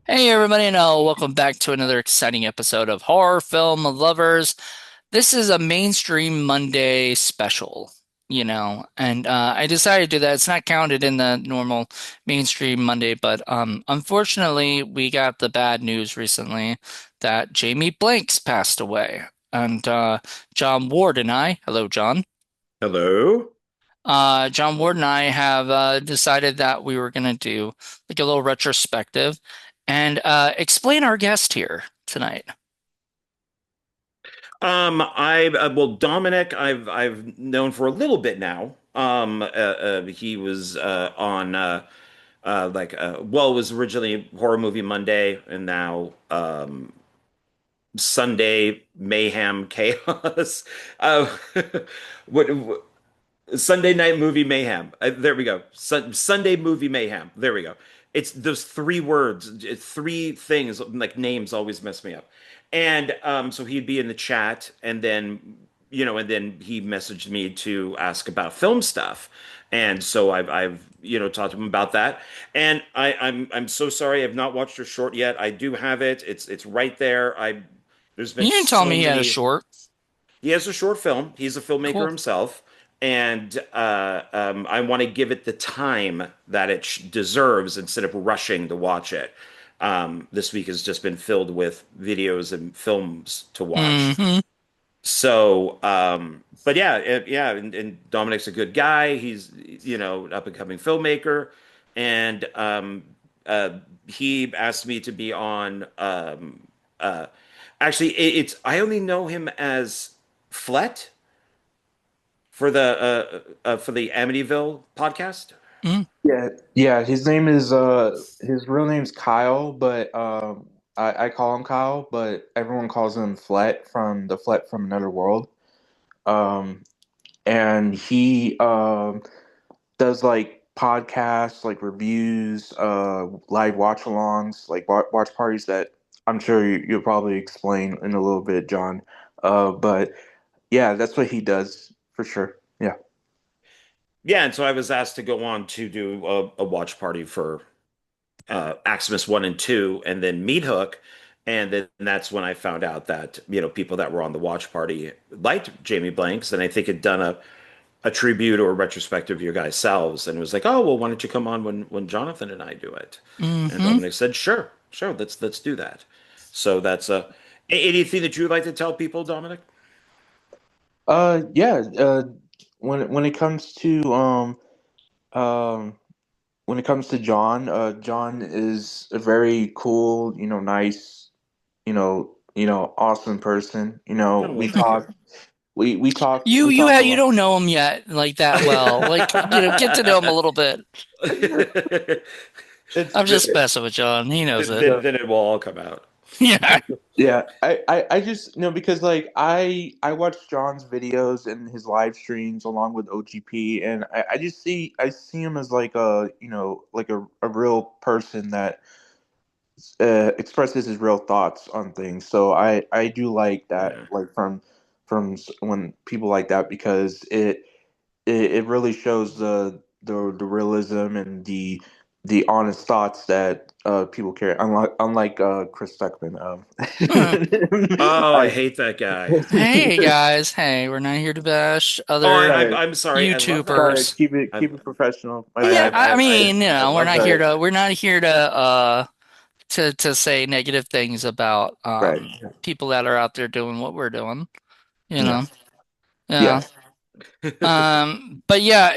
Hey everybody, and welcome back to another exciting episode of Horror Film Lovers. This is a Mainstream Monday special, and I decided to do that. It's not counted in the normal Mainstream Monday, but unfortunately, we got the bad news recently that Jamie Blanks passed away, and John Ward and I, hello John, Hello. John Ward and I have decided that we were going to do like a little retrospective and explain our guest here tonight. Dominic, I've known for a little bit now. He was on it was originally Horror Movie Monday, and now Sunday Mayhem Chaos. Uh, what Sunday Night Movie Mayhem. There we go. Sunday Movie Mayhem. There we go. It's those three words, three things like names always mess me up. And so he'd be in the chat, and then he messaged me to ask about film stuff, and so I've talked to him about that. And I'm so sorry I've not watched your short yet. I do have it. It's right there. I There's been You didn't tell so me he had a many. short. He has a short film. He's a filmmaker Cool. himself, and I want to give it the time that it deserves instead of rushing to watch it. This week has just been filled with videos and films to watch. Hmm. So, but yeah, yeah, and Dominic's a good guy. He's, an up and coming filmmaker, and he asked me to be on. Actually, I only know him as Flet for the Amityville podcast. Hmm. Yeah. His real name's Kyle, but I call him Kyle, but everyone calls him Flet from the Flet from Another World. Um, and he does like podcasts, like reviews, live watch-alongs, like watch parties that I'm sure you'll probably explain in a little bit, John. But yeah, that's what he does for sure. Yeah. Yeah, and so I was asked to go on to do a watch party for Maximus 1 and 2, and then Meat Hook. And then that's when I found out that, people that were on the watch party liked Jamie Blanks, and I think had done a tribute or a retrospective of your guys' selves, and it was like, oh, well, why don't you come on when Jonathan and I do it? And Hmm. Dominic said, sure, let's do that. So that's anything that you'd like to tell people, Dominic? Yeah. When it comes to um when it comes to John, John is a very cool, nice, awesome person. Oh, well, thank you. You don't know him yet like that well. Like, get to know him a little bit. It's I'm just messing with John. He knows it. yeah, Then it will all come out. Yeah. yeah. I just because like I watch John's videos and his live streams along with OGP, and I see him as like a real person that expresses his real thoughts on things. So I do like that, Yeah. like when people like that, because it really shows the realism and the honest thoughts that people carry. Unlike Chris Stuckman. Oh, I I, hate that guy. Hey guys, hey, we're not here to bash Oh, other sorry, I'm sorry. I love that guy. sorry. YouTubers. Keep it professional. My Yeah, bad. I mean, I we're love not that here Right, to guy. to say negative things about right. people that are out there doing what we're doing, you Yeah, know. Yeah. yeah. But yeah,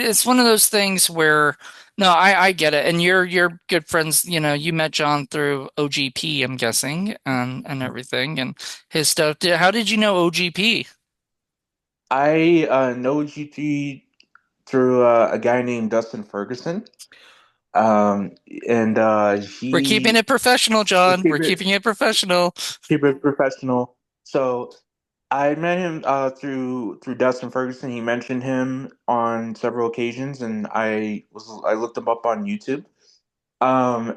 it's one of those things where no, I get it. And you're good friends, you met John through OGP, I'm guessing, and everything and his stuff. How did you know OGP? I know GT through a guy named Dustin Ferguson. Um, and We're keeping he it professional, John. We're keep it keeping it professional. keep it professional. So I met him through Dustin Ferguson. He mentioned him on several occasions, and I looked him up on YouTube.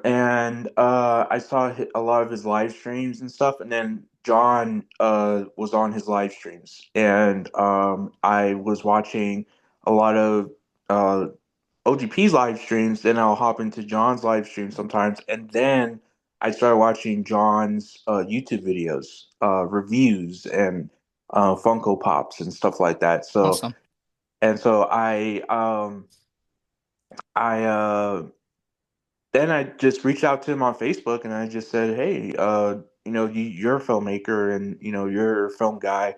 And I saw a lot of his live streams and stuff, and then John was on his live streams, and I was watching a lot of uh OGP's live streams. Then I'll hop into John's live stream sometimes, and then I started watching John's YouTube videos, reviews, and Funko Pops and stuff like that. So Awesome. and so I then I just reached out to him on Facebook and I just said, hey, you're a filmmaker and you're a film guy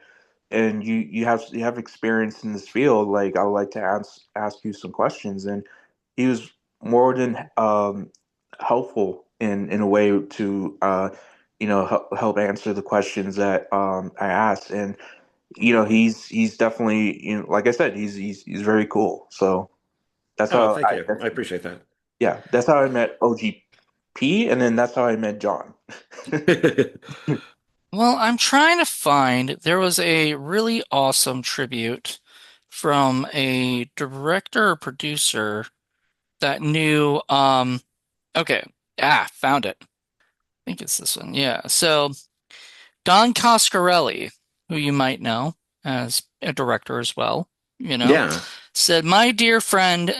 and you have experience in this field. Like I would like to ask you some questions. And he was more than helpful in a way to help answer the questions that I asked. And he's definitely, like I said, he's very cool. So that's Oh, how thank you. I appreciate yeah, that's how I met OGP, and then that's how I met John. that. Well, I'm trying to find, there was a really awesome tribute from a director or producer that knew, okay, found it. I think it's this one. Yeah. So Don Coscarelli, who you might know as a director as well, you know, Yeah. said, my dear friend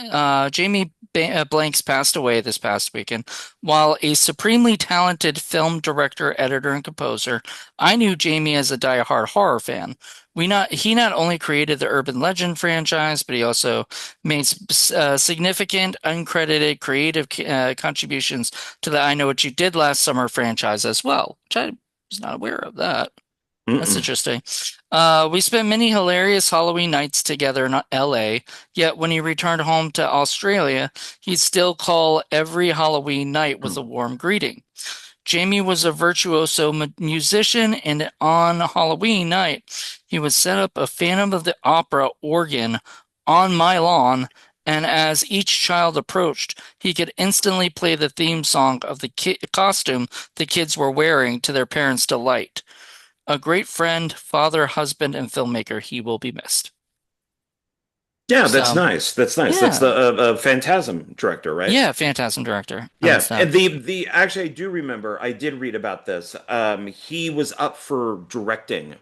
Jamie Blanks passed away this past weekend. While a supremely talented film director, editor, and composer, I knew Jamie as a die-hard horror fan. He not only created the Urban Legend franchise, but he also made significant, uncredited, creative contributions to the I Know What You Did Last Summer franchise as well, which I was not aware of that. That's Mm-mm. interesting. We spent many hilarious Halloween nights together in LA, yet when he returned home to Australia, he'd still call every Halloween night with a warm greeting. Jamie was a virtuoso musician, and on Halloween night, he would set up a Phantom of the Opera organ on my lawn, and as each child approached, he could instantly play the theme song of the costume the kids were wearing to their parents' delight. A great friend, father, husband, and filmmaker, he will be missed. Yeah, that's So, nice. That's nice. That's yeah, the Phantasm director, right? yeah, Phantasm director. Yeah, So, and the actually I do remember I did read about this. He was up for directing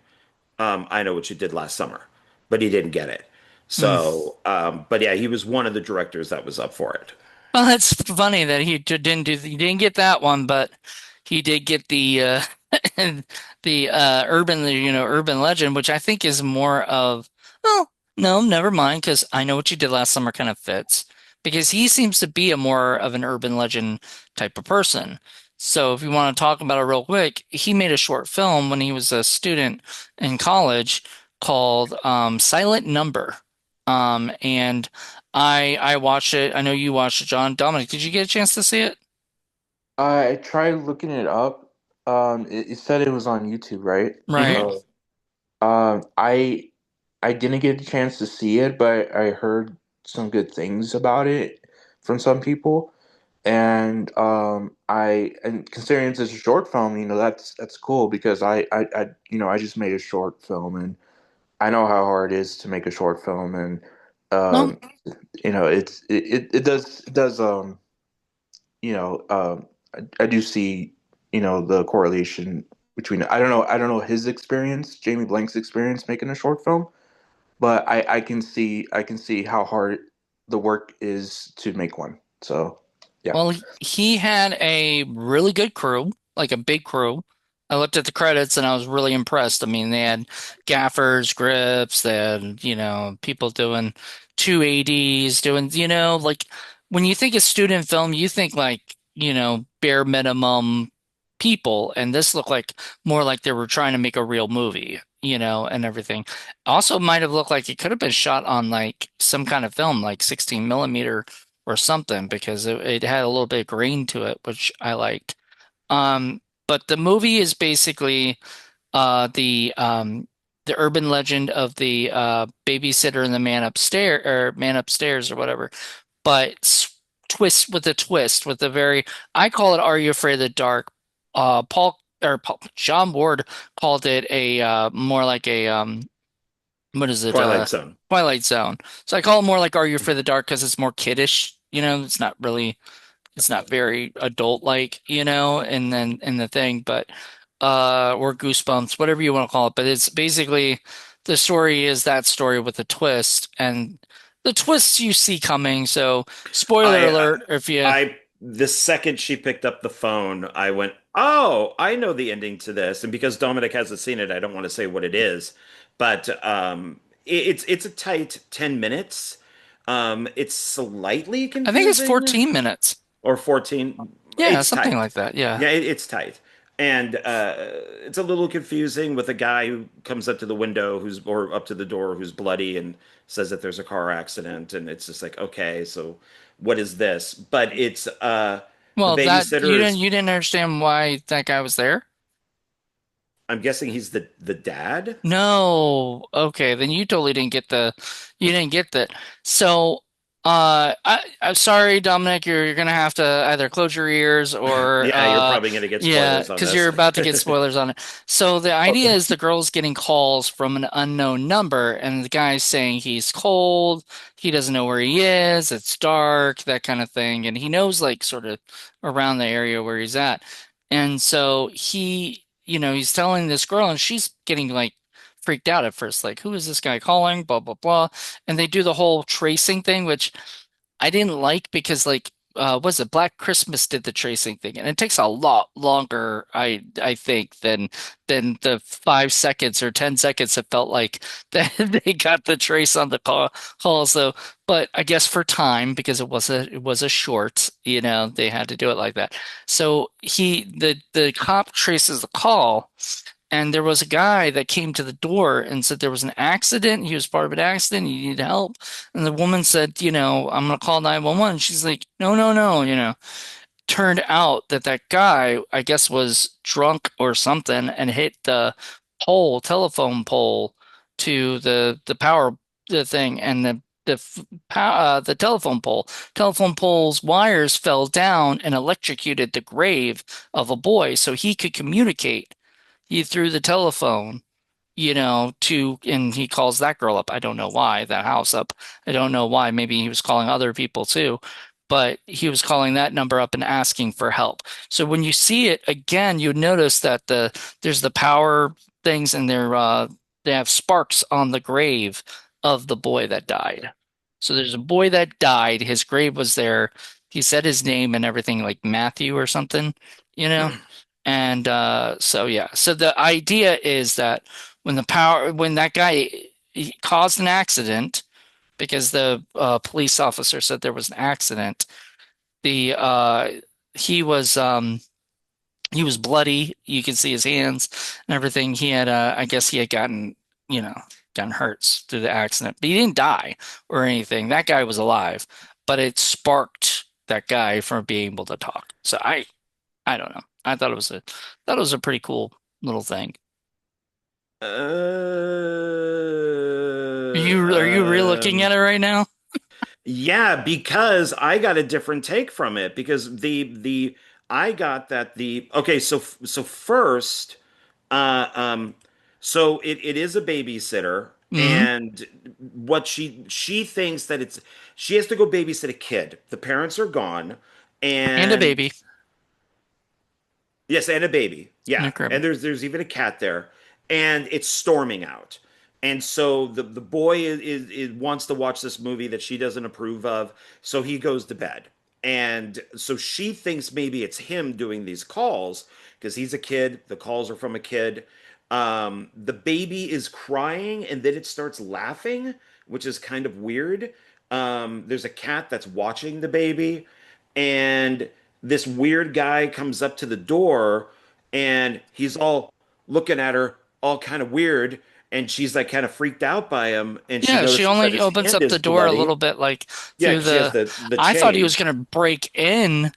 I Know What You Did Last Summer, but he didn't get it. mm. So, but yeah, he was one of the directors that was up for it. Well, that's funny that he didn't get that one, but he did get the the urban legend, which I think is more of, well, no, never mind, because I Know What You Did Last Summer kind of fits because he seems to be a more of an urban legend type of person. So if you want to talk about it real quick, he made a short film when he was a student in college called Silent Number. And I watched it. I know you watched it, John. Dominic, did you get a chance to see it? I tried looking it up. It said it was on YouTube, right? Right. So, um, I I didn't get a chance to see it, but I heard some good things about it from some people. And considering it's a short film, that's cool because I just made a short film and I know how hard it is to make a short film and Well, um, it does I do see the correlation between I don't know his experience, Jamie Blank's experience making a short film, but I can see how hard the work is to make one. So yeah. well, he had a really good crew, like a big crew. I looked at the credits and I was really impressed. I mean, they had gaffers, grips, they had, people doing 280s, doing, like when you think of student film, you think like, bare minimum people. And this looked like more like they were trying to make a real movie, and everything. Also might have looked like it could have been shot on like some kind of film, like 16 millimeter or something because it had a little bit of grain to it, which I liked. But the movie is basically the urban legend of the babysitter and the man upstairs or whatever, but twist with a twist with a very I call it Are You Afraid of the Dark? John Ward called it a more like a what is it? Twilight Zone. Twilight Zone. So I call it more like Are You Afraid of the Dark because it's more kiddish. It's not very adult like, and then in the thing, but or Goosebumps, whatever you want to call it. But it's basically the story is that story with a twist and the twists you see coming. So spoiler I alert if you I the second she picked up the phone, I went, "Oh, I know the ending to this." And because Dominic hasn't seen it, I don't want to say what it is, but it's a tight 10 minutes. It's slightly I think it's confusing, 14 minutes. or 14. Yeah, It's something tight. like that. Yeah. Yeah, it's tight. And it's a little confusing with a guy who comes up to the window who's or up to the door who's bloody and says that there's a car accident, and it's just like, okay, so what is this? But it's the Well, that babysitter is, you didn't understand why that guy was there? I'm guessing he's the dad. No. Okay, then you totally didn't get you didn't get that. So, I'm sorry, Dominic, you're gonna have to either close your ears or Yeah, you're probably gonna get yeah, spoilers on because you're this. about to get spoilers on it. So the idea is the girl's getting calls from an unknown number, and the guy's saying he's cold, he doesn't know where he is, it's dark, that kind of thing, and he knows like sort of around the area where he's at. And so he's telling this girl, and she's getting like freaked out at first, like, who is this guy calling? Blah, blah, blah. And they do the whole tracing thing, which I didn't like because like was it Black Christmas did the tracing thing, and it takes a lot longer, I think, than the 5 seconds or 10 seconds it felt like that they got the trace on the call. So, but I guess for time, because it was a short, they had to do it like that. So the cop traces the call. And there was a guy that came to the door and said there was an accident. He was part of an accident. He needed help. And the woman said, I'm going to call 911. She's like, no, no, no. Turned out that that guy, I guess, was drunk or something and hit the telephone pole to the power, the thing, and the telephone pole's wires fell down and electrocuted the grave of a boy so he could communicate. He threw the telephone, and he calls that girl up. I don't know why, that house up. I don't know why. Maybe he was calling other people too, but he was calling that number up and asking for help. So when you see it again, you notice that there's the power things and they have sparks on the grave of the boy that died. So there's a boy that died. His grave was there. He said his name and everything, like Matthew or something, you know? And so yeah, so the idea is that when that guy he caused an accident because the police officer said there was an accident, the he was bloody. You can see his hands and everything. I guess he had gotten hurt through the accident, but he didn't die or anything. That guy was alive, but it sparked that guy from being able to talk. So I don't know. I thought it was a pretty cool little thing. Are you re-looking at Um, it right now? yeah, because I got a different take from it because the I got that the okay, so first, uh, um, so it is a babysitter, Hmm. and what she thinks that she has to go babysit a kid. The parents are gone, And a and baby yes, and a baby. in Yeah. a crib. And there's even a cat there. And it's storming out. And so the boy is wants to watch this movie that she doesn't approve of, so he goes to bed. And so she thinks maybe it's him doing these calls because he's a kid, the calls are from a kid. The baby is crying and then it starts laughing, which is kind of weird. There's a cat that's watching the baby, and this weird guy comes up to the door and he's all looking at her all kind of weird, and she's like kind of freaked out by him, and she Yeah, she notices that only his opens hand up is the door a bloody. little bit, like Yeah, through 'cause she has the. the I thought he was chain. gonna break in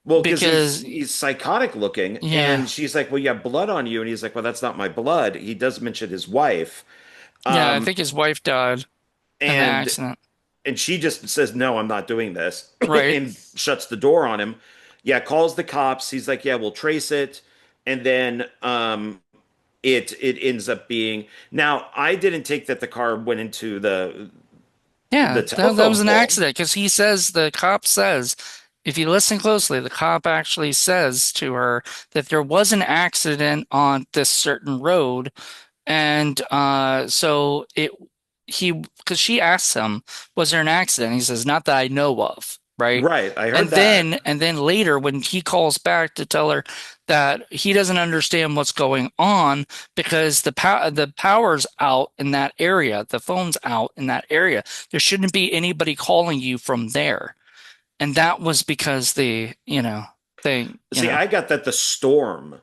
Well, because because, he's psychotic looking, yeah, and she's like, "Well, you have blood on you," and he's like, "Well, that's not my blood." He does mention his wife, yeah. I um, think his wife died in the and accident. she just says, "No, I'm not doing this," Right. and shuts the door on him. Yeah, calls the cops. He's like, "Yeah, we'll trace it," and then it ends up being. Now, I didn't take that the car went into Yeah, the that telephone was an pole. accident because the cop says, if you listen closely, the cop actually says to her that there was an accident on this certain road. And so because she asks him, was there an accident? He says, not that I know of. right? Right. I heard And that. then later when he calls back to tell her that he doesn't understand what's going on because the power's out in that area, the phone's out in that area. There shouldn't be anybody calling you from there. And that was because See, I got that the storm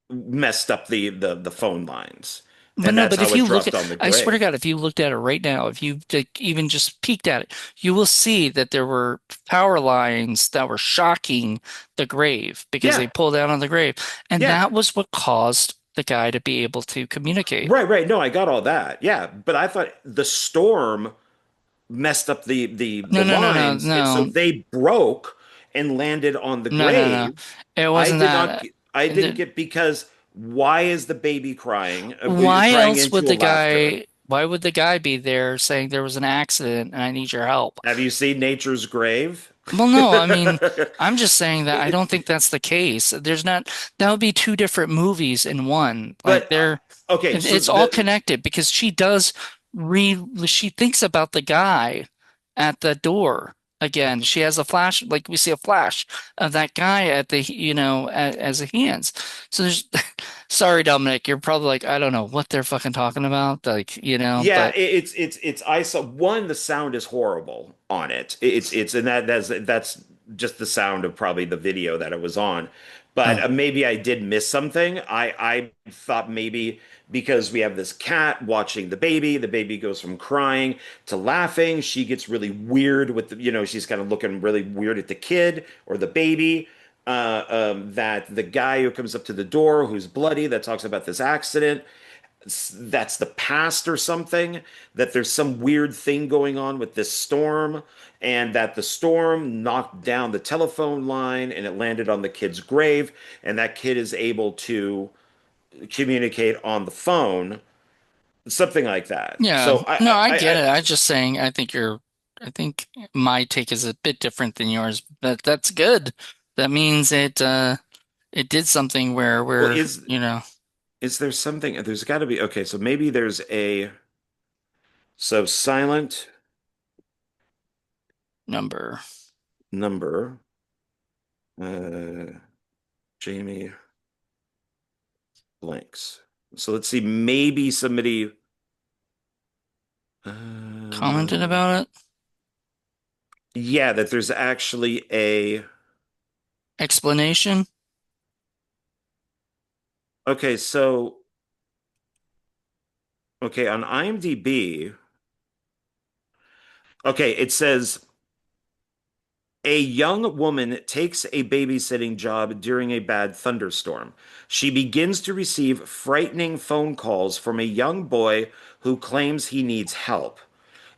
messed up the phone lines, But and no, that's but if how it you look dropped at, on the I swear to grave. God, if you looked at it right now, if you like, even just peeked at it, you will see that there were power lines that were shocking the grave because they Yeah, pulled out on the grave. And yeah. that was what caused the guy to be able to communicate. Right, right. No, I got all that. Yeah, but I thought the storm messed up the No, no, no, no, lines, and so no, they broke and landed on the no, no, no. grave. It I wasn't did not that. get, I didn't The- get because why is the baby crying? Why Crying else would into a laughter. why would the guy be there saying there was an accident and I need your help? Have you seen Nature's Grave? Well, no, I mean, I'm just saying that I don't think that's the case. There's not, that would be two different movies in one. Like But okay, so it's all connected because she thinks about the guy at the door again. She has a flash, like we see a flash of that guy at as a hands. So there's, sorry, Dominic, you're probably like, I don't know what they're fucking talking about. yeah, But it's I saw one, the sound is horrible on it. It's and that's just the sound of probably the video that it was on. But oh, maybe I did miss something. I thought maybe because we have this cat watching the baby goes from crying to laughing. She gets really weird with she's kind of looking really weird at the kid or the baby. That the guy who comes up to the door who's bloody that talks about this accident that's the past or something, that there's some weird thing going on with this storm, and that the storm knocked down the telephone line and it landed on the kid's grave, and that kid is able to communicate on the phone, something like that. yeah, So no, I get it. I just saying, I think my take is a bit different than yours, but that's good. That means it did something where well, we're, is there something? There's got to be. Okay, so maybe there's a so silent number. number. Uh, Jamie blanks. So let's see. Maybe somebody. Commented Uh, about it. yeah, that there's actually a. Explanation. Okay, so okay on IMDb. Okay, it says a young woman takes a babysitting job during a bad thunderstorm. She begins to receive frightening phone calls from a young boy who claims he needs help.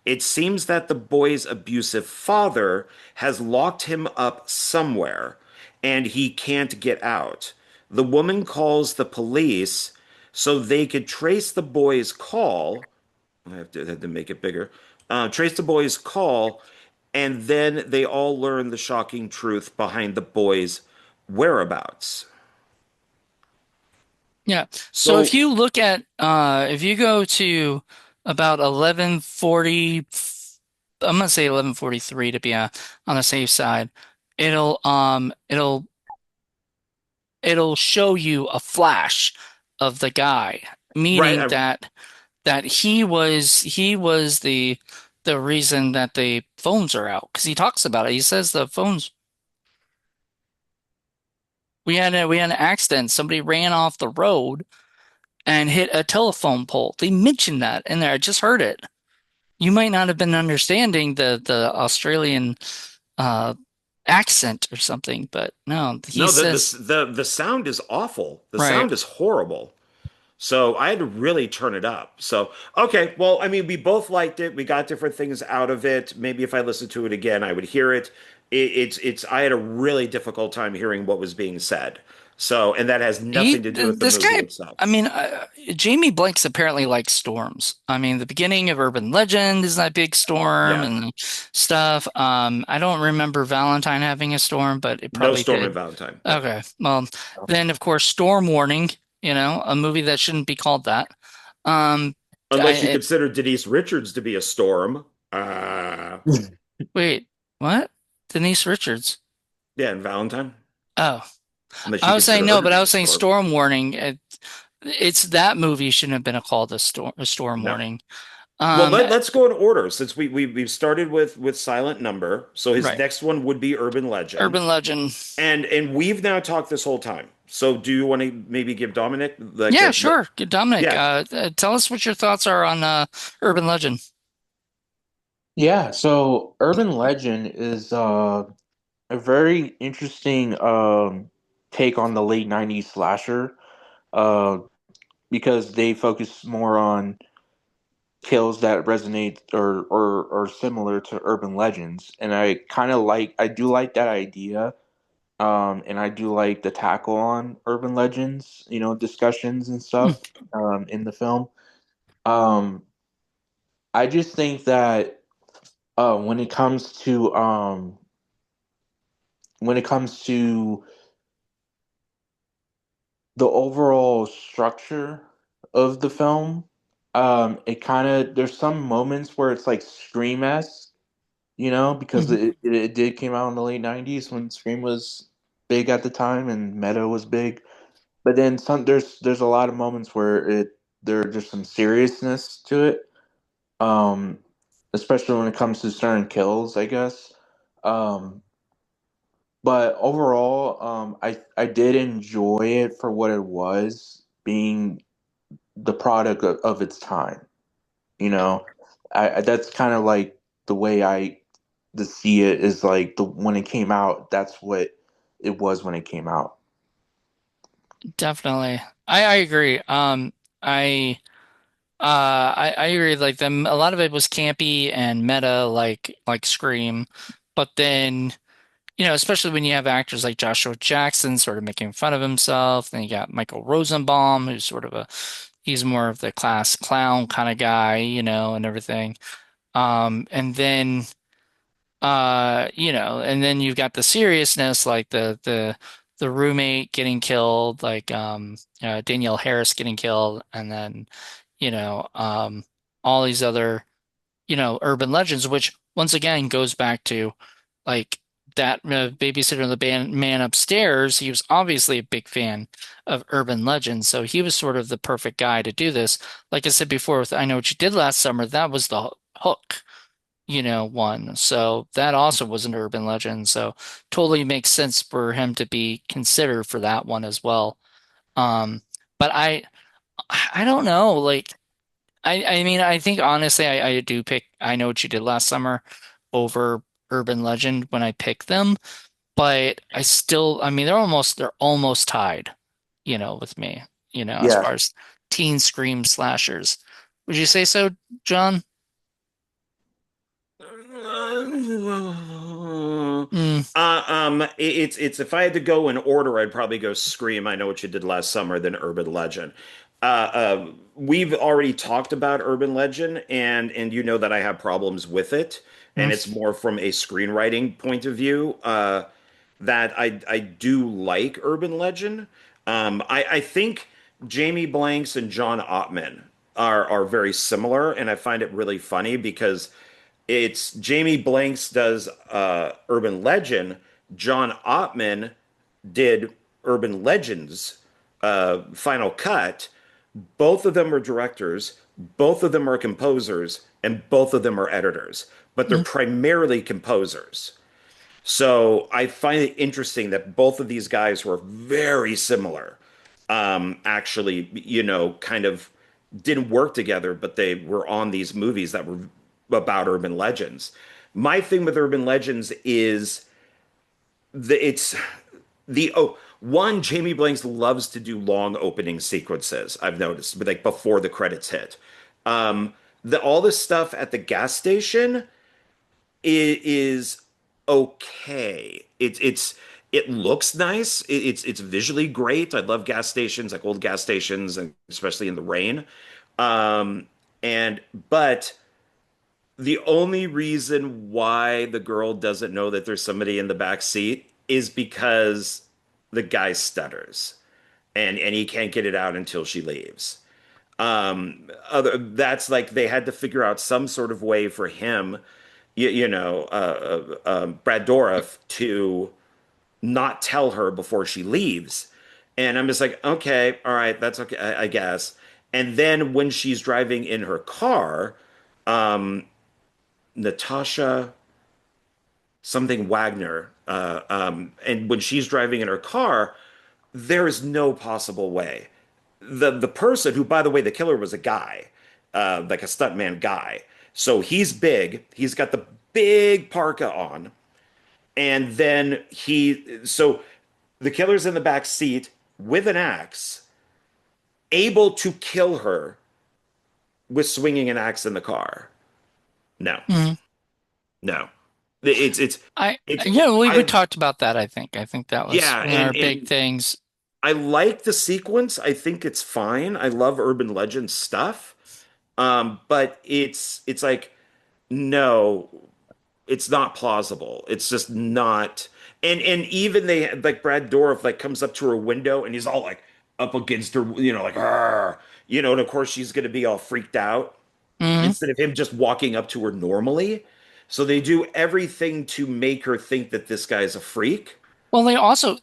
It seems that the boy's abusive father has locked him up somewhere and he can't get out. The woman calls the police so they could trace the boy's call. I had to make it bigger. Trace the boy's call, and then they all learn the shocking truth behind the boy's whereabouts. Yeah. So if So, you look at if you go to about 1140, I'm gonna say 1143 to be on the safe side, it'll um it'll it'll show you a flash of the guy, right, meaning that he was the reason that the phones are out because he talks about it. He says the phones we had an accident. Somebody ran off the road and hit a telephone pole. They mentioned that in there. I just heard it. You might not have been understanding the Australian uh accent or something, but no, he no, says the sound is awful. The right. sound is horrible. So I had to really turn it up. So, okay, well, I mean, we both liked it. We got different things out of it. Maybe if I listened to it again, I would hear it. I had a really difficult time hearing what was being said. So, and that has nothing to do with the This movie guy, itself. I mean, Jamie Blanks apparently likes storms. I mean, the beginning of Urban Legend is that big storm Yeah, and stuff. I don't remember Valentine having a storm, but it no probably Storm and did. Valentine. Yep. Okay. Well, then of course, Storm Warning, a movie that shouldn't be called that. Um, Unless you I, consider Denise Richards to be a storm. wait, what? Denise Richards. Yeah, and Valentine. Oh, Unless you I was saying consider no, her to but I be was a saying storm. Storm Warning. It's that movie shouldn't have been called a Storm No. Warning. Well, Um, let's go in order since we've started with Silent Number. So his right. next one would be Urban Legend. Urban Legend. And we've now talked this whole time. So do you want to maybe give Dominic like Yeah, a what? sure. Good, Dominic, Yeah. tell us what your thoughts are on Urban Legend. Yeah, so Urban Legend is a very interesting take on the late 90s slasher uh, because they focus more on tales that resonate or similar to urban legends. And I do like that idea. And I do like the tackle on urban legends, discussions and Hmm. stuff in the film. Um, I just think that when it comes to the overall structure of the film, it kind of there's some moments where it's like Scream-esque, because Mhm. it did came out in the late 90s when Scream was big at the time and Meta was big. But then there's a lot of moments where there's just some seriousness to it. Um, Especially when it comes to certain kills, I guess. Um, but overall, I did enjoy it for what it was, being the product of its time. You know, that's kind of like the way I to see it is like the when it came out. That's what it was when it came out. Definitely. I agree. I I agree. Like them, a lot of it was campy and meta, like Scream, but then especially when you have actors like Joshua Jackson sort of making fun of himself. Then you got Michael Rosenbaum, who's sort of he's more of the class clown kind of guy, and everything. And then and then you've got the seriousness, like the roommate getting killed, like Danielle Harris getting killed, and then all these other urban legends, which once again goes back to like that babysitter of the man upstairs. He was obviously a big fan of urban legends, so he was sort of the perfect guy to do this. Like I said before, with I Know What You Did Last Summer, that was the hook, one. So that also was an urban legend. So totally makes sense for him to be considered for that one as well. Um, but I don't know. Like I mean, I think honestly, I do pick I Know What You Did Last Summer over Urban Legend when I pick them. But I mean, they're almost tied, with me, as Yeah, far as teen scream slashers. Would you say so, John? Mm, It's if I had to go in order, I'd probably go Scream. I Know What You Did Last Summer, then Urban Legend. We've already talked about Urban Legend, and you know that I have problems with it, and it's mm, more from a screenwriting point of view. That I do like Urban Legend. I think Jamie Blanks and John Ottman are very similar, and I find it really funny because it's Jamie Blanks does Urban Legend, John Ottman did Urban Legends Final Cut. Both of them are directors, both of them are composers, and both of them are editors, but they're mm. primarily composers. So I find it interesting that both of these guys were very similar. Actually, kind of didn't work together, but they were on these movies that were about urban legends. My thing with urban legends is it's the oh one Jamie Blanks loves to do long opening sequences. I've noticed, but like before the credits hit. The all this stuff at the gas station is okay. It looks nice. It's visually great. I love gas stations, like old gas stations, and especially in the rain. Um, and but the only reason why the girl doesn't know that there's somebody in the back seat is because the guy stutters and he can't get it out until she leaves. That's like they had to figure out some sort of way for him Brad Dourif to not tell her before she leaves. And I'm just like, okay, all right, that's okay, I guess. And then when she's driving in her car, um, Natasha something Wagner, and when she's driving in her car, there is no possible way. The person who, by the way, the killer was a guy, like a stuntman guy. So he's big. He's got the big parka on, and then so the killer's in the back seat with an axe, able to kill her with swinging an axe in the car. No, Mhm. no, it's I it's yeah, we I talked about that, I think. I think that was yeah, one of our big things. I like the sequence. I think it's fine. I love urban legend stuff. But it's like no, it's not plausible. It's just not. And even they like Brad Dourif like comes up to her window and he's all like up against her, like "Arr," and of course she's gonna be all freaked out Hmm. instead of him just walking up to her normally. So they do everything to make her think that this guy's a freak. Well, they also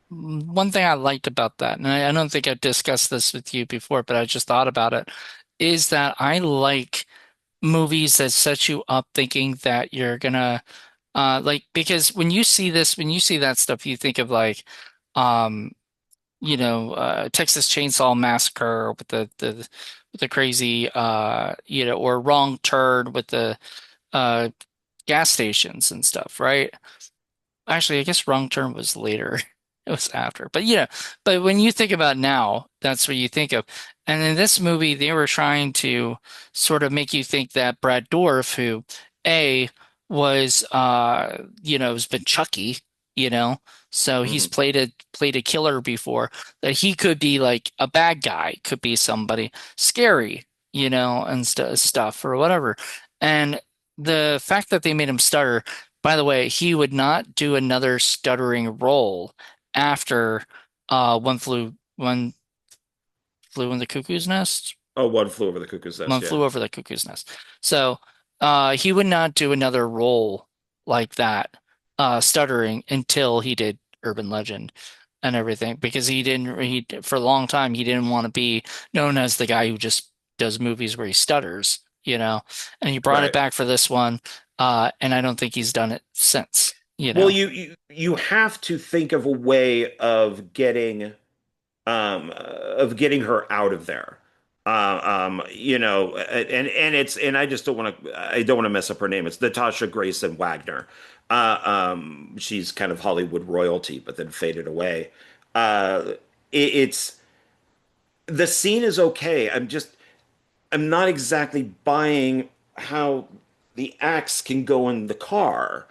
one thing I liked about that, and I don't think I've discussed this with you before, but I just thought about it, is that I like movies that set you up thinking that you're gonna like because when you see this, when you see that stuff, you think of like um Texas Chainsaw Massacre with the crazy or Wrong Turn with the uh gas stations and stuff, right? Actually, I guess Wrong Turn was later. It was after. But when you think about now, that's what you think of. And in this movie, they were trying to sort of make you think that Brad Dourif, who A was has been Chucky, so he's Mhm. played a killer before, that he could be like a bad guy, could be somebody scary, and stuff or whatever. And the fact that they made him stutter, by the way, he would not do another stuttering role after one flew in the cuckoo's nest. Oh, One Flew Over the Cuckoo's Nest, One yeah. flew over the cuckoo's nest. So he would not do another role like that, stuttering until he did Urban Legend and everything, because he for a long time he didn't want to be known as the guy who just does movies where he stutters, and he brought it Right. back for this one, and I don't think he's done it since, Well, you have to think of a way of getting her out of there. And I just don't want to mess up her name. It's Natasha Grayson Wagner. She's kind of Hollywood royalty, but then faded away. It's the scene is okay. I'm not exactly buying how the axe can go in the car.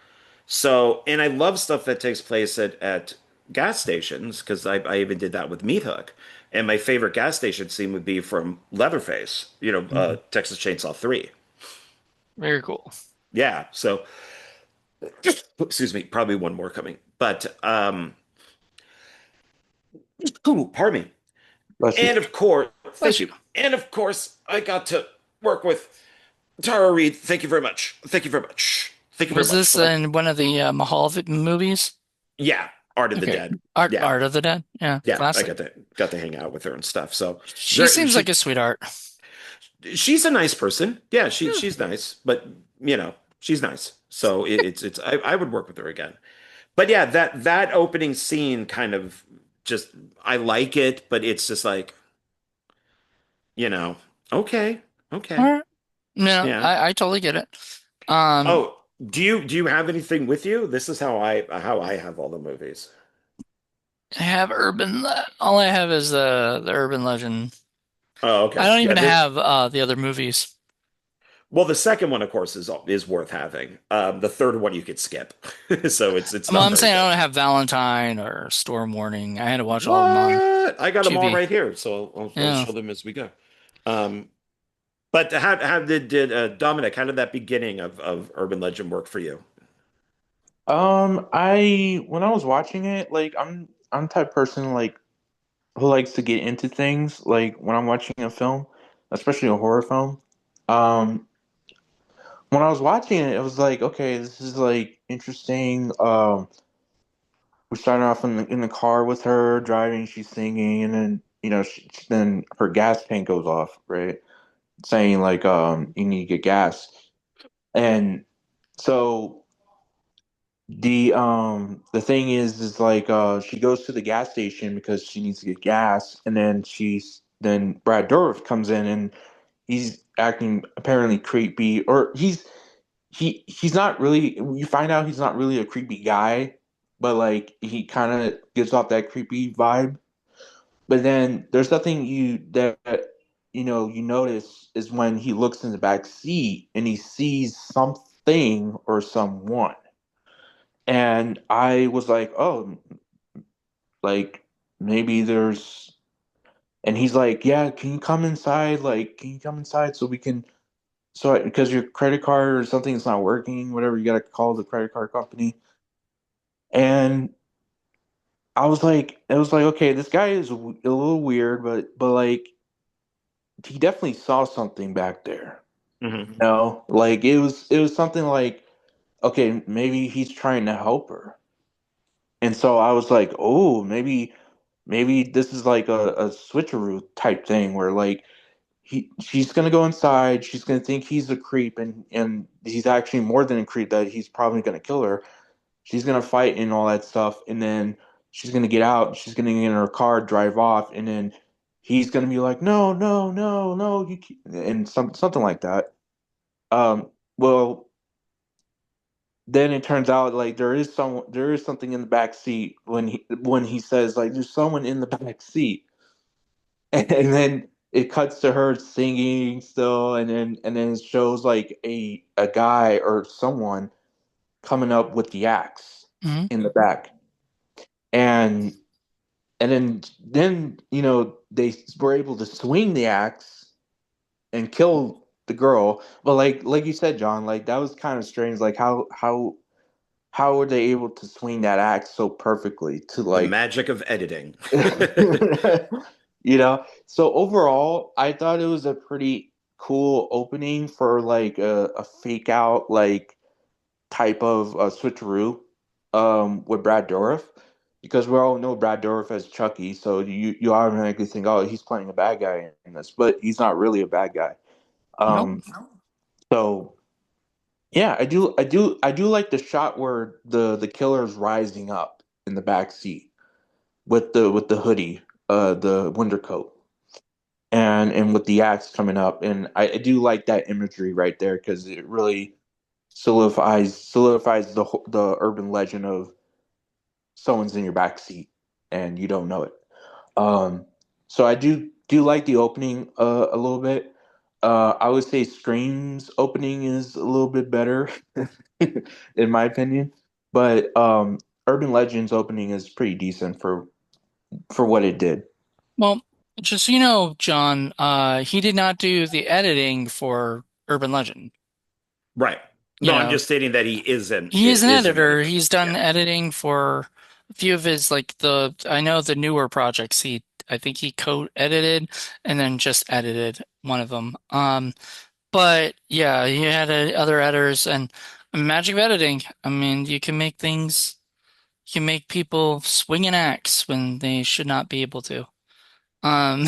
So, and I love stuff that takes place at gas stations because I even did that with Meat Hook. And my favorite gas station scene would be from Leatherface, Mhm. Texas Chainsaw 3. Very cool. Yeah. So, excuse me, probably one more coming. But, ooh, pardon me. Bless you. And of course, Bless thank you. you. And of course, I got to work with Tara Reid. Thank you very much. Thank you very much. Thank you very Was much this for that. in one of the Mahal movies? Yeah, Art of the Okay. Dead. Yeah, Art of the Dead. Yeah, yeah. I classic. got to hang out with her and stuff. So She there, seems like a sweetheart. she's a nice person. Yeah, Yeah. she's nice, but she's nice. So it's I would work with her again. But yeah, that opening scene kind of just I like it, but it's just like you know, okay, All okay, right. No, yeah. I totally get it. Um, Oh, do you have anything with you? This is how I have all the movies. I have all I have is the urban legend. Oh, I okay. don't Yeah, even have the other movies. well, the second one, of course, is worth having. The third one you could skip, so it's Well, not I'm very saying I good. don't have Valentine or Storm Warning. I had to watch all of them on What? I got them all Tubi. right here, so I'll Yeah. show them as we go. Um, but how did Dominic? How did that beginning of Urban Legend work for you? I when I was watching it, like I'm the type of person like who likes to get into things. Like when I'm watching a film, especially a horror film. Um, when I was watching it, I was like, okay, this is like interesting. We're starting off in the car with her driving, she's singing, and then then her gas tank goes off, right? Saying like, you need to get gas, and so the thing is like she goes to the gas station because she needs to get gas, and then Brad Dourif comes in and he's acting apparently creepy, or he's not really, you find out he's not really a creepy guy, but like he kind of gives off that creepy vibe. But then there's nothing you notice is when he looks in the back seat and he sees something or someone. And I was like, oh, like maybe there's, and he's like, yeah, can you come inside? Like, can you come inside so we can, because your credit card or something is not working, whatever, you got to call the credit card company. And it was like, okay, this guy is a little weird, but like, he definitely saw something back there. Hmm. No, like it was something like, okay, maybe he's trying to help her. And so I was like, oh, maybe this is like a switcheroo type thing where like she's gonna go inside, she's gonna think he's a creep, and he's actually more than a creep, that he's probably gonna kill her. She's gonna fight and all that stuff, and then she's gonna get out, she's gonna get in her car, drive off, and then he's gonna be like, no, no, no, no, and something like that. Well, then it turns out like there is something in the back seat when he says like there's someone in the back seat, and then it cuts to her singing still, and then it shows like a guy or someone coming up with the axe Hmm. in the back, and and then they were able to swing the axe and kill the girl. But like you said, John, like that was kind of strange. Like how were they able to swing that axe so perfectly to The like magic of editing. so overall I thought it was a pretty cool opening for like a fake out like type of switcheroo with Brad Dourif, because we all know Brad Dourif as Chucky, so you automatically think, oh, he's playing a bad guy in this, but he's not really a bad guy. Nope. So yeah, I do like the shot where the killer is rising up in the back seat with the hoodie, the winter coat, and with the axe coming up, and I do like that imagery right there because it really solidifies the urban legend of someone's in your back seat and you don't know it. Um, so I do like the opening a little bit. I would say Scream's opening is a little bit better, in my opinion. But Urban Legends opening is pretty decent for what it did. Well, just so you know, John, he did not do the editing for Urban Legend. Right. You No, I'm know, just stating that he he is an is an editor. editor. He's done Yeah. editing for a few of his I know the newer projects. I think he co-edited and then just edited one of them. But yeah, he had other editors and magic of editing. I mean, you can make people swing an axe when they should not be able to. Um,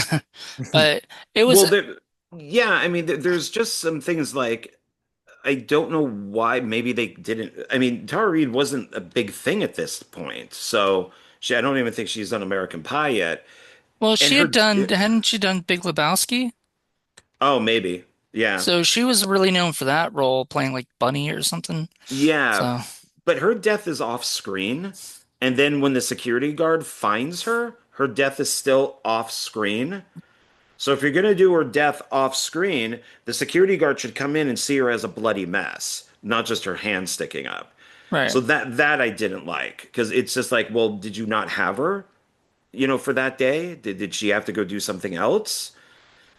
but it was, Well, yeah, I mean, there's just some things like I don't know why maybe they didn't. I mean, Tara Reid wasn't a big thing at this point, so I don't even think she's done American Pie yet. well, And hadn't she done Big Lebowski? oh, maybe, yeah, So she was really known for that role, playing like Bunny or something. yeah, So, but her death is off screen, and then when the security guard finds her, her death is still off screen. So if you're gonna do her death off screen, the security guard should come in and see her as a bloody mess, not just her hand sticking up. right. So that I didn't like because it's just like, well, did you not have her, for that day? Did she have to go do something else?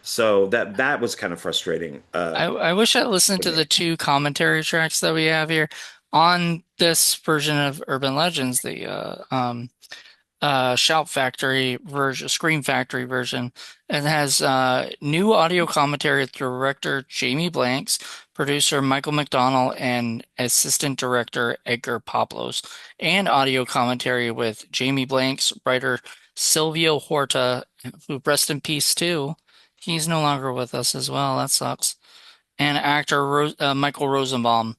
So that was kind of frustrating I wish I listened to to the me. two commentary tracks that we have here on this version of Urban Legends. Shout Factory version, Scream Factory version, and has new audio commentary with director Jamie Blanks, producer Michael McDonnell, and assistant director Edgar Pablos, and audio commentary with Jamie Blanks, writer Silvio Horta, who rest in peace too. He's no longer with us as well. That sucks. And actor Michael Rosenbaum.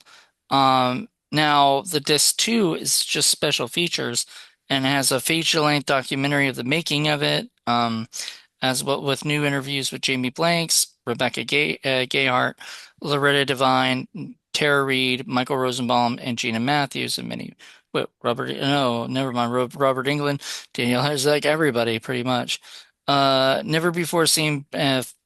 Now the disc 2 is just special features and has a feature-length documentary of the making of it, as well with new interviews with Jamie Blanks, Gayhart, Loretta Devine, Tara Reid, Michael Rosenbaum, and Gina Matthews, and many. Wait, Robert? No, never mind. Robert England, Daniel has like everybody pretty much. Never before seen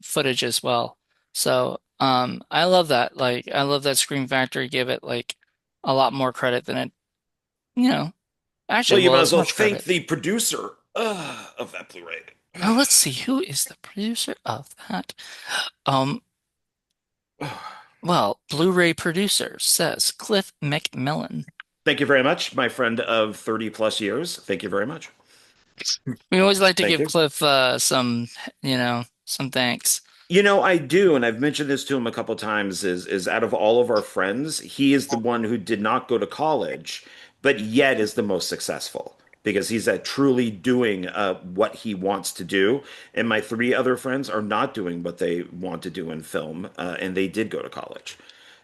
footage as well. So, I love that. Like, I love that Scream Factory gave it like a lot more credit than it, you know, Well, actually you might was as well much thank credit. the producer of that Blu-ray. Now let's see who is the producer of that. Um, well, Blu-ray producer says Cliff McMillan. Thank you very much, my friend of 30 plus years. Thank you very much. We always like to Thank give you. Cliff some, some thanks. I do, and I've mentioned this to him a couple times, is out of all of our friends, he is the one who did not go to college, but yet is the most successful because he's at truly doing what he wants to do. And my three other friends are not doing what they want to do in film, and they did go to college.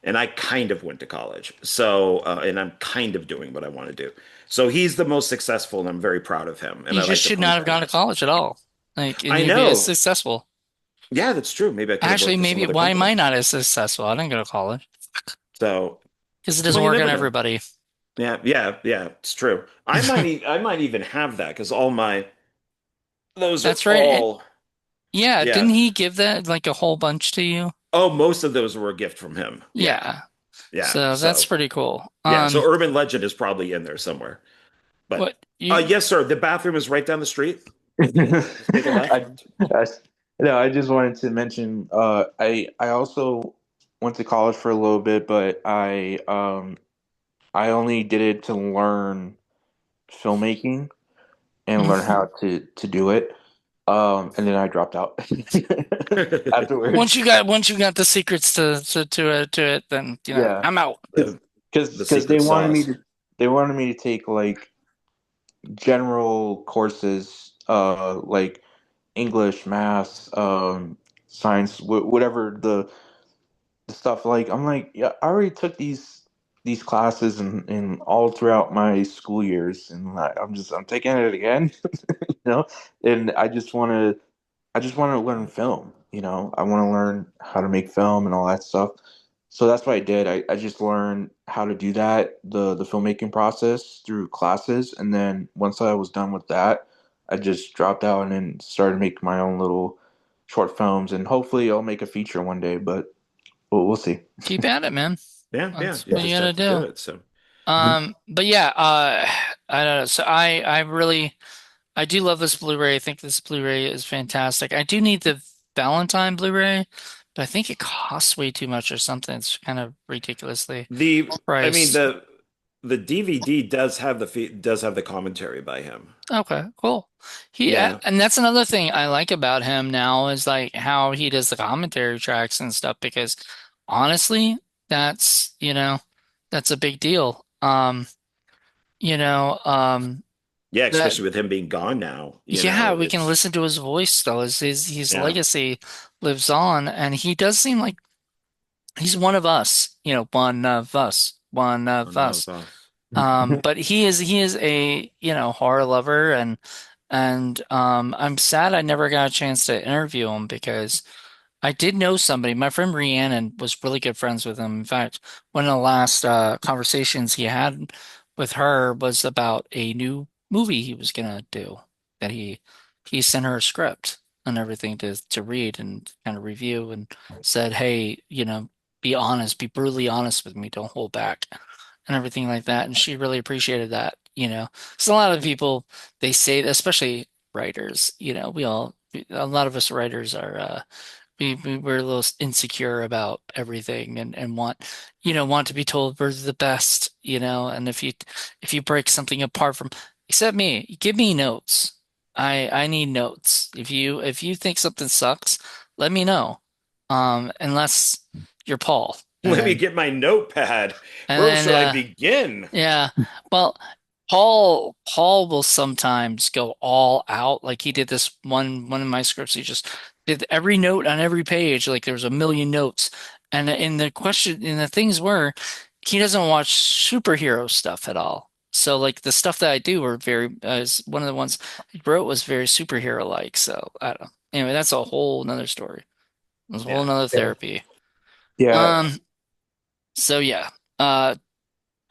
And I kind of went to college. And I'm kind of doing what I want to do. So he's the most successful, and I'm very proud of him. And You I just like to should point not have that gone to out. college at all. Like, and I you'd be as know. successful. Yeah, that's true. Maybe I could have Actually, worked for some maybe other why am company. I not as successful? I didn't go to college So, because it well, doesn't you work on never know. everybody. Yeah, yeah, yeah, it's true. I might even have that because all my those are That's right. all Yeah, yeah. didn't he give that like a whole bunch to you? Oh, most of those were a gift from him. Yeah. Yeah. Yeah. So that's So, pretty cool. yeah, so Urban Legend is probably in there somewhere. But What you yes, sir, the bathroom is right down the street. Just take a I, left. I, no, I just wanted to mention. I also went to college for a little bit, but I only did it to learn filmmaking and learn how to do it. And then I dropped out afterwards. once you got the secrets to it, then Yeah, I'm out. The the because secret sauce. they wanted me to take like general courses, like English, math, science, whatever the stuff. Like I'm like, yeah, I already took these classes and all throughout my school years, and I'm taking it again, you know. And I just want to learn film. I want to learn how to make film and all that stuff. So that's what I did. I just learned how to do that, the filmmaking process through classes. And then once I was done with that, I just dropped out and then started making my own little short films. And hopefully I'll make a feature one day, but we'll see. Keep at it, man. Yeah, yeah, That's you what you just gotta have to do do. it. So, But yeah, I don't know. So I do love this Blu-ray. I think this Blu-ray is fantastic. I do need the Valentine Blu-ray, but I think it costs way too much or something. It's kind of ridiculously I mean priced. the DVD does have the commentary by him. Okay, cool. Yeah. And that's another thing I like about him now is like how he does the commentary tracks and stuff because honestly, that's, that's a big deal. You know, Yeah, that especially with him being gone now, yeah, we can it's listen to his voice still. His yeah, legacy lives on and he does seem like he's one of us, one of us, one or of no, us. boss. But he is a, horror lover and I'm sad I never got a chance to interview him because I did know somebody. My friend Rhiannon was really good friends with him. In fact, one of the last conversations he had with her was about a new movie he was gonna do. That he sent her a script and everything to read and kind of review and said, "Hey, be honest, be brutally honest with me. Don't hold back." And everything like that. And she really appreciated that, So a lot of people they say, especially writers, a lot of us writers are we're a little insecure about everything and want to be told we're the best, and if you break something apart from Except me. Give me notes. I need notes. If you think something sucks, let me know. Unless you're Paul. And Let me then get my notepad. and Where then should I begin? yeah. Well, Paul will sometimes go all out. Like he did this one of my scripts. He just did every note on every page. Like there was a million notes. And the things were he doesn't watch superhero stuff at all. So like the stuff that I do were very is one of the ones he wrote was very superhero like. So I don't know. Anyway, that's a whole nother story. That's a whole Yeah. nother Yeah. therapy. Yeah. Um, so yeah. I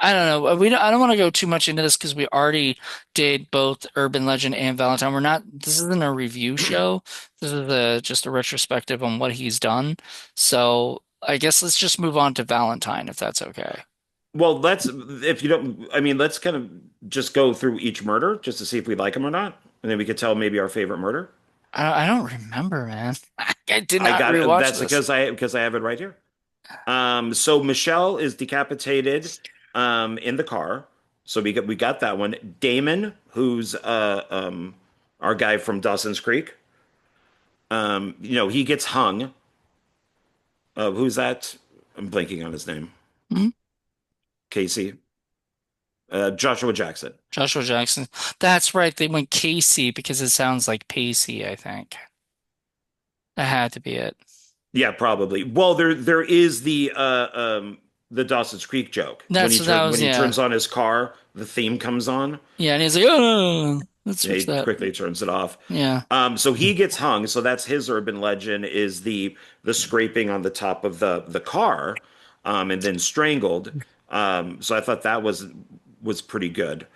don't know. I don't want to go too much into this because we already did both Urban Legend and Valentine. We're not, this isn't a review show. This is just a retrospective on what he's done. So I guess let's just move on to Valentine if that's okay. Well, let's, if you don't, I mean, let's kind of just go through each murder just to see if we like them or not. And then we could tell maybe our favorite murder. I don't remember, man. I did I not got rewatch that's this. because I have it right here. So Michelle is decapitated in the car. So we got that one. Damon, who's our guy from Dawson's Creek, he gets hung. Who's that? I'm blanking on his name. Hmm? Casey. Joshua Jackson. Joshua Jackson. That's right. They went Casey because it sounds like Pacey, I think. That had to be it. Yeah, probably. Well, there is the Dawson's Creek joke. When That's he that turn was when he yeah. turns on his car, the theme comes on. Yeah, and he's like, oh, let's Yeah, switch he that. quickly turns it off. Yeah. So he gets hung. So that's his urban legend is the scraping on the top of the car, and then strangled. So I thought that was pretty good.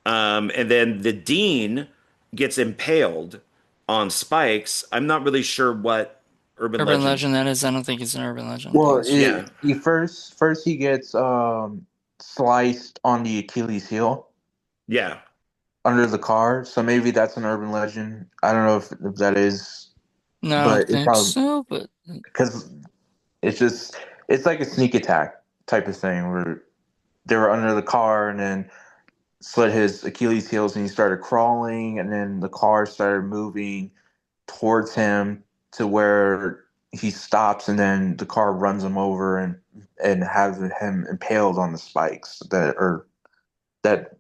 And then the dean gets impaled on spikes. I'm not really sure what urban Urban legend. legend, that is. I don't think it's an urban legend. I think Well, it's just Yeah, he first he gets sliced on the Achilles heel yeah. under the car, so maybe that's an urban legend. I don't know if that is, no, I don't but it think probably so. But because it's like a sneak attack type of thing where they were under the car and then slit his Achilles heels and he started crawling and then the car started moving towards him to where he stops and then the car runs him over and has him impaled on the spikes that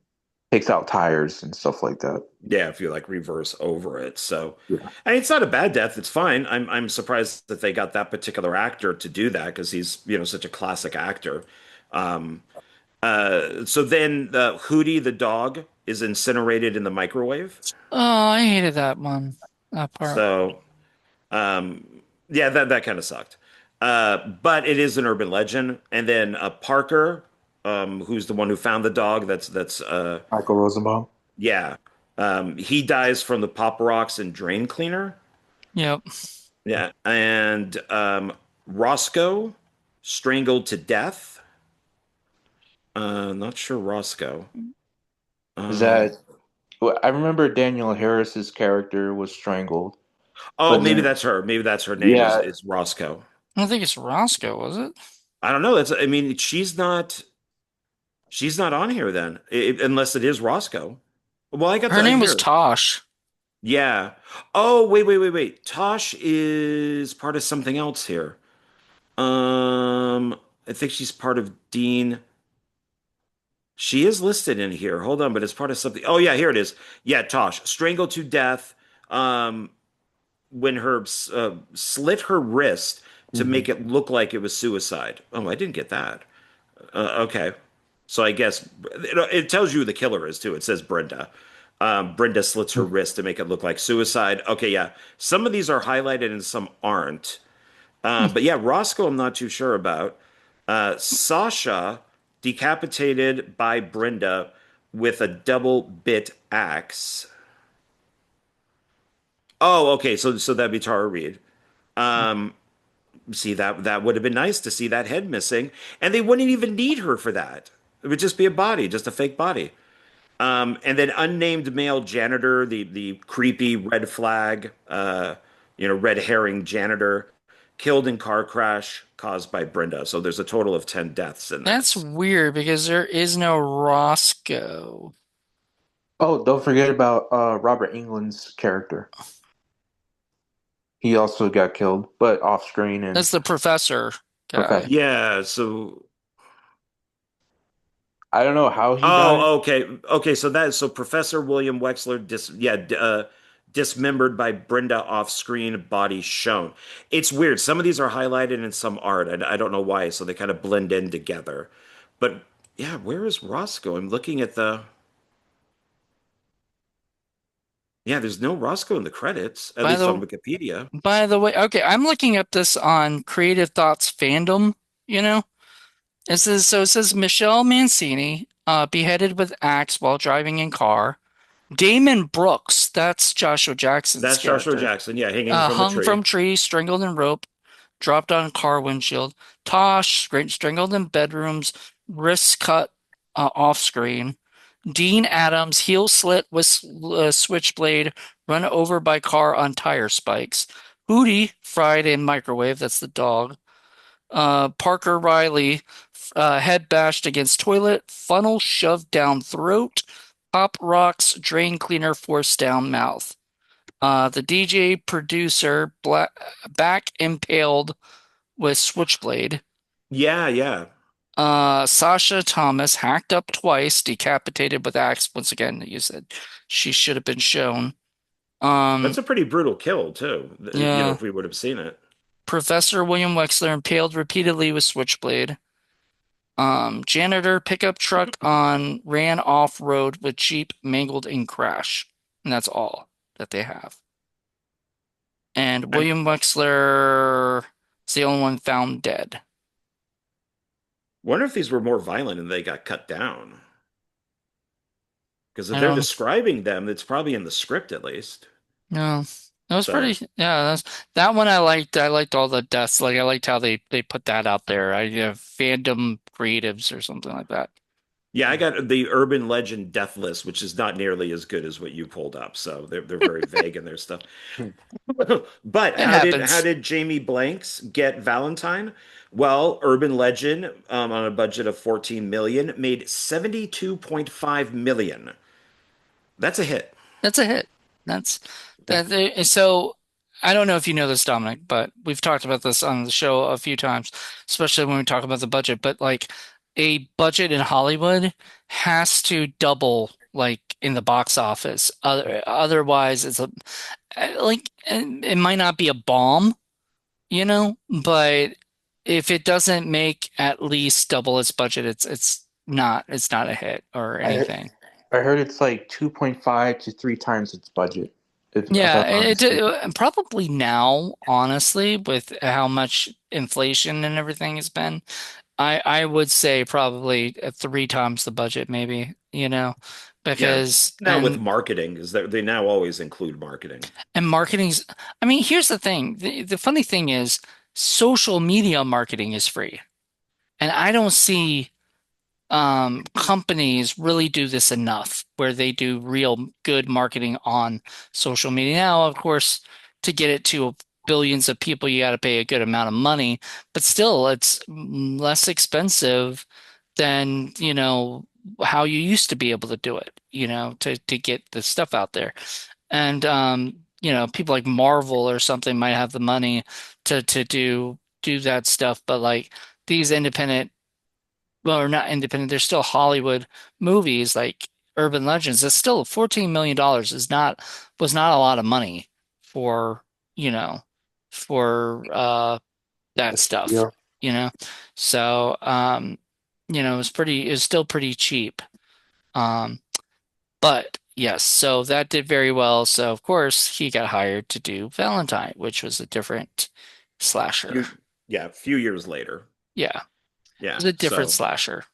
takes out tires and stuff like that. Yeah, if you like reverse over it. So, Yeah. I mean, it's not a bad death. It's fine. I'm surprised that they got that particular actor to do that because he's, such a classic actor. Um, so then Hootie the dog is incinerated in the microwave. oh, I hated that one. That part. So, um, yeah, that kind of sucked. But it is an urban legend. And then Parker, who's the one who found the dog. That's Michael Rosenbaum. yeah. He dies from the pop rocks and drain cleaner. Yep. Yeah, and Roscoe strangled to death. Not sure Roscoe. Is Um, that well, I remember Daniel Harris's character was strangled, oh, but maybe then that's her. Maybe that's her name is yeah, is Roscoe. I don't think it's Roscoe, was it? I don't know. I mean, she's not on here then, unless it is Roscoe. Well, I got Her that name was here. Tosh. Yeah. Oh, wait, wait, wait, wait. Tosh is part of something else here. I think she's part of Dean. She is listed in here. Hold on, but it's part of something. Oh yeah, here it is. Yeah, Tosh strangled to death. Um, when her slit her wrist to Mhm. make it look like it was suicide. Oh, I didn't get that. Okay, so I guess it tells you who the killer is too. It says Brenda. Brenda slits her wrist to make it look like suicide. Okay, yeah. Some of these are highlighted and some aren't. But yeah, Roscoe, I'm not too sure about. Sasha decapitated by Brenda with a double bit axe. Oh, okay. So that'd be Tara Reid. See that would have been nice to see that head missing, and they wouldn't even need her for that. It would just be a body, just a fake body. And then unnamed male janitor, the creepy red flag, red herring janitor, killed in car crash caused by Brenda. So there's a total of 10 deaths in That's this. weird because there is no Roscoe. Oh, don't forget about Robert Englund's character. He also got killed, but off screen and That's the professor guy. professional. Yeah, so I don't know how he died. oh, okay. Okay, so Professor William Wexler dismembered by Brenda off screen, body shown. It's weird. Some of these are highlighted and some aren't. I don't know why, so they kind of blend in together. But yeah, where is Roscoe? I'm looking at the Yeah, there's no Roscoe in the credits, at By least on the Wikipedia. by the way, okay, I'm looking up this on Creative Thoughts fandom, you know. It says Michelle Mancini, beheaded with axe while driving in car. Damon Brooks, that's Joshua Jackson's That's Joshua character, Jackson, yeah, hanging from a hung tree. from tree, strangled in rope, dropped on car windshield. Tosh, strangled in bedrooms, wrists cut off screen. Dean Adams, heel slit with switchblade, run over by car on tire spikes. Hootie, fried in microwave, that's the dog. Parker Riley, head bashed against toilet, funnel shoved down throat, pop rocks, drain cleaner forced down mouth. The DJ producer, back impaled with switchblade. Yeah, yeah. Sasha Thomas, hacked up twice, decapitated with axe. Once again, you said she should have been shown. That's Um, a pretty brutal kill, too, yeah. if we would have seen it. Professor William Wexler impaled repeatedly with switchblade. Janitor pickup truck on ran off road with Jeep mangled in crash. And that's all that they have. And I William Wexler is the only one found dead. wonder if these were more violent and they got cut down. Because if I they're don't describing them, it's probably in the script at least. know. That was So, pretty, yeah, that one I liked. I liked all the deaths. Like I liked how they put that out there. I have fandom creatives or something like that. yeah, I got the urban legend death list, which is not nearly as good as what you pulled up. So they're very vague in their stuff. But It how happens. did Jamie Blanks get Valentine? Well, Urban Legend, on a budget of 14 million, made 72.5 million. That's a hit. That's a hit. That's that. So I don't know if you know this, Dominic, but we've talked about this on the show a few times, especially when we talk about the budget. But like a budget in Hollywood has to double like in the box office. Otherwise, it's a like it might not be a bomb, but if it doesn't make at least double its budget, it's not a hit or I anything. I heard it's like 2.5 to 3 times its budget, if Yeah, I'm not mistaken. probably now, honestly, with how much inflation and everything has been, I would say probably 3 times the budget, maybe, Yeah. because Now with marketing, is that they now always include marketing. and marketing's. I mean, here's the thing. The funny thing is, social media marketing is free, and I don't see companies really do this enough where they do real good marketing on social media. Now, of course, to get it to billions of people, you got to pay a good amount of money, but still, it's less expensive than, how you used to be able to do it, to get the stuff out there. And people like Marvel or something might have the money to do that stuff, but like these independent well, or not independent, they're still Hollywood movies like Urban Legends. It's still $14 million was not a lot of money for, you know, for that The stuff, studio. you know. So it was still pretty cheap. Um, but yes, so that did very well. So of course he got hired to do Valentine, which was a different slasher. Few, yeah, a few years later. Yeah, it Yeah. was a different So, slasher.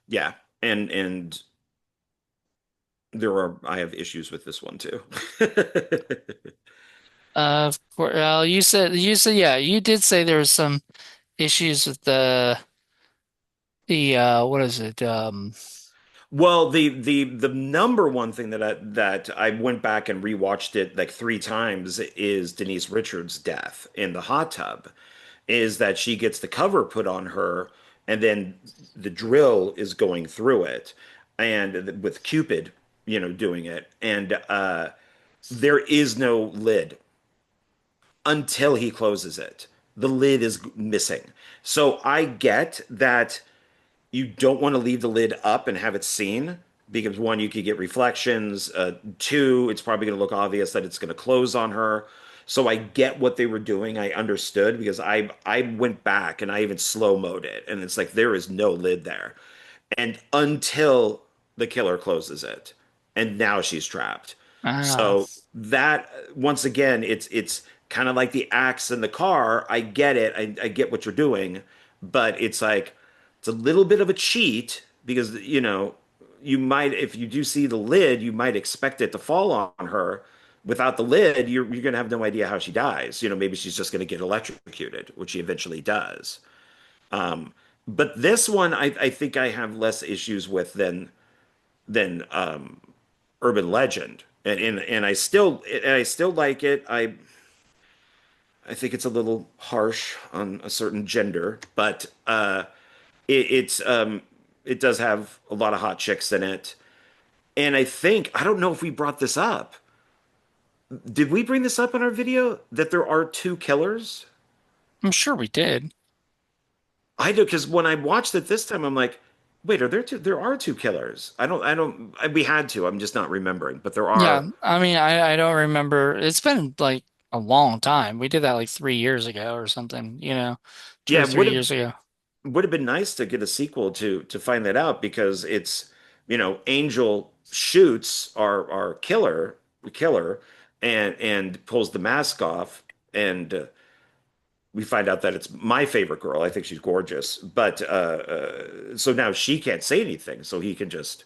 yeah. And I have issues with this one too. Of course, well, yeah, you did say there was some issues with the what is it? Well, the number one thing that I went back and rewatched it like three times is Denise Richards' death in the hot tub. Is that she gets the cover put on her, and then the drill is going through it, and with Cupid. doing it. And there is no lid until he closes it. The lid is missing. So I get that you don't want to leave the lid up and have it seen because one, you could get reflections. Two, it's probably going to look obvious that it's going to close on her. So I get what they were doing. I understood because I went back and I even slow mode it, and it's like there is no lid there, and until the killer closes it, and now she's trapped. Ah, So that once again, it's kind of like the axe in the car. I get it. I get what you're doing, but it's like it's a little bit of a cheat because you might, if you do see the lid, you might expect it to fall on her. Without the lid, you're gonna have no idea how she dies. Maybe she's just gonna get electrocuted, which she eventually does. Um, but this one, I think I have less issues with than Urban Legend, and I still like it. I think it's a little harsh on a certain gender, but it does have a lot of hot chicks in it. And I don't know if we brought this up. Did we bring this up in our video that there are two killers? I'm sure we did. I do because when I watched it this time, I'm like, wait, are there two? There are two killers. We had to. I'm just not remembering, but there Yeah, are. I mean, I don't remember. It's been like a long time. We did that like 3 years ago or something, 2 Yeah, or it three years ago. would have been nice to get a sequel to find that out because it's Angel shoots our killer and pulls the mask off and we find out that it's my favorite girl. I think she's gorgeous, but so now she can't say anything, so he can just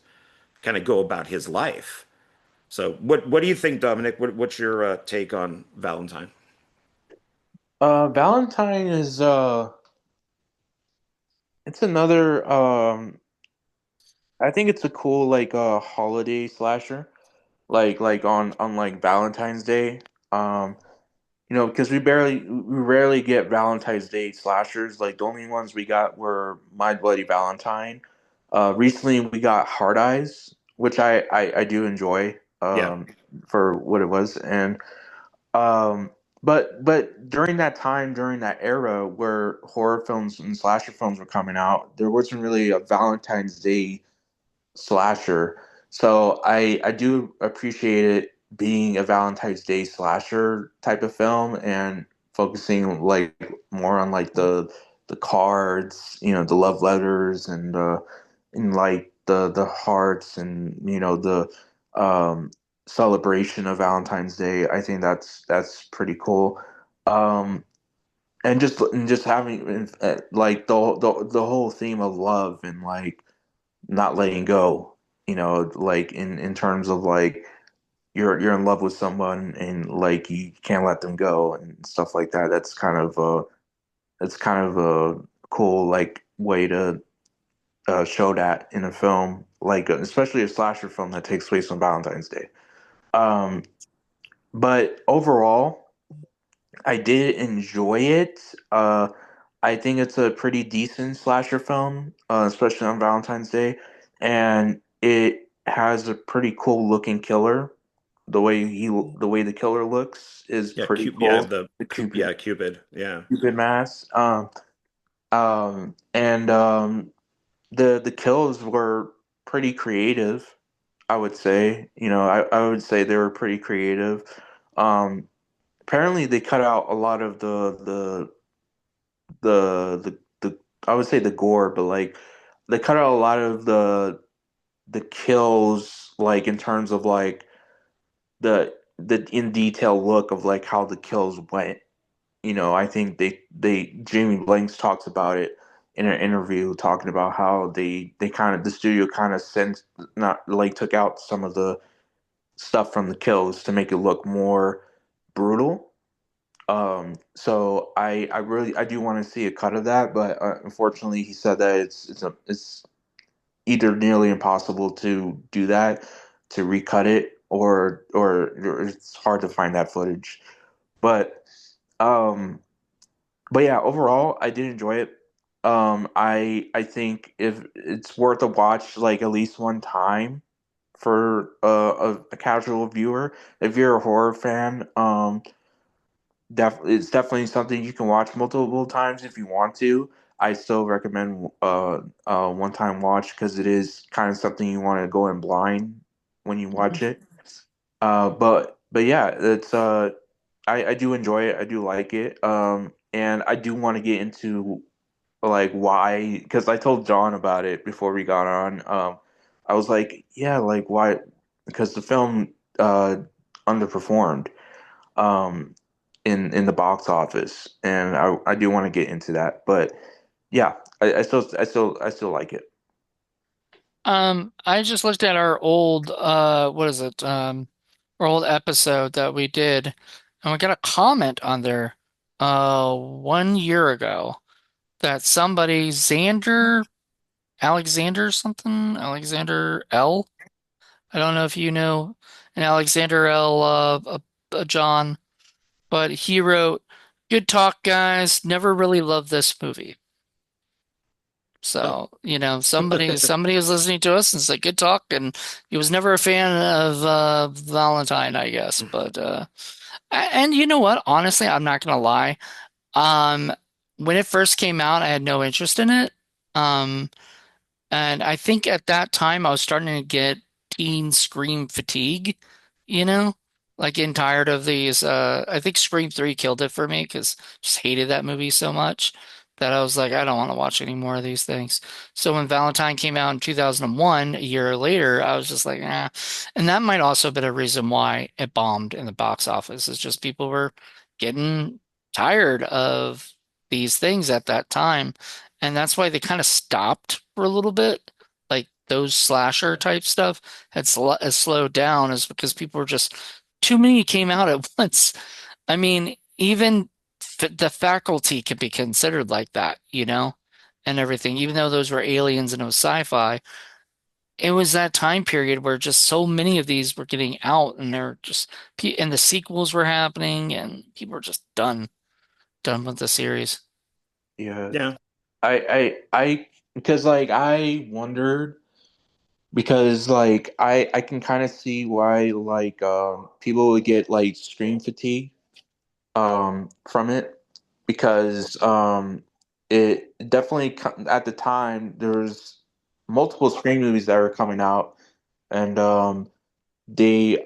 kind of go about his life. So what do you think, Dominic? What's your take on Valentine? Valentine is it's another I think it's a cool like holiday slasher. Like on like Valentine's Day. Um because we rarely get Valentine's Day slashers. Like the only ones we got were My Bloody Valentine. Recently we got Hard Eyes, which I do enjoy Yeah, for what it was. And um but during that time, during that era where horror films and slasher films were coming out, there wasn't really a Valentine's Day slasher. So I do appreciate it being a Valentine's Day slasher type of film and focusing like more on like the cards, the love letters and like the hearts and the um celebration of Valentine's Day. I think that's pretty cool. Um and just having like the whole theme of love and like not letting go, like in terms of like you're in love with someone and like you can't let them go and stuff like that. That's kind of a cool like way to show that in a film, like especially a slasher film that takes place on Valentine's Day. um but overall I did enjoy it. I think it's a pretty decent slasher film, especially on Valentine's Day, and it has a pretty cool looking killer. The way the killer looks is yeah, pretty yeah, cool. The Cupid Yeah, Cupid, yeah. Cupid mask. And the kills were pretty creative. I would say, I would say they were pretty creative. Um, Apparently, they cut out a lot of the I would say the gore, but like they cut out a lot of the kills, like in terms of like the in detail look of like how the kills went. I think they Jamie Blanks talks about it in an interview, talking about how they kind of the studio kind of sent not like took out some of the stuff from the kills to make it look more brutal. So I do want to see a cut of that, but unfortunately, he said that it's either nearly impossible to do that, to recut it, or it's hard to find that footage. But um, but yeah, overall, I did enjoy it. I think if it's worth a watch, like at least one time for a casual viewer. If you're a horror fan, it's definitely something you can watch multiple times if you want to. I still recommend one time watch because it is kind of something you want to go in blind when you watch it. But yeah, it's I do enjoy it. I do like it. And I do want to get into like why, because I told John about it before we got on. I was like, yeah, like why? Because the film underperformed um in the box office, and I do want to get into that. But yeah, I still like it. I just looked at our old what is it? Our old episode that we did, and we got a comment on there 1 year ago that somebody Alexander something, Alexander L. I don't know if you know an Alexander L. John, but he wrote, "Good talk, guys. Never really loved this movie." Oh. So, somebody was listening to us and said, "Good talk," and he was never a fan of Valentine, I guess. But and you know what? Honestly, I'm not gonna lie. Um, when it first came out, I had no interest in it. Um, And I think at that time I was starting to get teen Scream fatigue, you know, like getting tired of these. I think Scream 3 killed it for me because just hated that movie so much that I was like, I don't want to watch any more of these things. So when Valentine came out in 2001, a year later, I was just like, eh. And that might also have been a reason why it bombed in the box office. It's just people were getting tired of these things at that time. And that's why they kind of stopped for a little bit. Like those slasher type stuff has slowed down is because people were just too many came out at once. I mean, even f the faculty could be considered like that, and everything. Even though those were aliens and it was sci-fi, it was that time period where just so many of these were getting out, and they're just and the sequels were happening, and people were just done with the series. Yeah, Yeah. I because like I wondered because like I can kind of see why like people would get like stream fatigue from it because it definitely at the time there was multiple Scream movies that were coming out, and they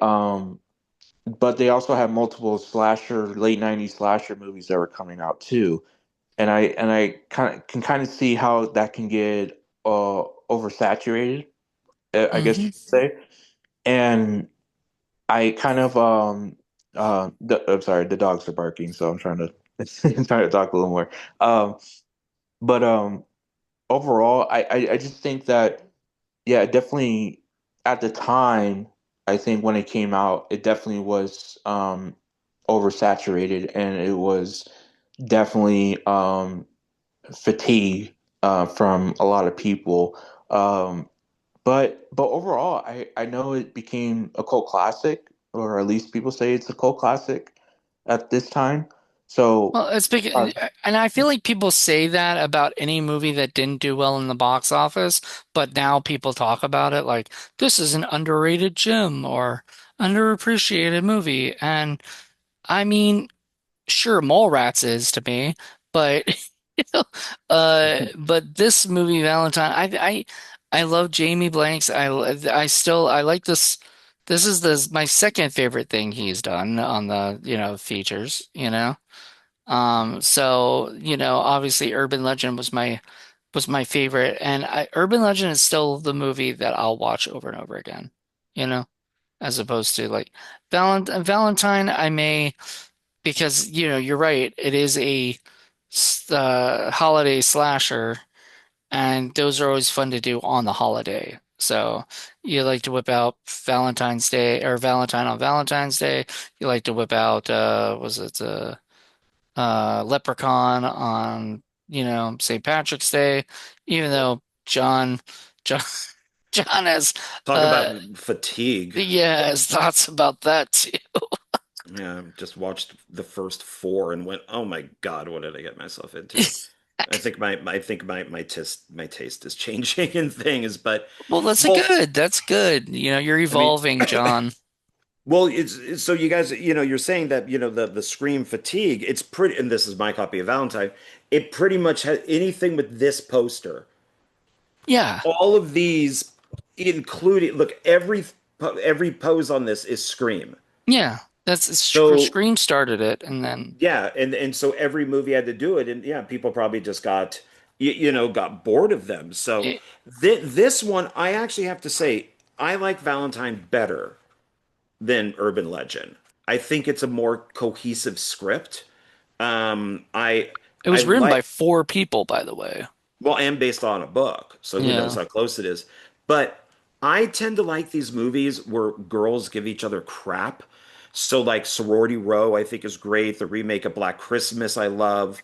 but they also had multiple slasher late 90s slasher movies that were coming out too, and I kind of see how that can get oversaturated, I guess you Hmm. could say. And I kind of I'm sorry, the dogs are barking, so I'm trying to I'm trying to talk a little more. But overall, I just think that yeah, definitely at the time, I think when it came out, it definitely was oversaturated, and it was definitely fatigue from a lot of people. Um, but overall, I know it became a cult classic, or at least people say it's a cult classic at this time. So Well, it's uh, because, and I feel like people say that about any movie that didn't do well in the box office, but now people talk about it like this is an underrated gem or underappreciated movie. And I mean, sure, Mallrats is to me, but but this movie, Valentine, I love Jamie Blanks. I like this. This is my second favorite thing he's done on the features. So, obviously Urban Legend was my favorite, and Urban Legend is still the movie that I'll watch over and over again, you know, as opposed to like Valentine, I may because you're right, it is a holiday slasher, and those are always fun to do on the holiday. So you like to whip out Valentine's Day or Valentine on Valentine's Day. You like to whip out was it Leprechaun on, St. Patrick's Day, even though John, John Talk uh, about fatigue. has thoughts about that too. Yeah, just watched the first four and went, "Oh my God, what did I get myself into?" my taste is changing in things, but Well, that's a well, good. That's good. You're I mean, evolving, John. well, so you guys, you're saying that the Scream fatigue. It's pretty, and this is my copy of Valentine. It pretty much has anything with this poster. Yeah. All of these, including look, every pose on this is Scream. Yeah. So Scream started it, and then yeah, and so every movie had to do it, and yeah, people probably just got bored of them. So it, this one, I actually have to say, I like Valentine better than Urban Legend. I think it's a more cohesive script. I it I was written by like, 4 people, by the way. well, and based on a book, so who knows Yeah. how close it is. But I tend to like these movies where girls give each other crap. So like Sorority Row, I think is great. The remake of Black Christmas, I love.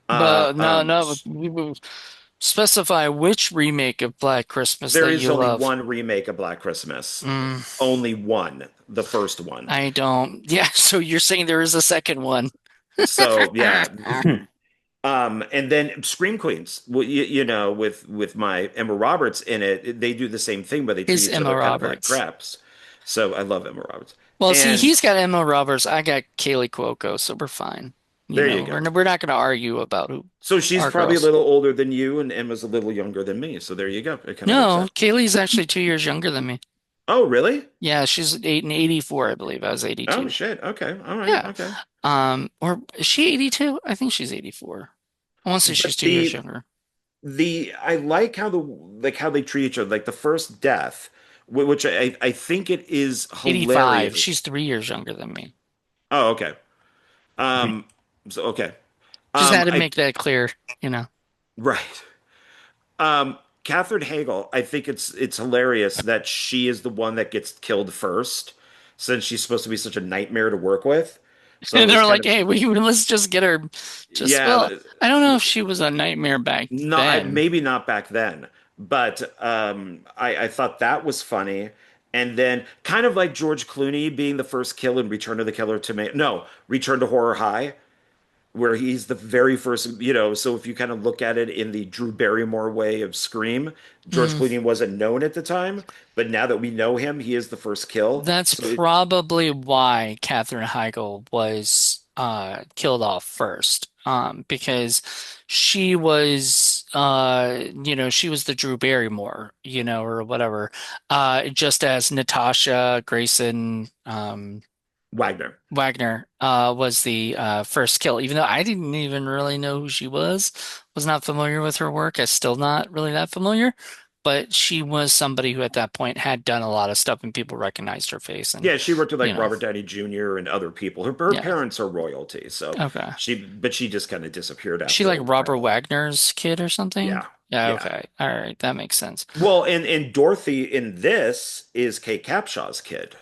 Uh, But no, um, no, we will specify which remake of Black Christmas there that is you only love. one remake of Black Christmas. Mm, Only one, the first one. I don't. Yeah, so you're saying there is a second one. So yeah. And then Scream Queens, well, with my Emma Roberts in it, they do the same thing, but they treat Is each Emma other kind of like Roberts. craps. So I love Emma Roberts. Well, see, And he's got Emma Roberts. I got Kaylee Cuoco, so we're fine. there you go. We're not going to argue about who So she's our probably a girls. little older than you, and Emma's a little younger than me. So there you go. It kind of works No, out. Kaylee's actually 2 years younger than me. Oh, really? Yeah, she's 84, I believe. I was Oh, 82. shit. Okay. All right. Yeah. Okay. Or is she 82? I think she's 84. I want to say she's But 2 years younger. I like how they treat each other. Like the first death, which I think it is 85. hilarious. She's 3 years younger than me. Oh, okay. Um, so okay. Just had to I make that clear. Right. Catherine Hagel, I think it's hilarious that she is the one that gets killed first, since she's supposed to be such a nightmare to work with. So it And was they're kind like, of, hey, let's just get her. yeah, Well, I don't know if she was a nightmare back not then. maybe not back then, but I thought that was funny. And then kind of like George Clooney being the first kill in Return of the Killer Tomato, no, Return to Horror High, where he's the very first, so if you kind of look at it in the Drew Barrymore way of Scream, George Hmm. Clooney wasn't known at the time, but now that we know him, he is the first kill. That's So probably why Katherine Heigl was killed off first. Because she was the Drew Barrymore, or whatever. Just as Natasha Grayson Wagner. Wagner was the first kill, even though I didn't even really know who she was not familiar with her work. I'm still not really that familiar, but she was somebody who at that point had done a lot of stuff and people recognized her face and Yeah, she worked with you like know, Robert Downey Jr. and other people. Her yeah. parents are royalty, so Okay. but she just kind of disappeared She after like a Robert while. Wagner's kid or something? Yeah, Yeah, yeah. okay. All right, that makes sense. Well, and Dorothy in this is Kate Capshaw's kid.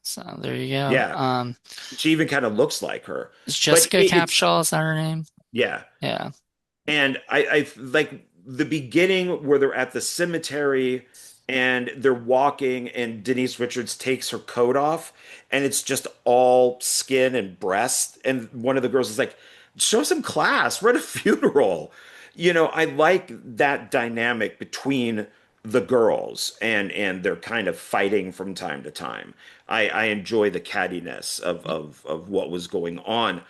So there you go. Yeah, she even kind of looks like her, Is but Jessica Capshaw, is that her name? yeah. Yeah. And I like the beginning where they're at the cemetery and they're walking, and Denise Richards takes her coat off, and it's just all skin and breast. And one of the girls is like, show some class, we're at a funeral. I like that dynamic between the girls, and they're kind of fighting from time to time. I enjoy the cattiness of what was going on.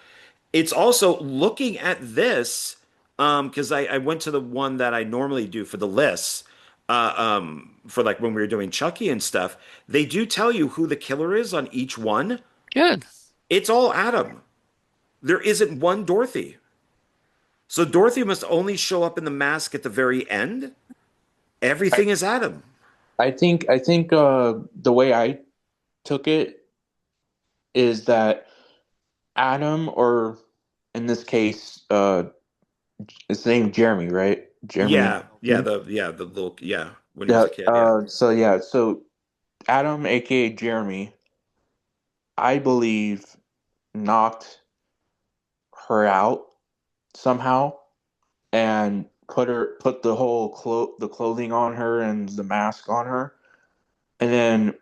It's also looking at this, because I went to the one that I normally do for the lists, for like when we were doing Chucky and stuff. They do tell you who the killer is on each one. Good. It's all Adam. There isn't one Dorothy. So Dorothy must only show up in the mask at the very end. I, Everything is Adam. I think the way I took it is that Adam, or in this case, his name Jeremy, right? Jeremy. Yeah, the little, yeah, when he was Yeah. a kid, yeah. So Adam, aka Jeremy, I believe knocked her out somehow and put the whole the clothing on her and the mask on her, and then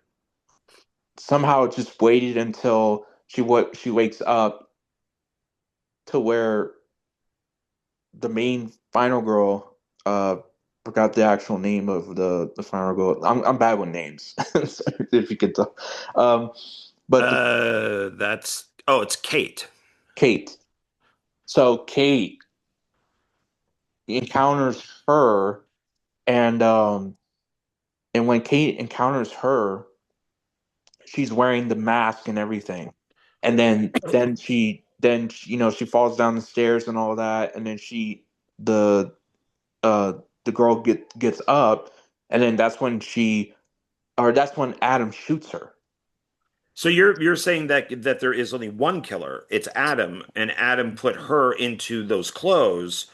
somehow just waited until she wakes up to where the main final girl, forgot the actual name of the final girl. I'm bad with names, if you could tell. Um, but the That's oh, it's Kate. Kate. So Kate encounters her, and when Kate encounters her, she's wearing the mask and everything, and she falls down the stairs and all that, and then the uh the girl gets up, and then that's when Adam shoots her. So you're saying that there is only one killer. It's Adam, and Adam put her into those clothes,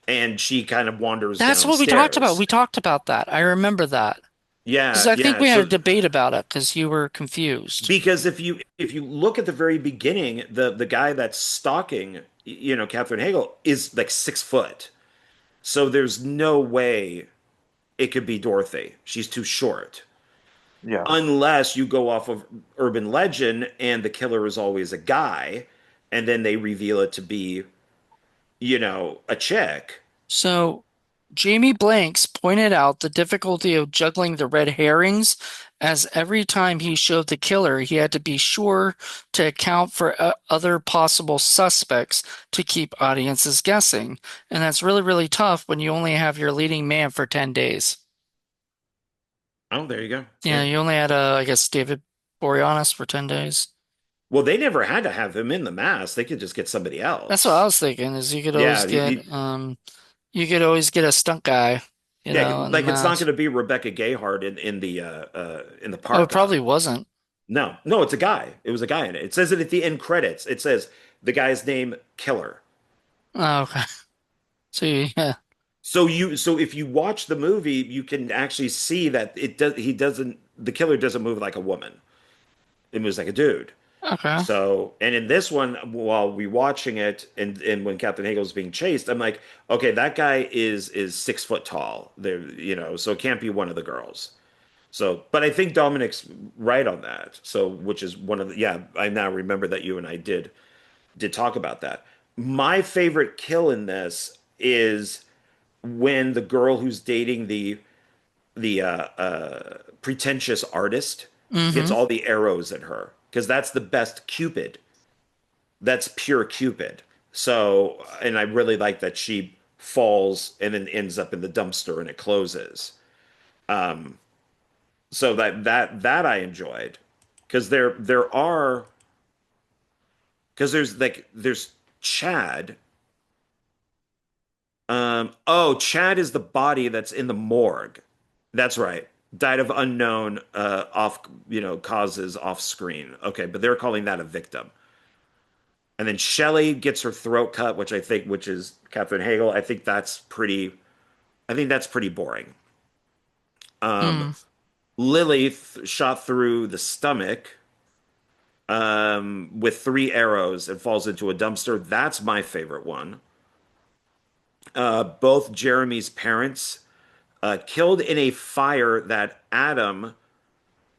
and she kind of wanders That's what we talked about. downstairs. We talked about that. I remember that. Because Yeah, I think yeah. we had a So debate about it because you were confused. because if you look at the very beginning, the guy that's stalking, Catherine Hagel is like 6 foot. So there's no way it could be Dorothy. She's too short. Yeah. Unless you go off of urban legend and the killer is always a guy, and then they reveal it to be, a chick. So, Jamie Blanks pointed out the difficulty of juggling the red herrings, as every time he showed the killer, he had to be sure to account for other possible suspects to keep audiences guessing. And that's really, really tough when you only have your leading man for 10 days. Oh, there you go. Yeah, Yeah. you only had, I guess, David Boreanaz for 10 days. Well, they never had to have him in the mask. They could just get somebody That's what I else. was thinking, is Yeah, you could always get a stunt guy, yeah. in the Like it's not going mask. to be Rebecca Gayheart in the Oh, it park probably guy. wasn't. No, no, it's a guy. It was a guy in it. It says it at the end credits. It says the guy's name Killer. Oh, okay. So, yeah. So if you watch the movie, you can actually see that the killer doesn't move like a woman. It moves like a dude. Okay. So, and in this one, while we watching it, and when Captain Hagel's being chased, I'm like, okay, that guy is 6 foot tall. There, so it can't be one of the girls. So, but I think Dominic's right on that. So, which is one of the, yeah, I now remember that you and I did talk about that. My favorite kill in this is when the girl who's dating the pretentious artist gets Mm-hmm. all the arrows in her because that's the best Cupid. That's pure Cupid. So, and I really like that she falls and then ends up in the dumpster and it closes. So that I enjoyed because there's Chad. Chad is the body that's in the morgue. That's right. Died of unknown off causes off screen. Okay, but they're calling that a victim. And then Shelley gets her throat cut, which is Catherine Hagel. I think that's pretty boring. Mm. Lily shot through the stomach with 3 arrows and falls into a dumpster. That's my favorite one. Both Jeremy's parents killed in a fire that Adam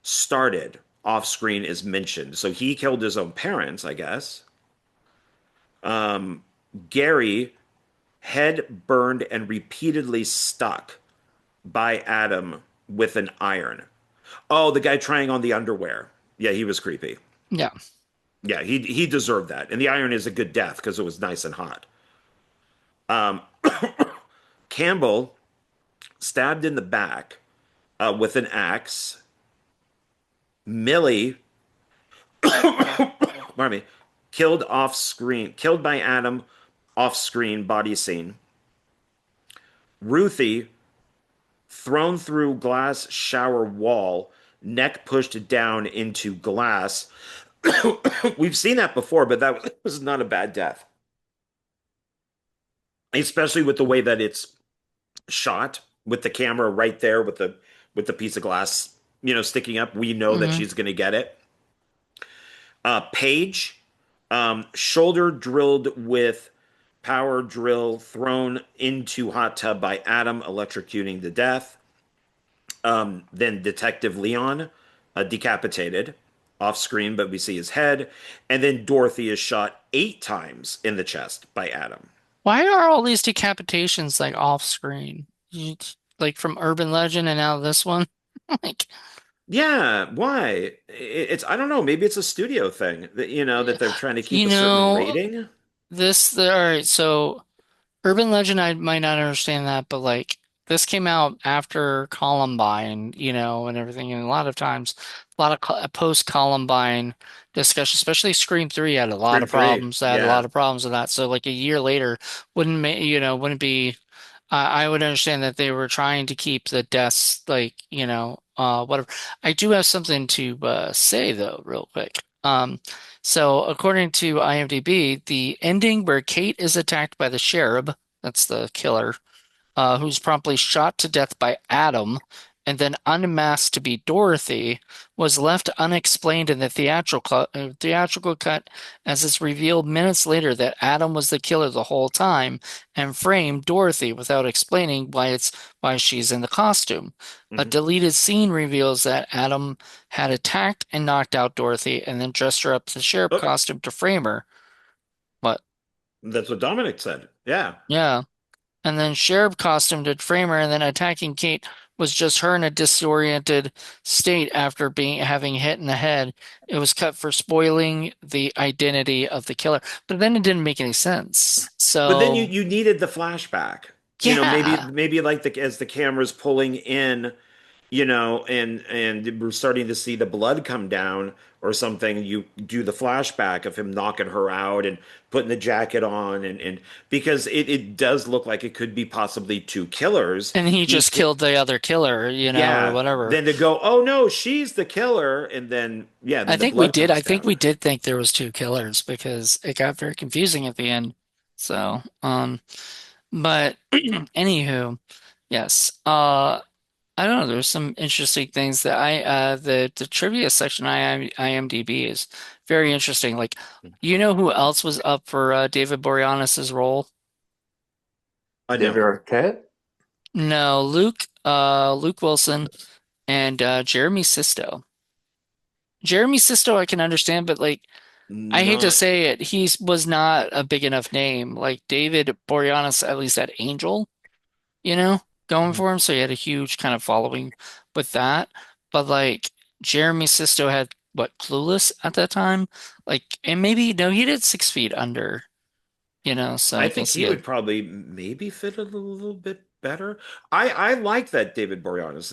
started off screen is mentioned. So he killed his own parents, I guess. Gary, head burned and repeatedly stuck by Adam with an iron. Oh, the guy trying on the underwear. Yeah, he was creepy. Yeah. Yeah, he deserved that. And the iron is a good death because it was nice and hot. Campbell stabbed in the back with an axe. Millie, pardon me, killed off screen, killed by Adam off screen body scene. Ruthie thrown through glass shower wall, neck pushed down into glass. We've seen that before, but that was not a bad death, especially with the way that it's shot with the camera right there with the piece of glass, sticking up. We know that Mm-hmm. she's going to get it. Paige, shoulder drilled with power drill thrown into hot tub by Adam, electrocuting to death. Then Detective Leon, decapitated off screen, but we see his head. And then Dorothy is shot 8 times in the chest by Adam. Why are all these decapitations like off screen? Like from Urban Legend and now this one? Like, Yeah, why? It's I don't know, maybe it's a studio thing that that they're trying to keep you a certain know, rating. all right, so Urban Legend, I might not understand that, but like this came out after Columbine, and everything. And a lot of times, a lot of post-Columbine discussion, especially Scream 3 had a lot Scream of 3. problems. That had a lot Yeah. of problems with that. So like a year later, wouldn't be. I would understand that they were trying to keep the deaths like, whatever. I do have something to say though, real quick. So according to IMDb, the ending where Kate is attacked by the sheriff, that's the killer, who's promptly shot to death by Adam and then unmasked to be Dorothy, was left unexplained in the theatrical cut, as it's revealed minutes later that Adam was the killer the whole time and framed Dorothy without explaining why she's in the costume. A Hmm. deleted scene reveals that Adam had attacked and knocked out Dorothy and then dressed her up in the sheriff Oh, costume to frame her. What? that's what Dominic said. Yeah. Yeah. And then Sheriff costumed to frame her, and then attacking Kate was just her in a disoriented state after being having hit in the head. It was cut for spoiling the identity of the killer. But then it didn't make any sense. But then you So you needed the flashback. Maybe yeah. maybe like as the camera's pulling in, and we're starting to see the blood come down or something, you do the flashback of him knocking her out and putting the jacket on and because it does look like it could be possibly two killers. And he He just killed the other killer, or Yeah, whatever. then to go, oh no, she's the killer, and then yeah, I then the think we blood did. I comes think down. we did think there was two killers because it got very confusing at the end. So, but anywho, yes. I don't know. There's some interesting things that the trivia section IMDb is very interesting. Like, you know who else was up for David Boreanaz's role? I David know. Arquette? No, Luke Wilson and Jeremy Sisto. Jeremy Sisto I can understand, but like I hate to Not. say it, he was not a big enough name. Like David Boreanaz at least had Angel, you know, going Mhm. for him. So he had a huge kind of following with that. But like Jeremy Sisto had what, Clueless at that time? Like, and maybe no, he did 6 feet under, so I I think think he he would had. probably maybe fit a little bit better. I like that David Boreanaz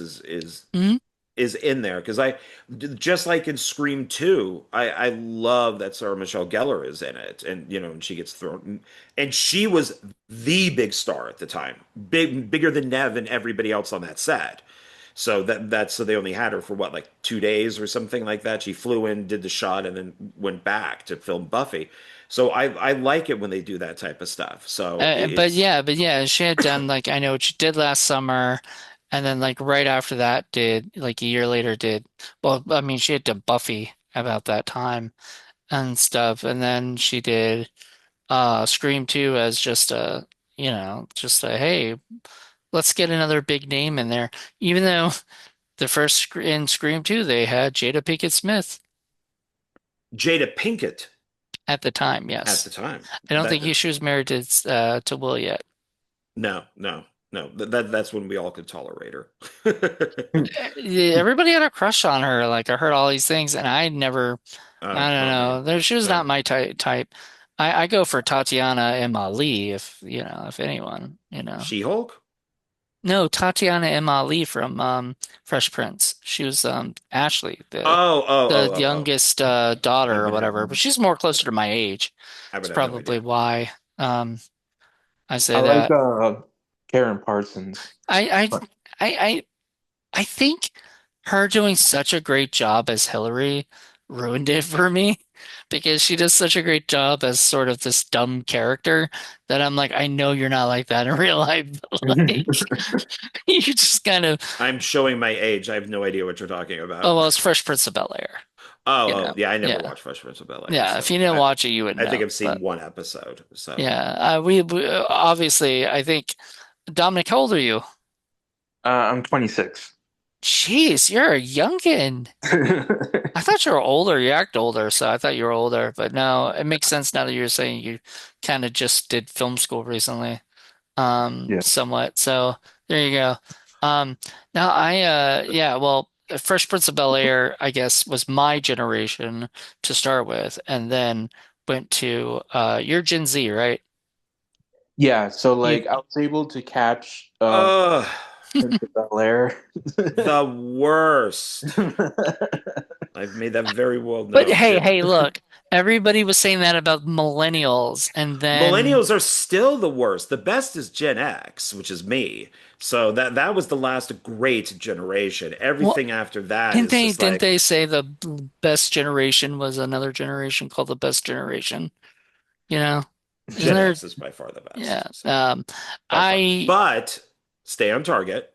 Mhm. is in there because I just like in Scream 2, I love that Sarah Michelle Gellar is in it, and and she gets thrown, and she was the big star at the time, bigger than Nev and everybody else on that set. So that's so they only had her for what, like 2 days or something like that. She flew in, did the shot, and then went back to film Buffy. So I like it when they do that type of stuff. So it's But yeah, she had done like I know what she did last summer, and then like right after that did like a year later did well. I mean, she had done Buffy about that time and stuff, and then she did Scream 2 as just a hey, let's get another big name in there. Even though the first in Scream 2 they had Jada Pinkett Smith Jada Pinkett at the time. at Yes, the time. I don't think That she was married to Will yet. No, no, no. That's when we all could tolerate her. Yeah, everybody had a crush on her. Like I heard all these things, and I never. I Oh, don't not me. know. She was not No. my type. I go for Tatiana Emma Lee if if anyone. She-Hulk? No, Tatiana Emma Lee from Fresh Prince. She was Ashley, the Oh, oh, the oh, oh, oh. youngest I daughter or would have whatever. But she's more closer to my age. I It's would have no probably idea. why um I I say like that. Karen Parsons. I I I I think her doing such a great job as Hillary ruined it for me because she does such a great job as sort of this dumb character that I'm like, I know you're not like that in real life, but like you just kind of, I'm showing my age. I have no idea what you're talking oh about. well, it's Fresh Prince of Bel-Air, Oh, oh, yeah, I never yeah, watched Fresh Prince of Bel-Air, yeah. If so you didn't I watch it, you would I think know, I've seen but one episode. So yeah, we obviously, I think Dominic, how old are you? I'm 26. Jeez, you're a youngin'. I thought you were older. You act older, so I thought you were older. But no, it makes sense now that you're saying you kind of just did film school recently, Yeah. somewhat. So there you go. Um, now yeah, well, Fresh Prince of Bel-Air, I guess, was my generation to start with, and then went to you're Gen Z, right? Yeah, so You, like I was able to catch Ugh, Prince of Bel-Air. the worst. I've made that very well but known. hey, look, everybody was saying that about millennials, and then. Millennials are still the worst. The best is Gen X, which is me. So that was the last great generation. Well, Everything after that Didn't is they just didn't like they say the best generation was another generation called the best generation? You know, isn't Gen there? X is by far the best. Yeah. So by far. I But stay on target.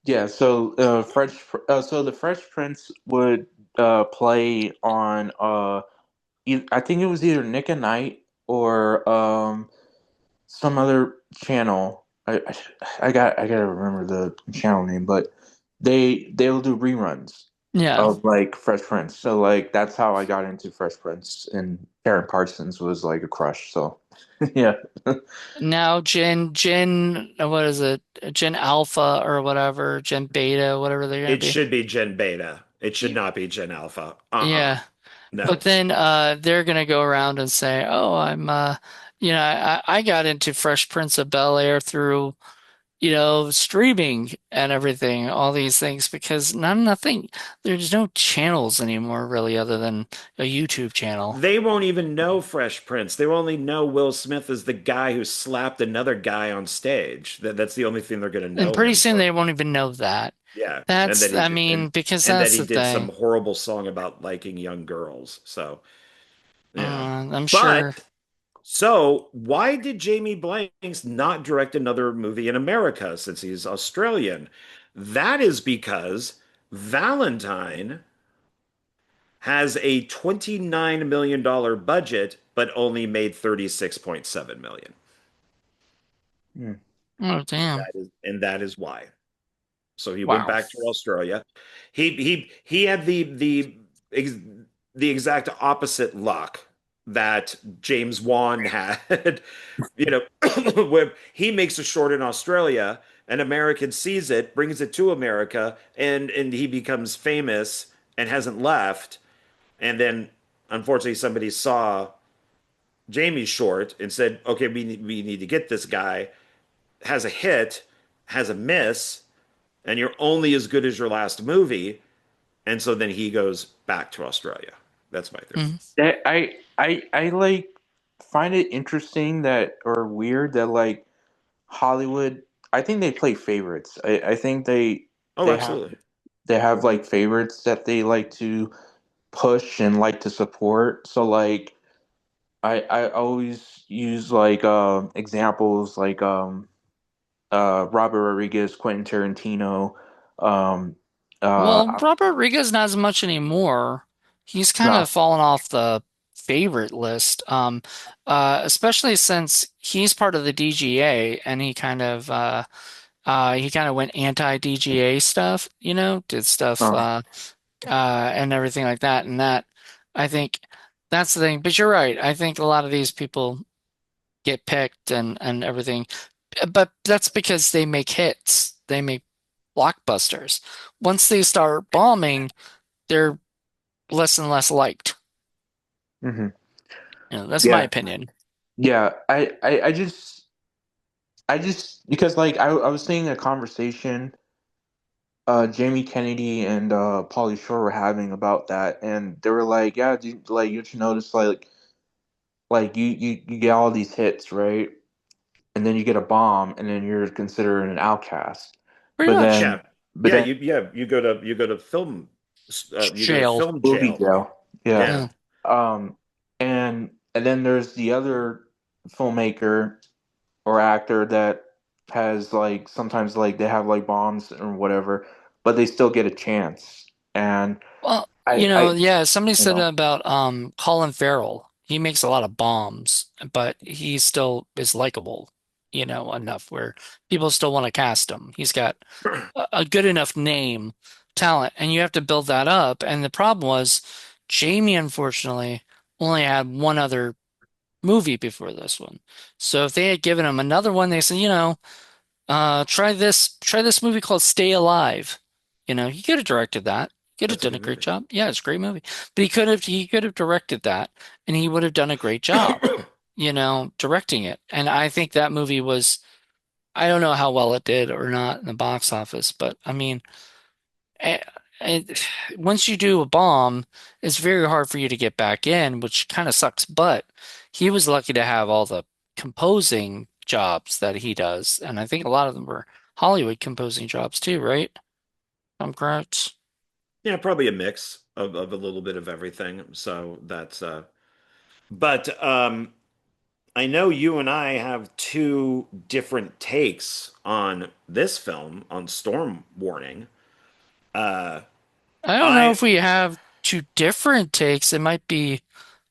Yeah, so so the Fresh Prince would play on I think it was either Nick at Night or some other channel. I gotta remember the channel name, but they'll do reruns yeah. of like Fresh Prince. So like that's how I got into Fresh Prince, and Karen Parsons was like a crush. So yeah, Now what is it? Gen Alpha or whatever, Gen Beta, whatever they're gonna It be. should be Gen Beta. It should not be Gen Alpha. Uh-uh. Yeah. But No. then they're gonna go around and say, "Oh, I got into Fresh Prince of Bel-Air through." Streaming and everything, all these things, because nothing, there's no channels anymore really other than a YouTube channel. They won't even know Fresh Prince. They will only know Will Smith as the guy who slapped another guy on stage. That's the only thing they're going to And know pretty him soon for. they won't even know that. Yeah, and That's, that he I did, mean, because and that that's he the did some thing. horrible song about liking young girls. So yeah, I'm but sure. so why did Jamie Blanks not direct another movie in America since he's Australian? That is because Valentine has a $29 million budget, but only made 36.7 million. Hmm. Oh, And damn. that is why. So he went Wow. back to Australia. He had the exact opposite luck that James Wan had. You know, where he makes a short in Australia, an American sees it, brings it to America, and he becomes famous and hasn't left. And then unfortunately somebody saw Jamie's short and said, "Okay, we need to get this guy." Has a hit, has a miss, and you're only as good as your last movie. And so then he goes back to Australia. That's my theory. Mhm. I like find it interesting that or weird that like Hollywood. I think they play favorites. I think Oh, they have absolutely. they have like favorites that they like to push and like to support. So like I always use like examples like Robert Rodriguez, Quentin Tarantino. Um, Well, uh, Robert Rodriguez not as much anymore. He's kind no, of fallen off the favorite list. Especially since he's part of the DGA and he kind of went anti-DGA stuff, did stuff uh, and everything like that. And that, I think, that's the thing. But you're right. I think a lot of these people get picked and everything, but that's because they make hits. They make blockbusters. Once they start bombing, they're less and less liked. hmm That's my yeah, opinion. yeah. I just because like I was seeing a conversation Jamie Kennedy and Pauly Shore were having about that, and they were like, "Yeah, like you should notice like you get all these hits, right? And then you get a bomb, and then you're considered an outcast. Pretty But much. then, Yeah. but Yeah, then you go to film you go to Jail. film movie jail. jail, yeah. Yeah. Yeah. Um, and then there's the other filmmaker or actor that has like sometimes like they have like bombs or whatever, but they still get a chance. And Well, I yeah, somebody you said know, about Colin Farrell. He makes a lot of bombs, but he still is likable, enough where people still want to cast him. He's got a good enough name, talent, and you have to build that up. And the problem was Jamie, unfortunately, only had one other movie before this one. So if they had given him another one, they said, try this movie called Stay Alive. He could have directed that. He could have That's a done a good great movie. job. Yeah, it's a great movie. But he could have directed that and he would have done a great job, directing it. And I think that movie was, I don't know how well it did or not in the box office, but I mean, eh, eh, once you do a bomb, it's very hard for you to get back in, which kind of sucks. But he was lucky to have all the composing jobs that he does, and I think a lot of them were Hollywood composing jobs too, right? I'm correct. Yeah, probably a mix of a little bit of everything. So that's but I know you and I have two different takes on this film, on Storm Warning. Uh I don't know I if we have two different takes. It might be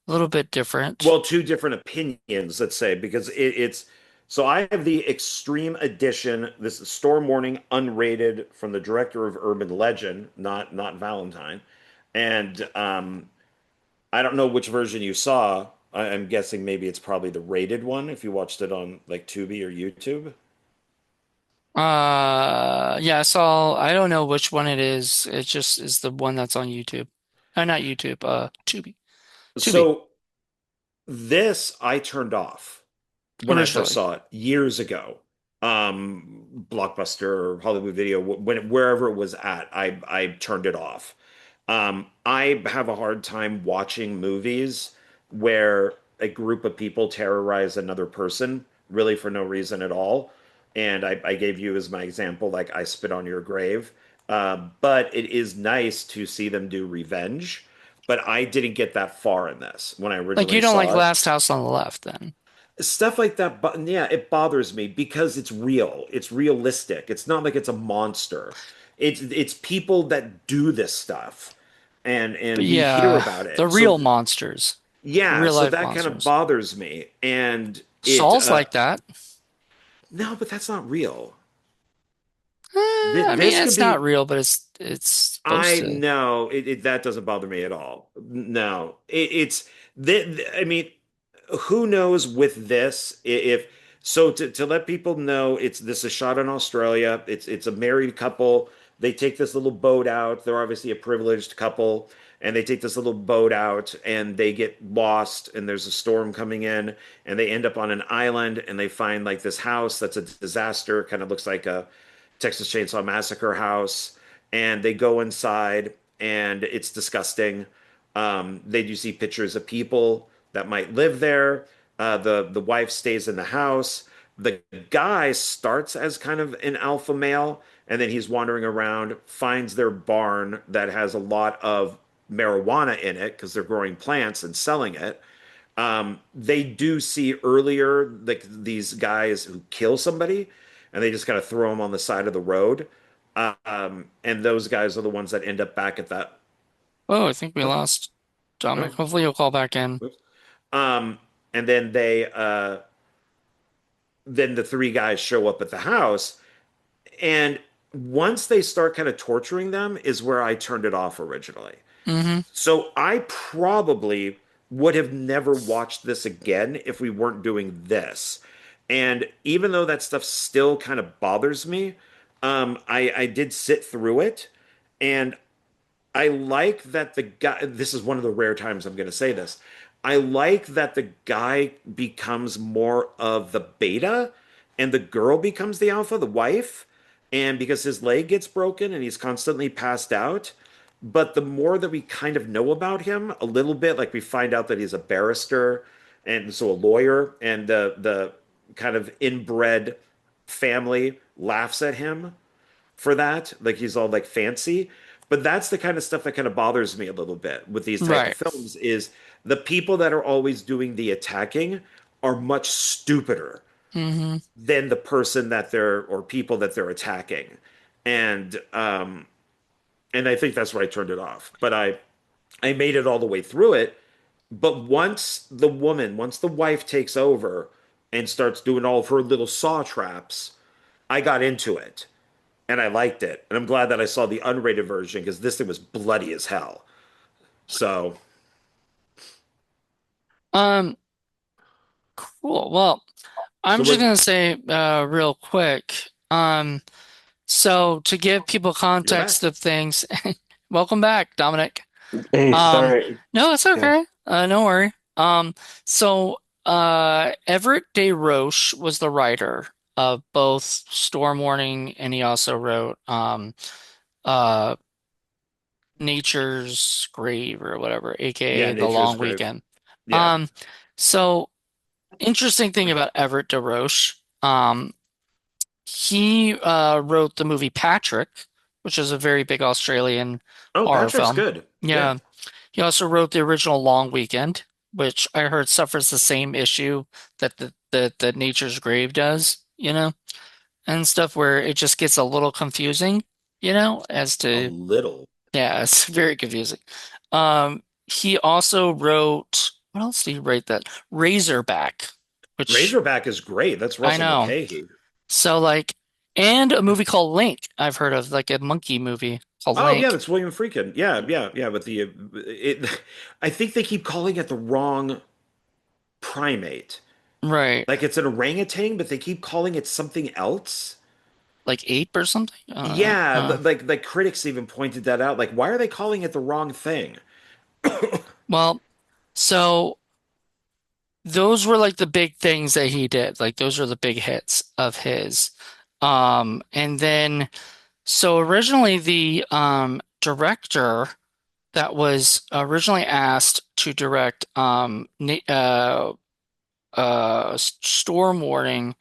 a little bit different. well, two different opinions, let's say, because it's so I have the extreme edition. This is Storm Warning unrated from the director of Urban Legend, not Valentine. And I don't know which version you saw. I'm guessing maybe it's probably the rated one if you watched it on like Tubi or YouTube. Yeah, I don't know which one it is. It just is the one that's on YouTube. Not YouTube, Tubi. Tubi, So this I turned off when I first originally. saw it years ago. Blockbuster, Hollywood Video, wherever it was at, I turned it off. I have a hard time watching movies where a group of people terrorize another person, really for no reason at all. And I gave you as my example, like I spit on your grave. But it is nice to see them do revenge. But I didn't get that far in this when I Like you originally don't like saw it. Last House on the Left then. Stuff like that, but yeah, it bothers me because it's real. It's realistic. It's not like it's a monster. It's people that do this stuff, But and we hear yeah, about the it. real monsters, the Yeah, real so life that kind of monsters. bothers me. And it Saul's like that. no, but that's not real. I mean, This could it's not be. real, but it's supposed I to. know that doesn't bother me at all. No, it's I mean, who knows with this if so to let people know this is shot in Australia. It's a married couple. They take this little boat out. They're obviously a privileged couple, and they take this little boat out and they get lost and there's a storm coming in and they end up on an island and they find like this house that's a disaster, kind of looks like a Texas Chainsaw Massacre house, and they go inside, and it's disgusting. They do see pictures of people that might live there. The wife stays in the house. The guy starts as kind of an alpha male, and then he's wandering around, finds their barn that has a lot of marijuana in it because they're growing plants and selling it. They do see earlier like these guys who kill somebody and they just kind of throw them on the side of the road. And those guys are the ones that end up back at that. Oh, I think we Oh, lost Dominic. oh, Hopefully, he'll call back in. whoops. And then then the three guys show up at the house. And once they start kind of torturing them, is where I turned it off originally. Hmm. So I probably would have never watched this again if we weren't doing this. And even though that stuff still kind of bothers me, I did sit through it. And I like that the guy, this is one of the rare times I'm going to say this. I like that the guy becomes more of the beta and the girl becomes the alpha, the wife. And because his leg gets broken and he's constantly passed out. But the more that we kind of know about him, a little bit, like we find out that he's a barrister and so a lawyer, and the kind of inbred family laughs at him for that. Like he's all like fancy. But that's the kind of stuff that kind of bothers me a little bit with these type of Right. films is the people that are always doing the attacking are much stupider Hmm. than the person that they're or people that they're attacking. And and I think that's where I turned it off. But I made it all the way through it. But once the wife takes over and starts doing all of her little saw traps, I got into it and I liked it. And I'm glad that I saw the unrated version because this thing was bloody as hell. So, Um, cool. Well, so I'm just what? gonna say real quick. So to give people You're back. context of things, welcome back, Dominic. Hey, Um, sorry. no, it's Yeah. okay. No worry. So Everett DeRoche was the writer of both Storm Warning, and he also wrote uh Nature's Grave or whatever, Yeah, aka The Nature's Long Grave. Weekend. Yeah. Um, so interesting thing about Everett DeRoche, he wrote the movie Patrick, which is a very big Australian Oh, horror Patrick's film. good. Yeah. Yeah. He also wrote the original Long Weekend, which I heard suffers the same issue that the Nature's Grave does, and stuff where it just gets a little confusing, as A to little. yeah, it's very confusing. He also wrote what else did he write that? Razorback, which Razorback is great. That's I Russell know. Mulcahy. So like, and a movie called Link, I've heard of, like a monkey movie called Oh yeah, Link. that's William Friedkin. Yeah, yeah, yeah. But I think they keep calling it the wrong primate. Right. Like it's an orangutan, but they keep calling it something else. Like ape or something? Yeah, like critics even pointed that out. Like, why are they calling it the wrong thing? Well, so those were like the big things that he did. Like those are the big hits of his. And then so originally the director that was originally asked to direct Storm Warning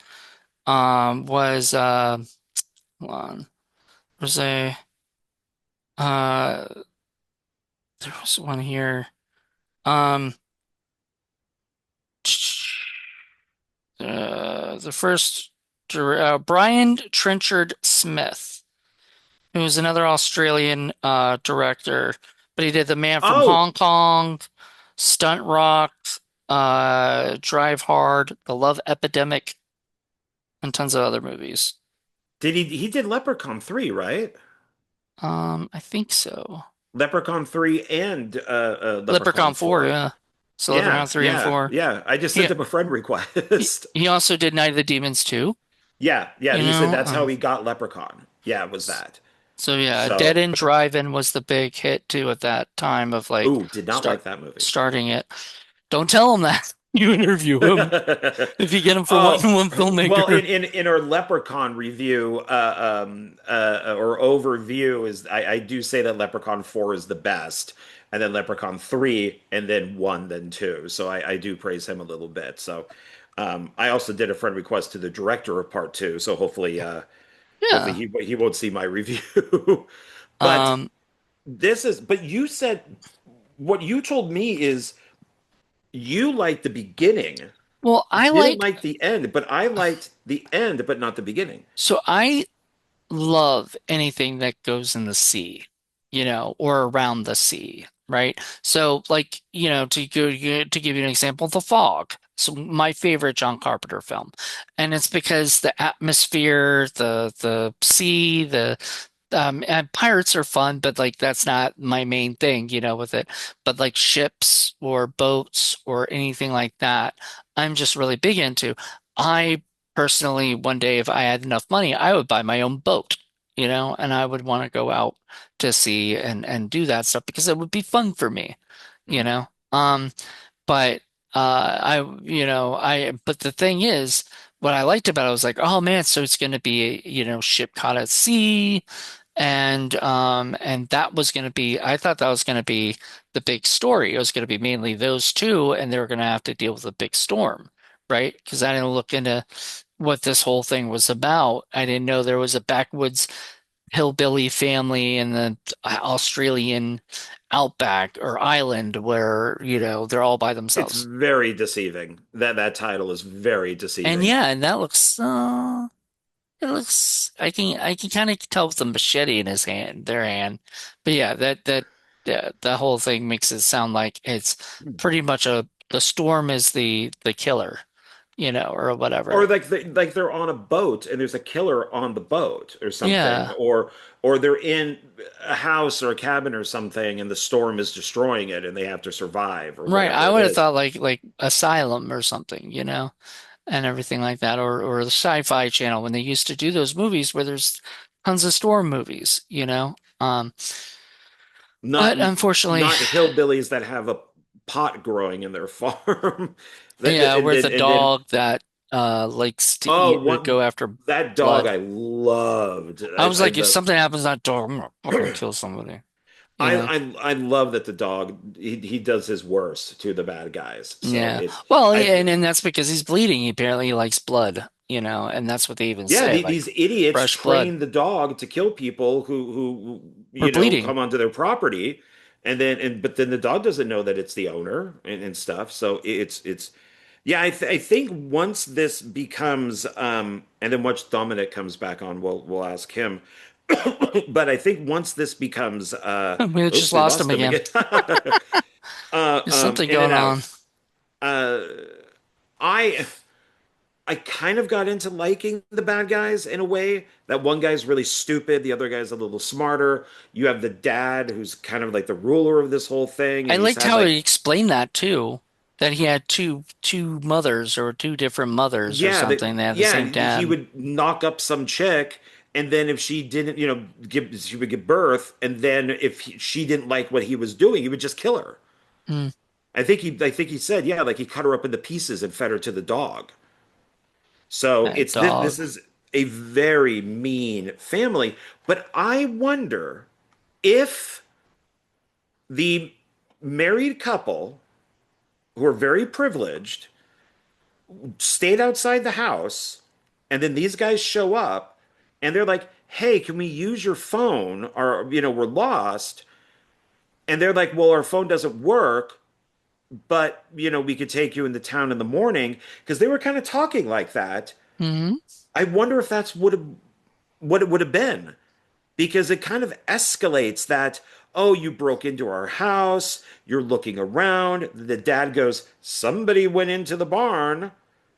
was hold on. Was a uh there was one here. Um the first Brian Trenchard Smith, who was another Australian director, but he did The Man from Oh, Hong Kong, Stunt Rock, Drive Hard, The Love Epidemic, and tons of other movies. did he did Leprechaun 3, right? I think so. Leprechaun 3 and Leprechaun Leprechaun 4, 4. yeah. So Yeah, Leprechaun 3 and yeah, 4. yeah. I just He sent him a friend he, request. he also did Night of the Demons too, Yeah, yeah. you He said know. that's how he got Leprechaun. Yeah, it was that. So yeah, Dead So, End Drive-In was the big hit too at that time of like ooh, did not start like that movie. starting it. Don't tell him that. You interview him if you get him for one Oh, one well, filmmaker. in our Leprechaun review or overview is I do say that Leprechaun 4 is the best, and then Leprechaun 3, and then 1, then 2. So I do praise him a little bit. So I also did a friend request to the director of part 2, so hopefully Yeah. he won't see my review. But Um, but you said what you told me is you liked the beginning, well, I didn't like like the end, but I liked the end, but not the beginning. so I love anything that goes in the sea, or around the sea, right? So, like, to give you an example, The Fog. So, my favorite John Carpenter film, and it's because the atmosphere, the sea, and pirates are fun, but like that's not my main thing, with it. But like ships or boats or anything like that, I'm just really big into. I personally, one day, if I had enough money, I would buy my own boat, and I would want to go out to sea and do that stuff because it would be fun for me, you Mhm. know. But but the thing is, what I liked about it was like, oh man, so it's going to be, ship caught at sea, and that was going to be, I thought that was going to be the big story. It was going to be mainly those two, and they were going to have to deal with a big storm, right? Because I didn't look into what this whole thing was about. I didn't know there was a backwoods hillbilly family in the Australian outback or island where, they're all by It's themselves. very deceiving. That title is very And deceiving. yeah, and that looks it looks I can kind of tell with the machete in their hand. But yeah, the whole thing makes it sound like it's pretty much the storm is the killer. or Or whatever. like they're on a boat and there's a killer on the boat or something, Yeah. or they're in a house or a cabin or something and the storm is destroying it and they have to survive or Right. whatever I it would have is. thought like Asylum or something, and everything like that, or the Sci-Fi Channel when they used to do those movies where there's tons of storm movies. Not But unfortunately, not hillbillies that have a pot growing in their farm. yeah, And with then the dog that likes to oh, eat or what go after that dog blood. I loved. I was like, if something happens to that dog, I'm gonna fucking kill somebody. You know? I love that the dog he does his worst to the bad guys. So Yeah. it's Well, I yeah, and that's because he's bleeding. He apparently likes blood, and that's what they even yeah, say, like these idiots fresh blood. train the dog to kill people who We're bleeding. come onto their property, and but then the dog doesn't know that it's the owner and stuff. So it's yeah, I think once this becomes and then once Dominic comes back on, we'll ask him. But I think once this becomes We just oops, we lost him lost him again. again. There's something In and going on. out. Uh, I I kind of got into liking the bad guys in a way. That one guy's really stupid, the other guy's a little smarter. You have the dad who's kind of like the ruler of this whole thing, I and he's liked had how like he explained that too, that he had two mothers or two different mothers or something. They had the yeah, same he dad. would knock up some chick, and then if she didn't, give she would give birth, and then if she didn't like what he was doing, he would just kill her. Mm, I think he said, yeah, like he cut her up into pieces and fed her to the dog. So that it's this dog. is a very mean family, but I wonder if the married couple who are very privileged stayed outside the house and then these guys show up and they're like, "Hey, can we use your phone? Or, we're lost." And they're like, "Well, our phone doesn't work, but, we could take you into town in the morning," because they were kind of talking like that. Hmm. I wonder if that's what it would have been, because it kind of escalates that, oh, you broke into our house, you're looking around. The dad goes, somebody went into the barn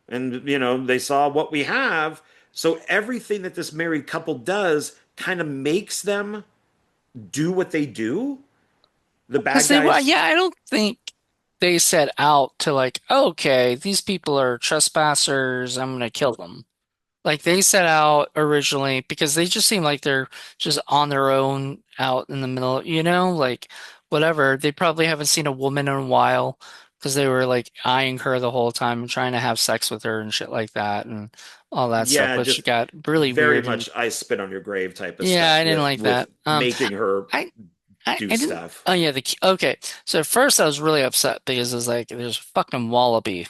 and, they saw what we have. So everything that this married couple does kind of makes them do what they do. The Because bad well, guys, yeah, I don't think they set out to like, okay, these people are trespassers. I'm gonna kill them. Like they set out originally because they just seem like they're just on their own out in the middle, like whatever. They probably haven't seen a woman in a while because they were like eyeing her the whole time and trying to have sex with her and shit like that and all that stuff, yeah, which just got really very weird. And much I spit on your grave type of yeah, I stuff didn't with like that. making her I, do I didn't. stuff. Oh yeah, okay. So at first I was really upset because it's like there's a fucking wallaby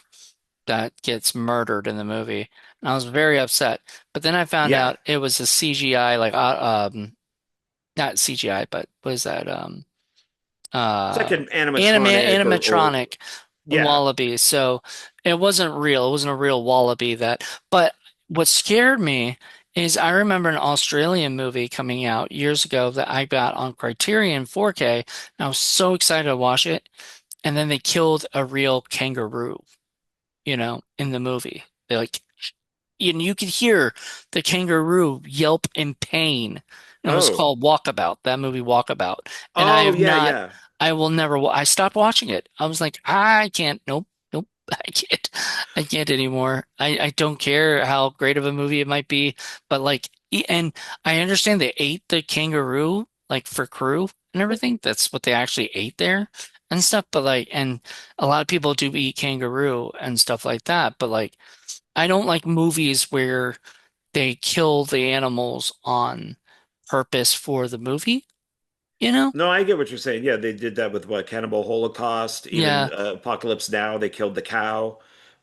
that gets murdered in the movie. And I was very upset. But then I found Yeah. out it was a CGI, like not CGI, but what is that? It's like Uh an animatronic or animatronic yeah. wallaby. So it wasn't real. It wasn't a real wallaby but what scared me is I remember an Australian movie coming out years ago that I got on Criterion 4K, and I was so excited to watch it. And then they killed a real kangaroo, in the movie. They like, and you could hear the kangaroo yelp in pain. And it was Oh. called Walkabout, that movie Walkabout. And Oh yeah, yeah. I will never, I stopped watching it. I was like, I can't, nope, nope, I can't anymore. I don't care how great of a movie it might be, but like, and I understand they ate the kangaroo, like for crew and everything. That's what they actually ate there and stuff. But like, and a lot of people do eat kangaroo and stuff like that. But like, I don't like movies where they kill the animals on purpose for the movie, you know? No, I get what you're saying. Yeah, they did that with what, Cannibal Holocaust, Yeah. even Apocalypse Now, they killed the cow.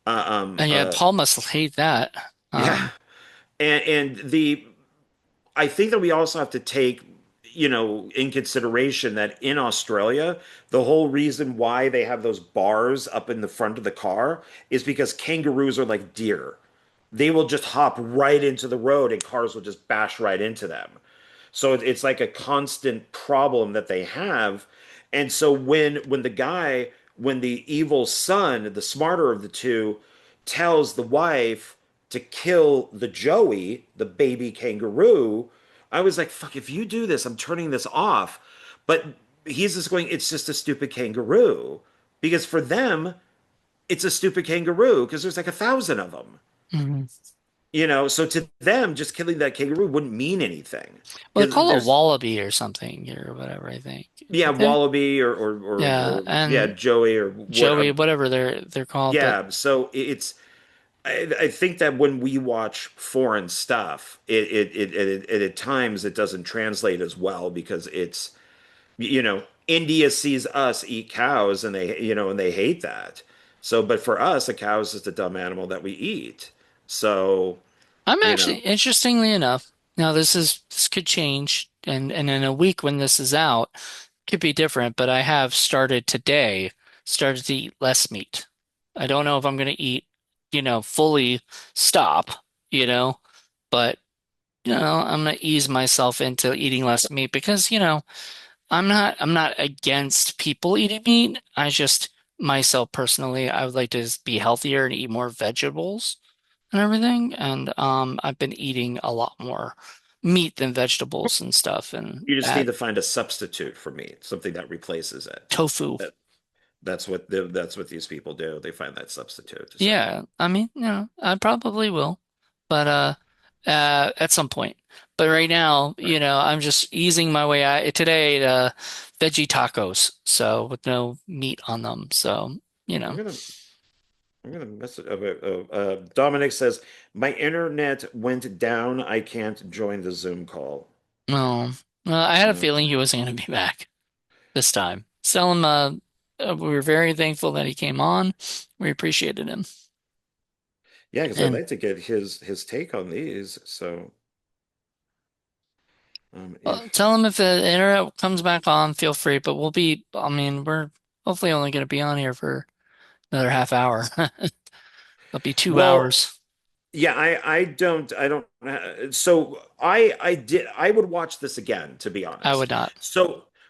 Uh, um, And yeah, uh, Paul must hate that. yeah. And the I think that we also have to take, in consideration that in Australia, the whole reason why they have those bars up in the front of the car is because kangaroos are like deer. They will just hop right into the road and cars will just bash right into them. So it's like a constant problem that they have. And so when the evil son, the smarter of the two, tells the wife to kill the Joey, the baby kangaroo, I was like, fuck, if you do this, I'm turning this off. But he's just going, it's just a stupid kangaroo. Because for them, it's a stupid kangaroo because there's like 1,000 of them. Mhm. So to them, just killing that kangaroo wouldn't mean anything. Well, they Because call it a there's, wallaby or something or whatever, I think. yeah, Don't they? Wallaby or, Yeah, yeah, and Joey or what. Joey, whatever they're called, but Yeah. So I think that when we watch foreign stuff, it at times it doesn't translate as well because India sees us eat cows and they hate that. So, but for us, a cow is just a dumb animal that we eat. So, I'm you actually, know, interestingly enough, now this could change, and in a week when this is out, could be different. But I have started to eat less meat. I don't know if I'm going to eat, fully stop, you know, but I'm going to ease myself into eating less meat because I'm not against people eating meat. I just myself personally, I would like to just be healthier and eat more vegetables and everything. And I've been eating a lot more meat than vegetables and stuff. And you just need that to find a substitute for meat, something that replaces it. tofu. That that's what these people do. They find that substitute. So Yeah, I mean, I probably will, but at some point. But right now, right. I'm just easing my way out. Today, I ate veggie tacos, so with no meat on them. So, you I'm know, gonna I'm gonna mess it up. Dominic says my internet went down. I can't join the Zoom call. no. I had a Uh, feeling he wasn't going to be back this time. Tell him, we were very thankful that he came on. We appreciated him, yeah, because I'd and like to get his take on these. So if tell him if the internet comes back on, feel free. But we'll be. I mean, we're hopefully only going to be on here for another half hour. It'll be two well, hours. yeah, I don't. So I would watch this again, to be I would honest. not.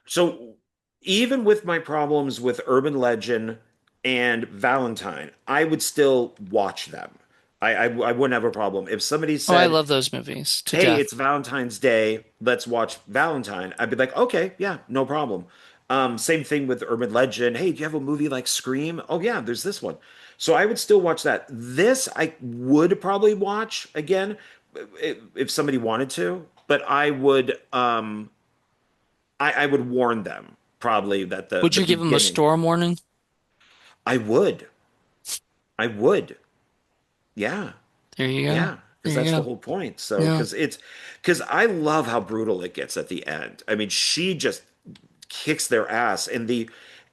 So even with my problems with Urban Legend and Valentine, I would still watch them. I wouldn't have a problem if somebody Oh, I said, love those movies to hey, death. it's Valentine's Day, let's watch Valentine. I'd be like, okay, yeah, no problem. Same thing with Urban Legend. Hey, do you have a movie like Scream? Oh yeah, there's this one. So I would still watch that. This I would probably watch again if somebody wanted to, but I would warn them probably that the Would the you give him a beginning. storm warning? I would. I would. Yeah. There you go. Yeah, because There you that's the go. whole point. So, Yeah. because I love how brutal it gets at the end. I mean, she just kicks their ass, and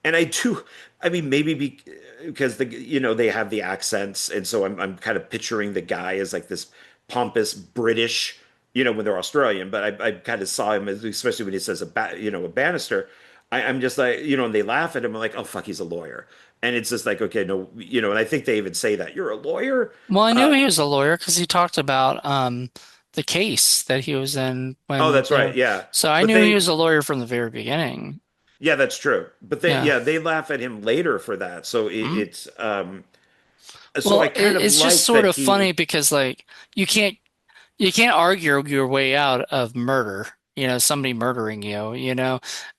I do. I mean, because they have the accents, and so I'm kind of picturing the guy as like this pompous British, when they're Australian. But I kind of saw him as, especially when he says a banister. I'm just like, and they laugh at him. I'm like, oh fuck, he's a lawyer, and it's just like, okay, no, and I think they even say that you're a lawyer. Well, I knew Uh, he was a lawyer because he talked about the case that he was in Oh, when that's they right. were. Yeah. So I But knew he was a lawyer from the very beginning. yeah, that's true. But Yeah. they laugh at him later for that. So Mhm. so I Well, kind of it's just like sort that of funny he, because like you can't you can't argue your way out of murder, somebody murdering you,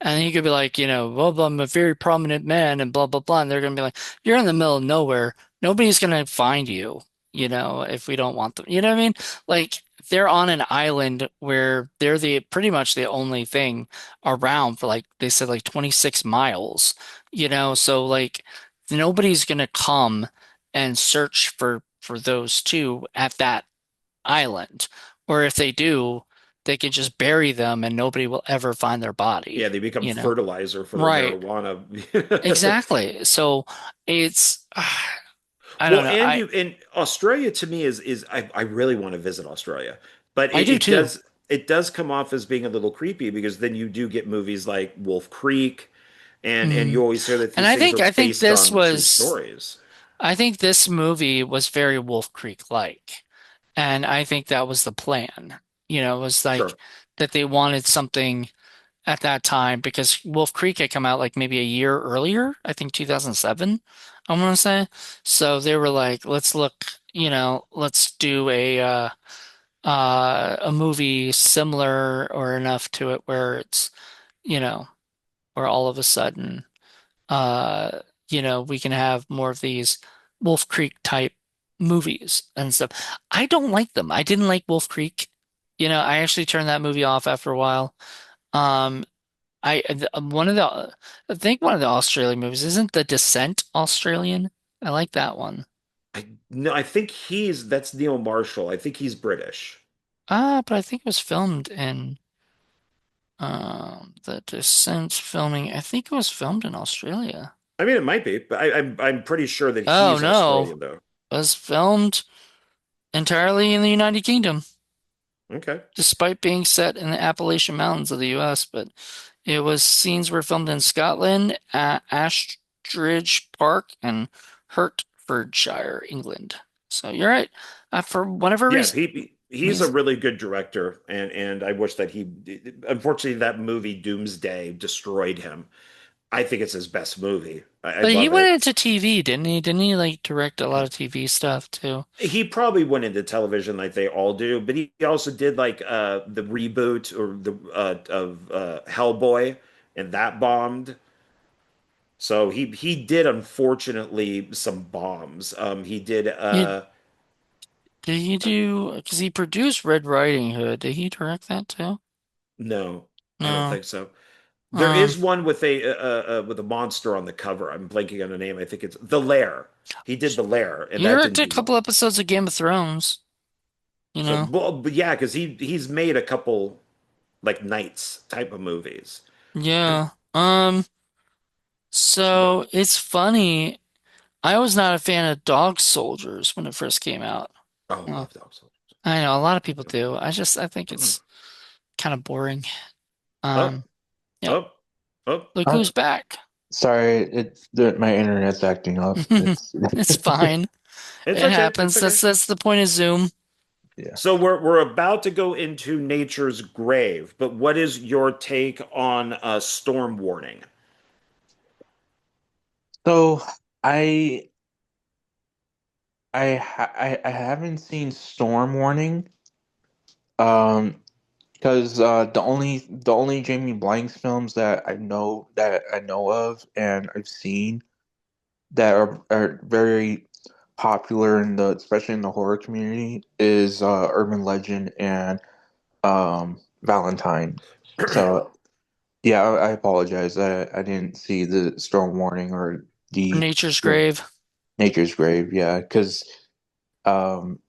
and you could be like, well, I'm a very prominent man and blah, blah, blah. And they're going to be like, you're in the middle of nowhere. Nobody's going to find you, if we don't want them. You know what I mean? Like they're on an island where they're pretty much the only thing around for like, they said like 26 miles, so like nobody's going to come and search for those two at that island. Or if they do, they can just bury them and nobody will ever find their yeah, body, they become you know? fertilizer for their Right. marijuana. Exactly. So it's, I don't Well, know. and I you in Australia to me is I really want to visit Australia, but I do too. it does come off as being a little creepy because then you do get movies like Wolf Creek, and you Mm. always hear that And these things are I think based on true stories. I think this movie was very Wolf Creek-like. And I think that was the plan. It was like Sure. that they wanted something at that time because Wolf Creek had come out like maybe a year earlier, I think 2007. I want to say. So they were like, let's look, let's do a movie similar or enough to it where it's, you know, where all of a sudden, uh, we can have more of these Wolf Creek type movies and stuff. I don't like them. I didn't like Wolf Creek. I actually turned that movie off after a while. Um, one of I think one of the Australian movies isn't The Descent Australian. I like that one. I no, I think that's Neil Marshall. I think he's British. But I think it was filmed in The Descent filming. I think it was filmed in Australia. I mean, it might be, but I'm pretty sure that Oh he's no, Australian though. it was filmed entirely in the United Kingdom, Okay. despite being set in the Appalachian Mountains of the US. But scenes were filmed in Scotland, Astridge Park, and Hertfordshire, England. So you're right. For whatever Yeah, reason, he's a he's, really good director, and I wish that unfortunately that movie Doomsday destroyed him. I think it's his best movie. I but he love went it. into TV, didn't he? Didn't he like direct a lot of TV stuff too? He probably went into television like they all do, but he also did like the reboot or the of Hellboy, and that bombed. So he did unfortunately some bombs. He did You, did he do, because he produced Red Riding Hood. Did he direct that too? no, I don't No. think so. There Um, is one with a monster on the cover. I'm blanking on the name. I think it's The Lair. He did The Lair, and he that didn't directed a do couple well. episodes of Game of Thrones, you So, know? well, but yeah, because he's made a couple like Knights type of movies. Yeah. But So it's funny. I was not a fan of Dog Soldiers when it first came out. oh, Well, love Dog Soldiers. I know a lot of people do. I think it's kind of boring. Um, Up, yeah. up, up. Look Uh, who's back. sorry, my internet's acting up. It's It's fine. It's It okay. It's happens. okay. That's the point of Zoom. yeah. So we're about to go into nature's grave, but what is your take on storm warning? So I I haven't seen Storm Warning. Because the only Jamie Blanks films that I know of and I've seen that are very popular in the especially in the horror community is Urban Legend and Valentine. So yeah, I apologize. I didn't see the Storm Warning or the Nature's the Grave. Nature's Grave. Yeah, because um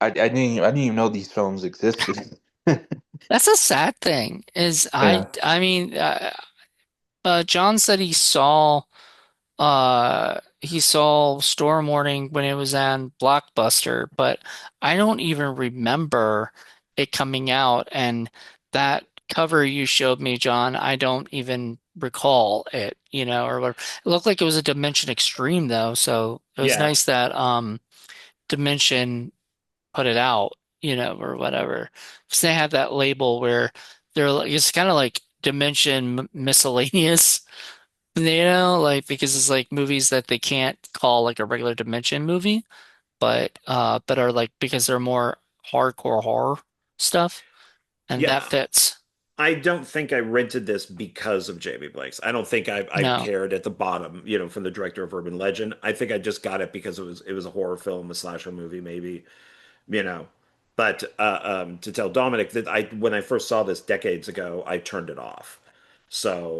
I didn't even know these films existed. That's a sad thing. Is Yeah. I mean, John said he saw Storm Warning when it was on Blockbuster, but I don't even remember it coming out. And that cover you showed me, John, I don't even recall it, or whatever. It looked like it was a Dimension Extreme though, so it was Yeah, nice that Dimension put it out, or whatever. Because they have that label where it's kind of like Dimension Miscellaneous. Like because it's like movies that they can't call like a regular Dimension movie, but are like because they're more hardcore horror stuff, and that yeah. fits. I don't think I rented this because of Jamie Blanks. I don't think I No, cared at the bottom, from the director of Urban Legend. I think I just got it because it was a horror film, a slasher movie, maybe, you know. But to tell Dominic that when I first saw this decades ago, I turned it off.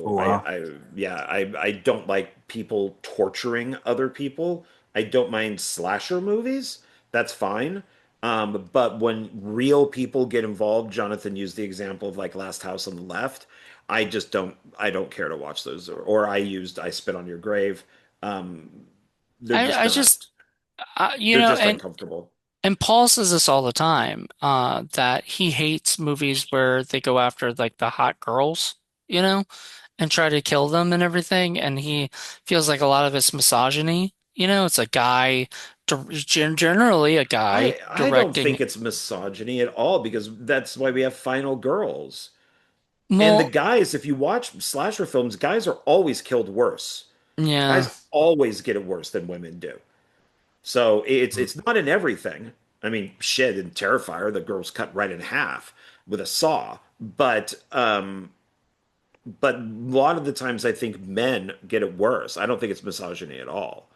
Oh So wow. yeah, I don't like people torturing other people. I don't mind slasher movies. That's fine. But when real people get involved, Jonathan used the example of like Last House on the Left. I don't care to watch those. Or I Spit on Your Grave. Um, they're just I just not. They're just uncomfortable. and Paul says this all the time, that he hates movies where they go after like the hot girls, and try to kill them and everything. And he feels like a lot of it's misogyny. It's a guy, generally a guy I don't directing. think it's misogyny at all because that's why we have final girls. And the Well, guys, if you watch slasher films, guys are always killed worse. Yeah. Guys always get it worse than women do. So it's not in everything. I mean, shit, in Terrifier, the girl's cut right in half with a saw. But a lot of the times I think men get it worse. I don't think it's misogyny at all.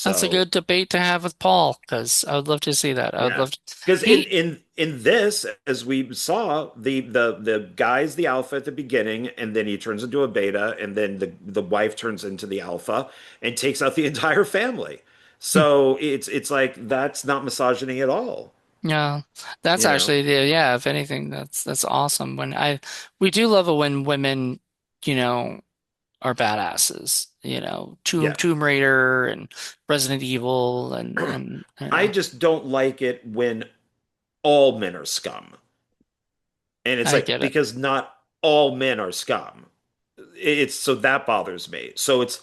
That's a So good debate to have with Paul, because I would love to see that. I would yeah. love to. Because in He, in in this, as we saw, the guy's the alpha at the beginning, and then he turns into a beta, and then the wife turns into the alpha and takes out the entire family. So it's like that's not misogyny at all, yeah, that's you know? actually yeah, if anything, that's awesome. We do love it when women, you know, are badasses, Yeah. Tomb Raider and Resident Evil and I just don't like it when all men are scum. And it's I like get it. because not all men are scum. It's so that bothers me. So it's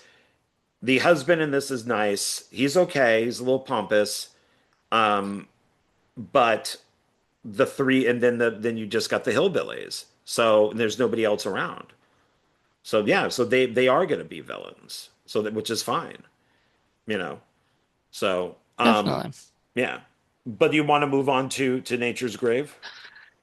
the husband in this is nice. He's okay. He's a little pompous. Um, but the three, and then you just got the hillbillies. So and there's nobody else around. So yeah, so they are going to be villains. So that which is fine, you know. So Definitely. yeah. But do you want to move on to Nature's Grave?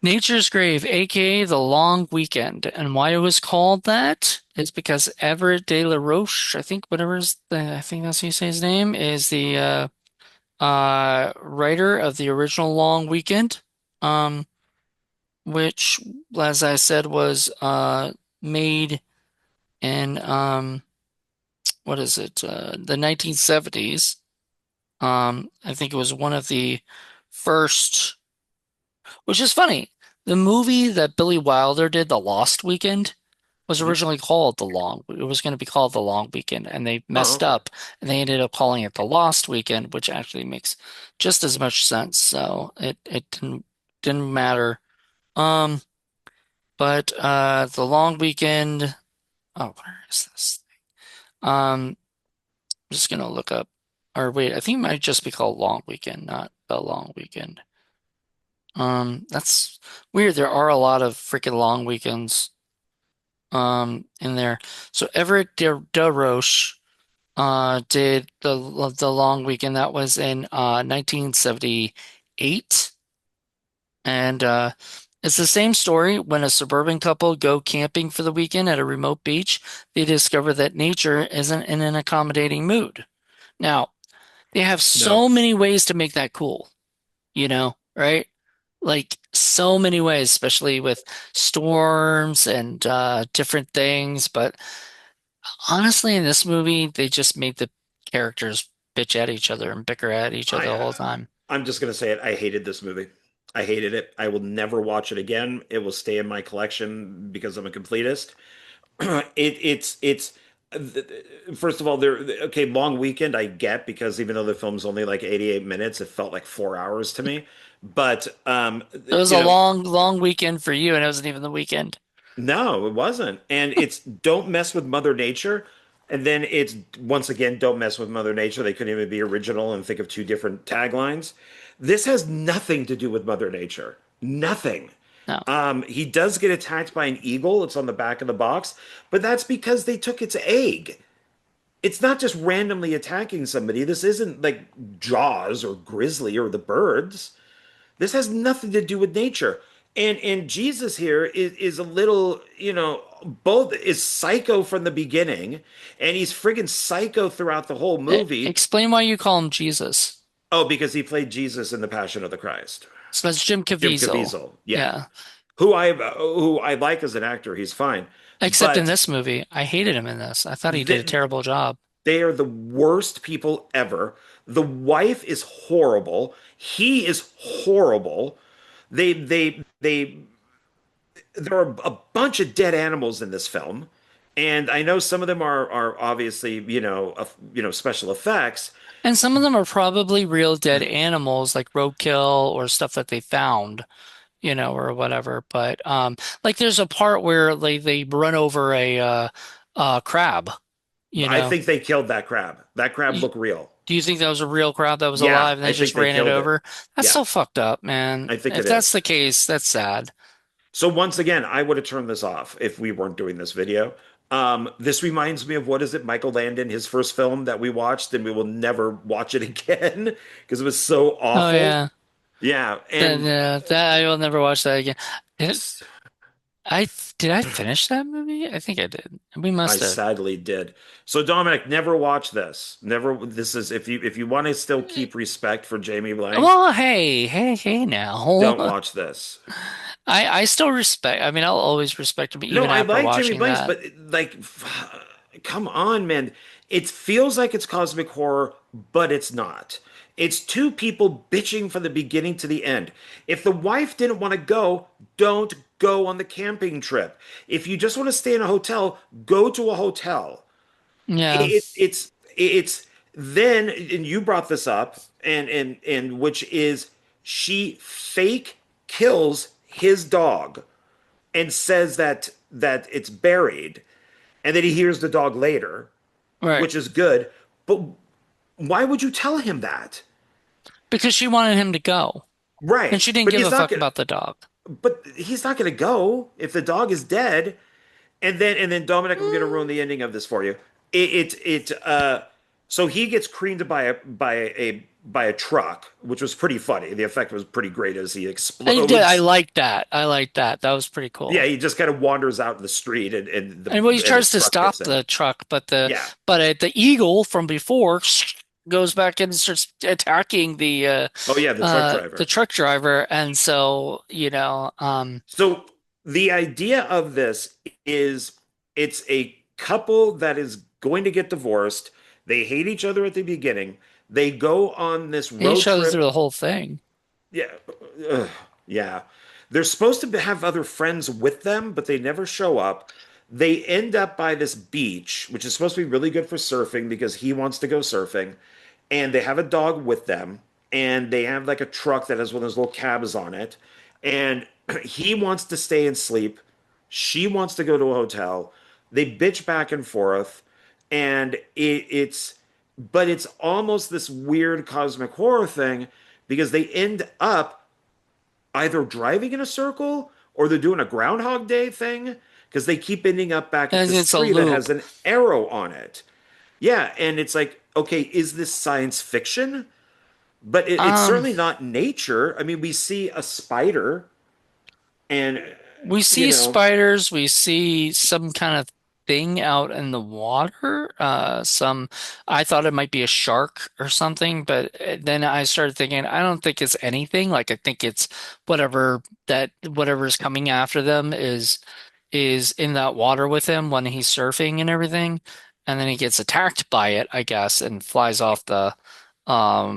Nature's Grave, aka The Long Weekend. And why it was called that is because Everett de la Roche, I think that's how you say his name, is the writer of the original Long Weekend, um, which, as I said, was made in what is it, the 1970s. I think it was one of the first, which is funny. The movie that Billy Wilder did, The Lost Weekend, was Mhm. originally called It was going to be called The Long Weekend, and they Oh, messed okay. up, and they ended up calling it The Lost Weekend, which actually makes just as much sense. So it didn't matter. Um, but The Long Weekend. Oh, where is this? I'm just gonna look up. Or wait, I think it might just be called Long Weekend, not The Long Weekend. That's weird. There are a lot of freaking long weekends in there. So Everett de Roche did the long weekend that was in 1978, and it's the same story. When a suburban couple go camping for the weekend at a remote beach, they discover that nature isn't in an accommodating mood. Now, they have No. so many ways to make that cool, right? Like so many ways, especially with storms and different things. But honestly, in this movie, they just made the characters bitch at each other and bicker at each other I the whole time. I'm just gonna say it. I hated this movie. I hated it. I will never watch it again. It will stay in my collection because I'm a completist. It's first of all there. Okay, long weekend I get because even though the film's only like 88 minutes, it felt like 4 hours to me. But It was you a know, long, long weekend for you, and it wasn't even the weekend. no, it wasn't. And it's don't mess with Mother Nature. And then it's once again, don't mess with Mother Nature. They couldn't even be original and think of two different taglines. This has nothing to do with Mother Nature. Nothing. No. He does get attacked by an eagle. It's on the back of the box, but that's because they took its egg. It's not just randomly attacking somebody. This isn't like Jaws or Grizzly or the birds. This has nothing to do with nature. And Jesus here is a little, both is psycho from the beginning, and he's friggin' psycho throughout the whole movie. Explain why you call him Jesus. Oh, because he played Jesus in The Passion of the Christ. So that's Jim Jim Caviezel. Caviezel, yeah, Yeah. who I like as an actor. He's fine, Except in but this movie, I hated him in this. I thought he did a th terrible job. they are the worst people ever. The wife is horrible. He is horrible. They there are a bunch of dead animals in this film, and I know some of them are obviously special effects. And some of them are probably real dead animals, like roadkill or stuff that they found, or whatever. But like there's a part where they run over a crab, you I know. think they killed that crab. That crab You, looked real. do you think that was a real crab that was Yeah, alive and they I think just they ran it killed it. over? That's Yeah, so fucked up, man. I think If it that's is. the case, that's sad. So once again, I would have turned this off if we weren't doing this video. This reminds me of what is it, Michael Landon, his first film that we watched, and we will never watch it again because it was so Oh awful. yeah. Yeah, That and that I will never watch that again. Did I did I finish that movie? I think I did. We I must have. sadly did. So Dominic, never watch this. Never. This is if you want to still keep respect for Jamie Blank, Well, hey now. don't watch this. I still respect. I mean, I'll always respect him No, even I after like Jamie watching Blanks, that. but like, come on, man. It feels like it's cosmic horror, but it's not. It's two people bitching from the beginning to the end. If the wife didn't want to go, don't go on the camping trip. If you just want to stay in a hotel, go to a hotel. Yeah, It's then, and you brought this up, and which is she fake kills his dog and says that it's buried, and then he hears the dog later, right. which is good. But why would you tell him that? Because she wanted him to go, and Right. she didn't give a fuck about the dog. But he's not gonna go if the dog is dead. And then Dominic, I'm gonna ruin the ending of this for you. So he gets creamed by a truck, which was pretty funny. The effect was pretty great as he I did. I explodes. liked that. I liked that. That was pretty Yeah, cool. he just kind of wanders out in the street And well, he and the tries to truck hits stop him. the truck, Yeah. the eagle from before goes back and starts attacking Oh yeah, the truck the driver. truck driver, and so So the idea of this is it's a couple that is going to get divorced. They hate each other at the beginning. They go on this hate road each other through trip. the whole thing. Yeah. Ugh, yeah. They're supposed to have other friends with them, but they never show up. They end up by this beach, which is supposed to be really good for surfing because he wants to go surfing. And they have a dog with them. And they have like a truck that has one of those little cabs on it. And he wants to stay and sleep. She wants to go to a hotel. They bitch back and forth. And but it's almost this weird cosmic horror thing because they end up either driving in a circle or they're doing a Groundhog Day thing because they keep ending up back at And this it's a tree that loop. has an arrow on it. Yeah, and it's like, okay, is this science fiction? But it's Um, certainly not nature. I mean, we see a spider, and we you see know, spiders, we see some kind of thing out in the water. I thought it might be a shark or something, but then I started thinking, I don't think it's anything. Like I think it's whatever is coming after them is in that water with him when he's surfing and everything, and then he gets attacked by it, I guess, and flies off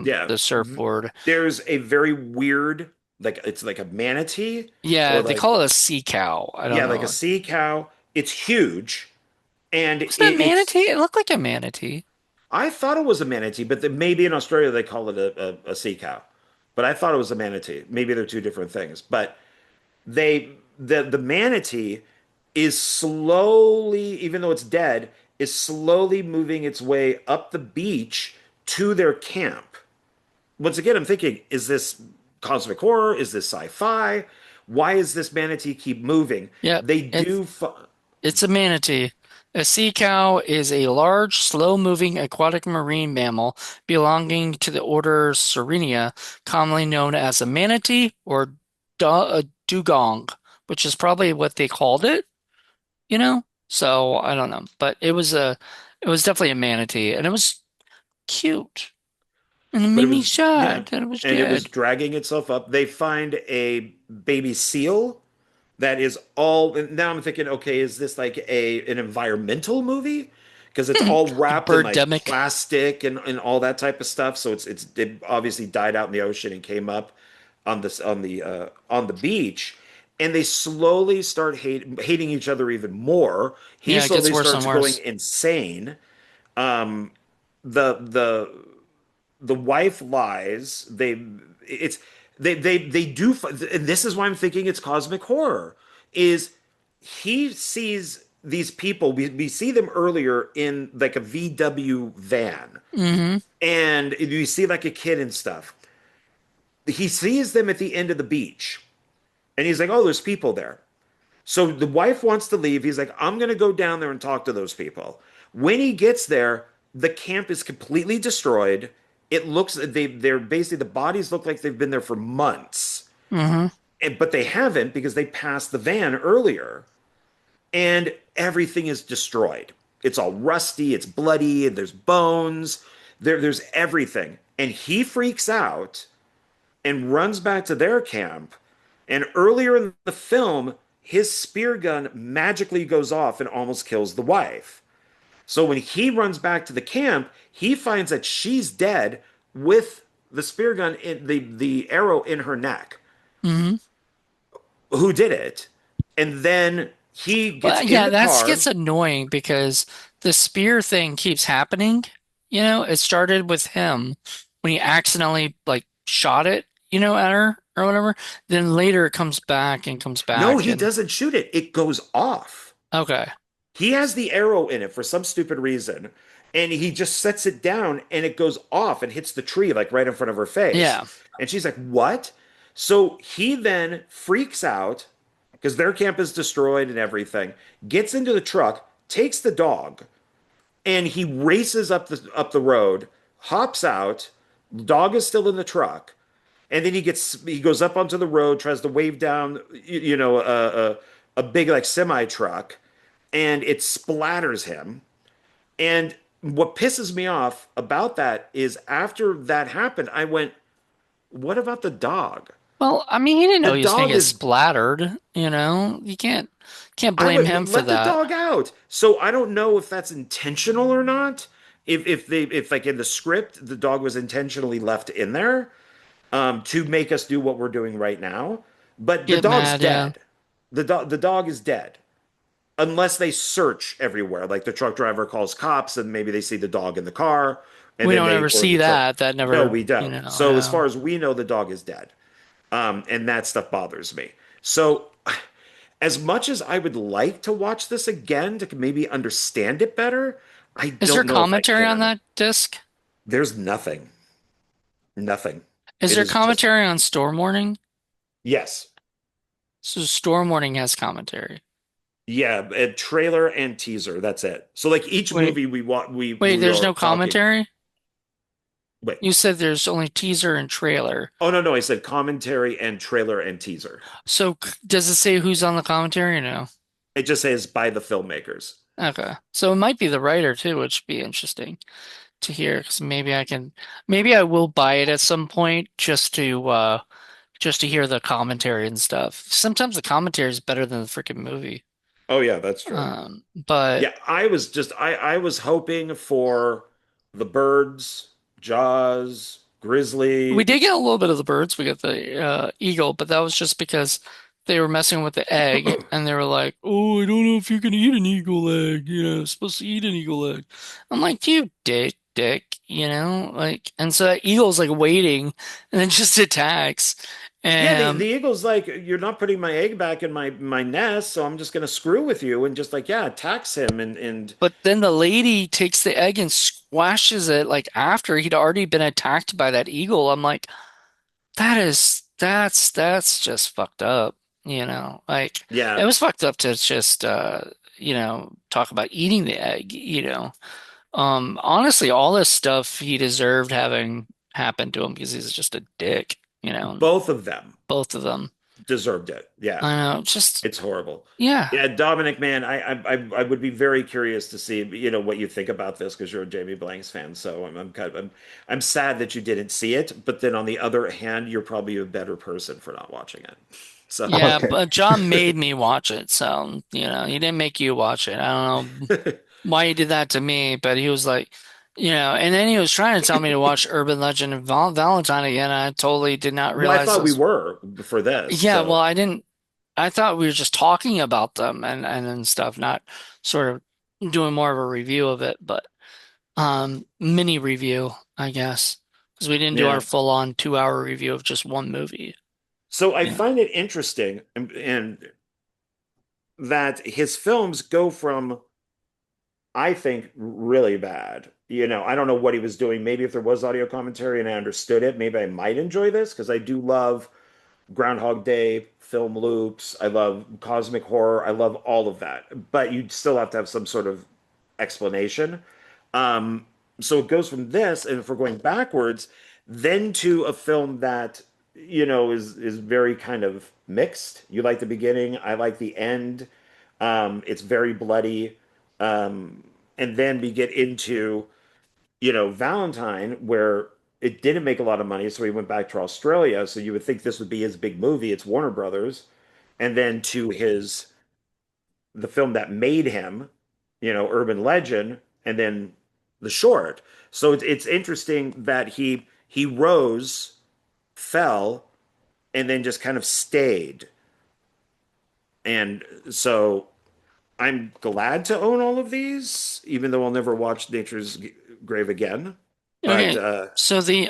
yeah, the surfboard. there's a very weird, like it's like a manatee Yeah, or they like call it a sea cow. I don't yeah, like a know. sea cow. It's huge, and Was that it's manatee? It looked like a manatee. I thought it was a manatee, but maybe in Australia they call it a sea cow. But I thought it was a manatee. Maybe they're two different things. But the manatee is slowly, even though it's dead, is slowly moving its way up the beach to their camp. Once again, I'm thinking, is this cosmic horror? Is this sci-fi? Why is this manatee keep moving? Yep, They it's do. it's a manatee. A sea cow is a large, slow-moving aquatic marine mammal belonging to the order Sirenia, commonly known as a manatee or a dugong, which is probably what they called it, you know? So I don't know, but it was definitely a manatee, and it was cute, and it But made it me was, yeah, sad that it was and it was dead. dragging itself up. They find a baby seal that is all. And now I'm thinking, okay, is this like a an environmental movie? Because it's all Like wrapped in like Birdemic. plastic and all that type of stuff. So it obviously died out in the ocean and came up on the beach. And they slowly start hating each other even more. He Yeah, it gets slowly worse and starts going worse. insane. Um, the the wife lies. It's they do, and this is why I'm thinking it's cosmic horror. Is he sees these people? We see them earlier in like a VW van, Hmm. and you see like a kid and stuff. He sees them at the end of the beach, and he's like, "Oh, there's people there." So the wife wants to leave. He's like, I'm going to go down there and talk to those people. When he gets there, the camp is completely destroyed. It looks they're basically the bodies look like they've been there for months. Hmm. But they haven't because they passed the van earlier. And everything is destroyed. It's all rusty, it's bloody, and there's bones. There's everything. And he freaks out and runs back to their camp. And earlier in the film, his spear gun magically goes off and almost kills the wife. So when he runs back to the camp, he finds that she's dead with the spear gun in the arrow in her neck. Hmm. Who did it? And then he gets But in yeah, the that car. gets annoying because the spear thing keeps happening. It started with him when he accidentally like shot it, at her or whatever. Then later it comes back and comes No, back he and doesn't shoot it. It goes off. okay. He has the arrow in it for some stupid reason, and he just sets it down and it goes off and hits the tree like right in front of her face. Yeah. And she's like, "What?" So he then freaks out because their camp is destroyed and everything, gets into the truck, takes the dog, and he races up the road, hops out. The dog is still in the truck, and then he goes up onto the road, tries to wave down, a big like semi truck, and it splatters him. And what pisses me off about that is after that happened, I went, "What about the dog?" Well, I mean, he didn't The know he was gonna dog get is splattered, You can't I blame would him for let the that. dog out. So I don't know if that's intentional or not. If like in the script the dog was intentionally left in there to make us do what we're doing right now, but the Get dog's mad, yeah. dead. The dog is dead unless they search everywhere. Like the truck driver calls cops and maybe they see the dog in the car and We then don't they ever or see the truck. that. That No, never, we don't. So as yeah. far as we know, the dog is dead. And that stuff bothers me. So as much as I would like to watch this again to maybe understand it better, I Is there don't know if I commentary on can. that disc? There's nothing. Nothing. Is It there is just commentary on Storm Warning? yes. So Storm Warning has commentary. Yeah, a trailer and teaser. That's it. So like each Wait, movie we want wait, we there's are no talking. commentary? Wait. You said there's only teaser and trailer. Oh no, no, I said commentary and trailer and teaser. So does it say who's on the commentary or no? It just says by the filmmakers. Okay. So it might be the writer too, which would be interesting to hear because maybe I will buy it at some point just to hear the commentary and stuff. Sometimes the commentary is better than the freaking movie. Oh yeah, that's true. But Yeah, I was hoping for the birds, Jaws, we Grizzly. did get a little bit of the birds. We got the eagle, but that was just because they were messing with the egg and they were like, "Oh, I don't know if you can eat an eagle egg. Supposed to eat an eagle egg." I'm like, "You dick," and so that eagle's like waiting and then just attacks. Yeah, the, And the eagle's like, you're not putting my egg back in my nest, so I'm just gonna screw with you and just like, yeah, attacks him and but then the lady takes the egg and squashes it like after he'd already been attacked by that eagle. I'm like, that's just fucked up, Like it yeah, was fucked up to just talk about eating the egg. Honestly, all this stuff he deserved having happened to him because he's just a dick. both of them Both of them. deserved it. Yeah, I know, just it's horrible. yeah. Yeah, Dominic, man, I would be very curious to see, what you think about this because you're a Jamie Blanks fan. So I'm kind of I'm sad that you didn't see it, but then on the other hand, you're probably a better person for not watching it. So Yeah, Okay. but John made me watch it, so he didn't make you watch it. I don't know why he did that to me, but he was like, and then he was trying to tell me to watch Urban Legend and Valentine again. I totally did not well, I realize thought we this. were for this. Yeah, well, So I didn't. I thought we were just talking about them and stuff, not sort of doing more of a review of it, but mini review, I guess, because we didn't do our yeah. full-on 2-hour review of just one movie. So I Yeah. find it interesting and that his films go from, I think, really bad. I don't know what he was doing. Maybe if there was audio commentary and I understood it, maybe I might enjoy this because I do love Groundhog Day, film loops. I love cosmic horror. I love all of that. But you still have to have some sort of explanation. Um, so it goes from this, and if we're going backwards, then to a film that, is very kind of mixed. You like the beginning, I like the end. It's very bloody. Um, and then we get into, Valentine, where it didn't make a lot of money, so he went back to Australia. So you would think this would be his big movie. It's Warner Brothers. And then to the film that made him, Urban Legend, and then the short. So it's interesting that he rose, fell, and then just kind of stayed. And so I'm glad to own all of these, even though I'll never watch Nature's Grave again. But Okay, so the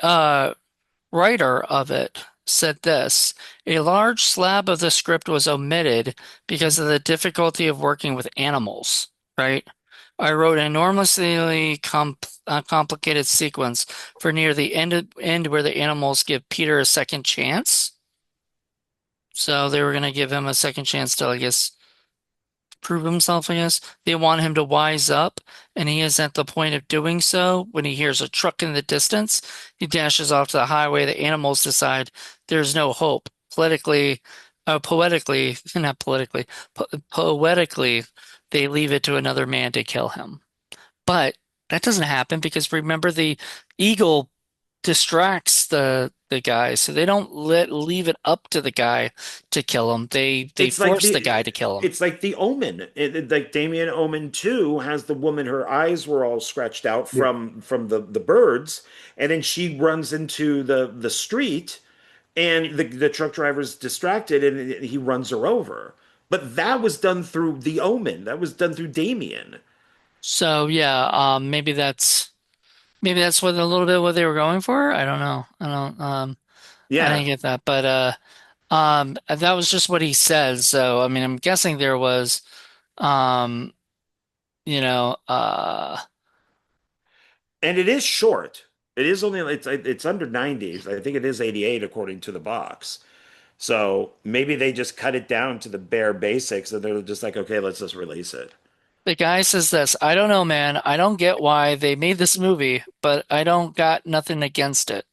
writer of it said this: a large slab of the script was omitted because of the difficulty of working with animals, right? I wrote an enormously complicated sequence for near the end where the animals give Peter a second chance. So they were going to give him a second chance to, I guess, prove himself, I guess. They want him to wise up, and he is at the point of doing so when he hears a truck in the distance. He dashes off to the highway. The animals decide there's no hope. Poetically, not politically, poetically, they leave it to another man to kill him. But that doesn't happen because remember the eagle distracts the guy, so they don't leave it up to the guy to kill him. They it's like force the the guy to kill him. it's like the Omen. Like Damien Omen 2 has the woman, her eyes were all scratched out Yeah. from the birds, and then she runs into the street, and the truck driver's distracted, and he runs her over. But that was done through the Omen. That was done through Damien. So yeah, maybe that's what a little bit what they were going for. I don't know. I Yeah. didn't get that, but that was just what he said. So I mean, I'm guessing there was um you know And it is short. It is only it's under 90. I think it is 88 according to the box. So maybe they just cut it down to the bare basics and they're just like, okay, let's just release it. the guy says this: I don't know, man. I don't get why they made this movie, but I don't got nothing against it.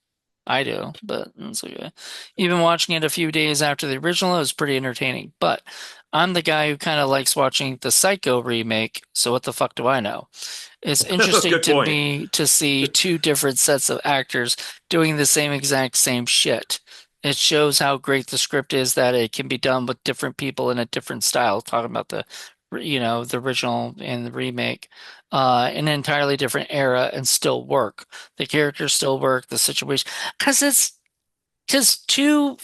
I do, but it's okay. Even watching it a few days after the original, it was pretty entertaining. But I'm the guy who kind of likes watching the Psycho remake, so what the fuck do I know? It's interesting Good to point. me to see two different sets of actors doing the same exact same shit. It shows how great the script is that it can be done with different people in a different style. Talking about the original and the remake, in an entirely different era and still work. The characters still work, the situation, because it's just two,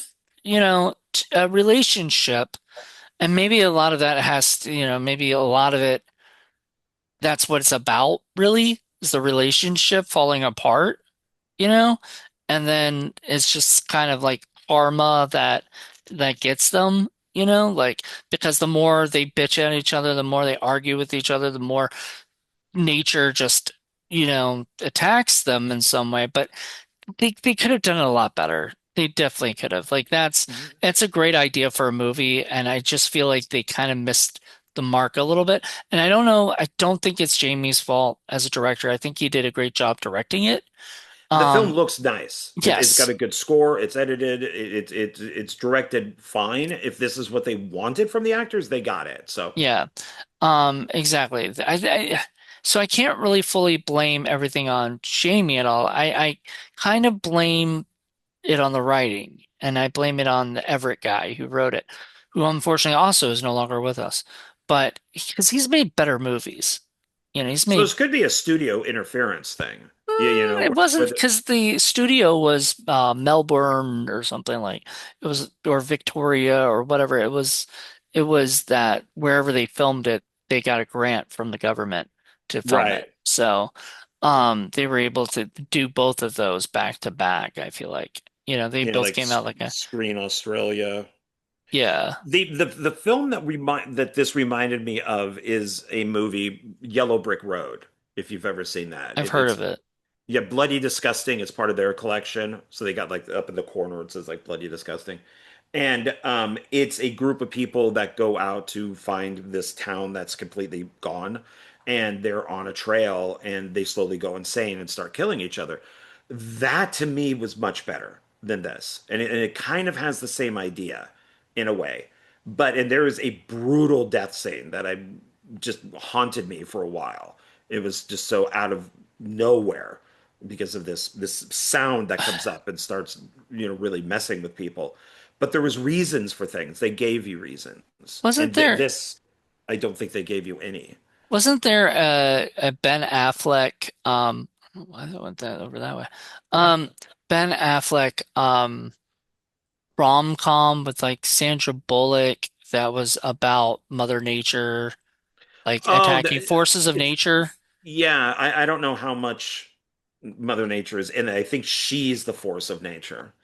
a relationship, and maybe a lot of that has to, maybe a lot of it that's what it's about, really, is the relationship falling apart, you know? And then it's just kind of like karma that gets them, like because the more they bitch at each other, the more they argue with each other, the more nature just, attacks them in some way. But they could have done it a lot better. They definitely could have. Like that's a great idea for a movie, and I just feel like they kind of missed the mark a little bit. And I don't know, I don't think it's Jamie's fault as a director. I think he did a great job directing it. The film Um, looks nice. It's got yes. a good score. It's edited. It's directed fine. If this is what they wanted from the actors, they got it. So Yeah. Exactly. So I can't really fully blame everything on Jamie at all. I kind of blame it on the writing, and I blame it on the Everett guy who wrote it, who unfortunately also is no longer with us. But because he's made better movies, he's so made. this could be a studio interference thing. Yeah, It wasn't with because the studio was Melbourne or something like it was, or Victoria or whatever. It was that wherever they filmed it, they got a grant from the government to film it. right. So, they were able to do both of those back to back. I feel like, they both Like came out like a, Screen Australia. yeah. The film that this reminded me of is a movie, Yellow Brick Road, if you've ever seen that. I've heard of it. Yeah, Bloody Disgusting. It's part of their collection. So they got like up in the corner it says like Bloody Disgusting. And it's a group of people that go out to find this town that's completely gone. And they're on a trail and they slowly go insane and start killing each other. That to me was much better than this. And it kind of has the same idea in a way. And there is a brutal death scene that I just haunted me for a while. It was just so out of nowhere because of this sound that comes up and starts, really messing with people. But there was reasons for things. They gave you reasons. Wasn't And there this, I don't think they gave you any. wasn't there a Ben Affleck why did I went that over that way? Um Ben Affleck rom-com with like Sandra Bullock that was about Mother Nature, like Oh, attacking forces of it's nature. yeah. I don't know how much Mother Nature is in it. I think she's the force of nature.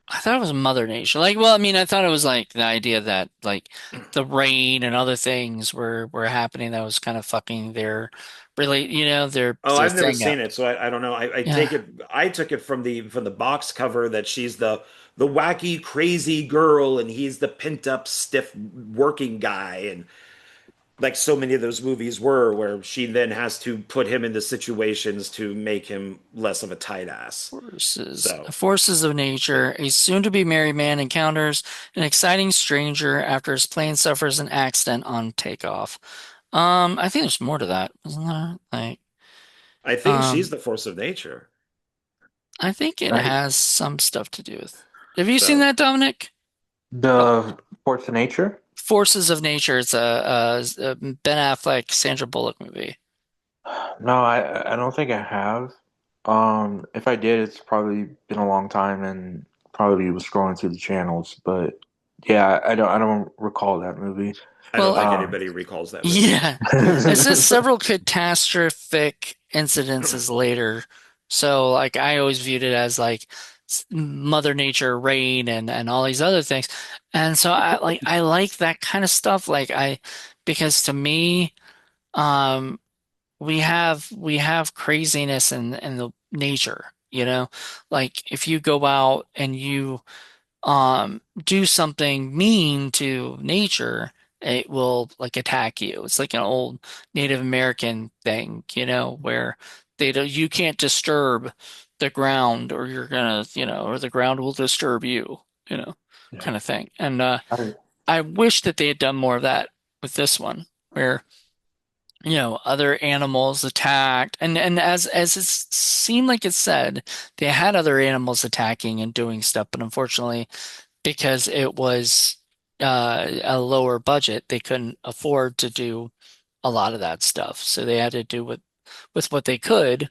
I thought it was Mother Nature. Like, well, I mean, I thought it was like the idea that like the rain and other things were happening that was kind of fucking their really, Oh, their I've never thing seen up. it, so I don't know. I Yeah. take it I took it from the box cover that she's the wacky, crazy girl, and he's the pent up, stiff working guy, and like so many of those movies were, where she then has to put him into situations to make him less of a tight ass. So Forces of nature. A soon-to-be married man encounters an exciting stranger after his plane suffers an accident on takeoff. I think there's more to that, isn't there? Like, I think she's um, the force of nature. I think it Right. has some stuff to do with. Have you seen So that, Dominic? Oh, The Force of Nature? Forces of Nature. It's a Ben Affleck, Sandra Bullock movie. No, I don't think I have. If I did, it's probably been a long time and probably was scrolling through the channels. But yeah, I don't recall that movie. I don't Well, think Um, anybody recalls that movie. yeah. It says several catastrophic incidences later. So, like, I always viewed it as like Mother Nature, rain, and all these other things. And so, I like that kind of stuff. Because to me, um, we have craziness in the nature. Like if you go out and you do something mean to nature, it will like attack you. It's like an old Native American thing, where you can't disturb the ground or you're gonna, or the ground will disturb you, you know, yeah, kind of thing. And I, I wish that they had done more of that with this one, where other animals attacked, and as it seemed like it said, they had other animals attacking and doing stuff, but unfortunately because it was a lower budget, they couldn't afford to do a lot of that stuff. So they had to do with what they could,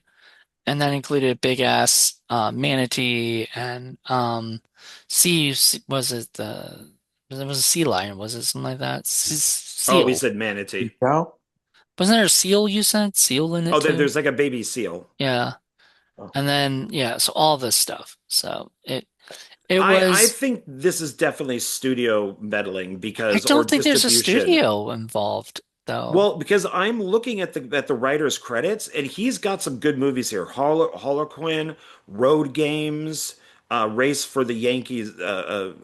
and that included a big ass manatee and sea. Was it the? It was a sea lion? Was it something like that? Oh, he Seal. said manatee. no? Wasn't there a seal you said? Seal in it Oh, too? there's like a baby seal. Yeah. Oh. And then yeah, so all this stuff. So it I was. think this is definitely studio meddling I because or don't think there's a distribution. studio involved though. Well, because I'm looking at the writer's credits, and he's got some good movies here. Harlequin, Road Games, Race for the Yankees. No,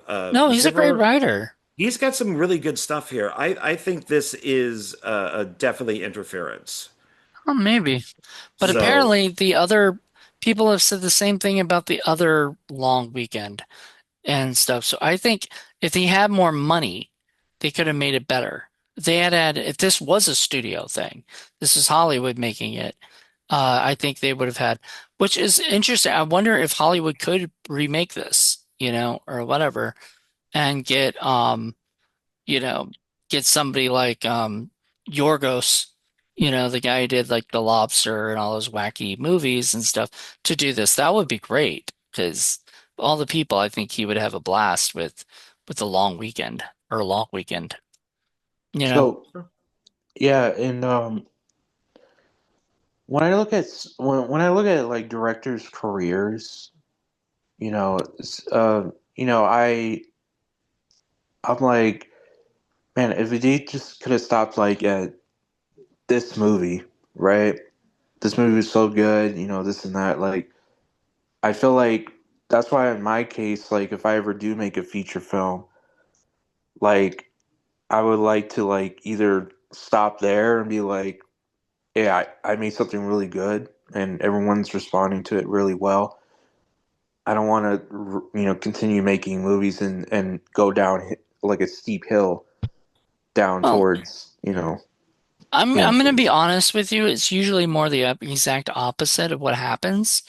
Does he's he a great ever? writer. He's got some really good stuff here. I think this is definitely interference. Oh, maybe. But So, apparently the other people have said the same thing about the other long weekend and stuff. So I think if they had more money, they could have made it better. If this was a studio thing, this is Hollywood making it. I think they would have had, which is interesting. I wonder if Hollywood could remake this, or whatever, and you know, get somebody like Yorgos, the guy who did like The Lobster and all those wacky movies and stuff to do this. That would be great because all the people, I think he would have a blast with the long weekend or long weekend, you know. So yeah, and when I look at like directors' careers, you know, I'm like, man, if they just could have stopped like at this movie, right? This movie was so good, this and that. Like, I feel like that's why in my case, like if I ever do make a feature film, like I would like to like either stop there and be like, yeah, I made something really good and everyone's responding to it really well. I don't want to, continue making movies and go down like a steep hill down Well, towards, I'm gonna be honest with you. It's usually more the exact opposite of what happens.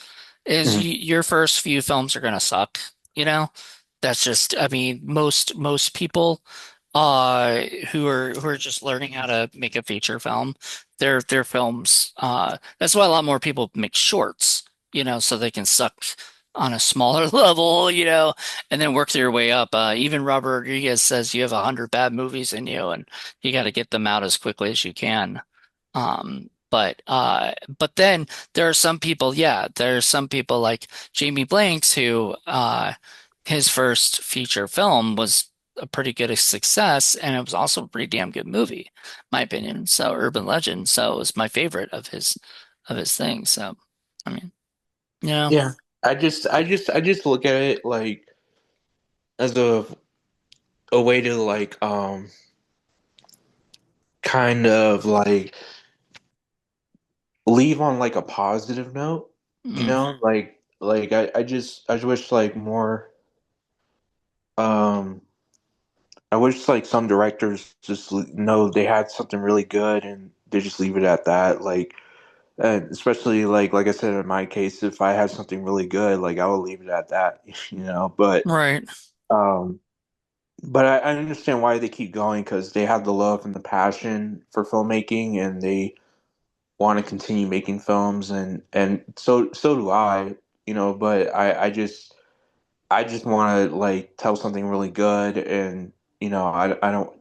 Is Mhm. your first few films are gonna suck, you know? That's just, I mean, most people who are just learning how to make a feature film, their films that's why a lot more people make shorts, so they can suck on a smaller level, and then work their way up. Even Robert Rodriguez says you have 100 bad movies in you and you got to get them out as quickly as you can. But then there are some people, yeah, there are some people like Jamie Blanks who his first feature film was a pretty good success and it was also a pretty damn good movie, my opinion. So Urban Legend, so it was my favorite of his things. So I mean, you know, Yeah. I just look at it like as a way to like kind of like leave on like a positive note, mm, like I just wish like more um I wish like some directors just know they had something really good and they just leave it at that. Like, especially like I said in my case, if I had something really good, like I would leave it at that, you know. right. Um, but I understand why they keep going because they have the love and the passion for filmmaking, and they want to continue making films, and so do I, you know. But I just want to like tell something really good, and I don't,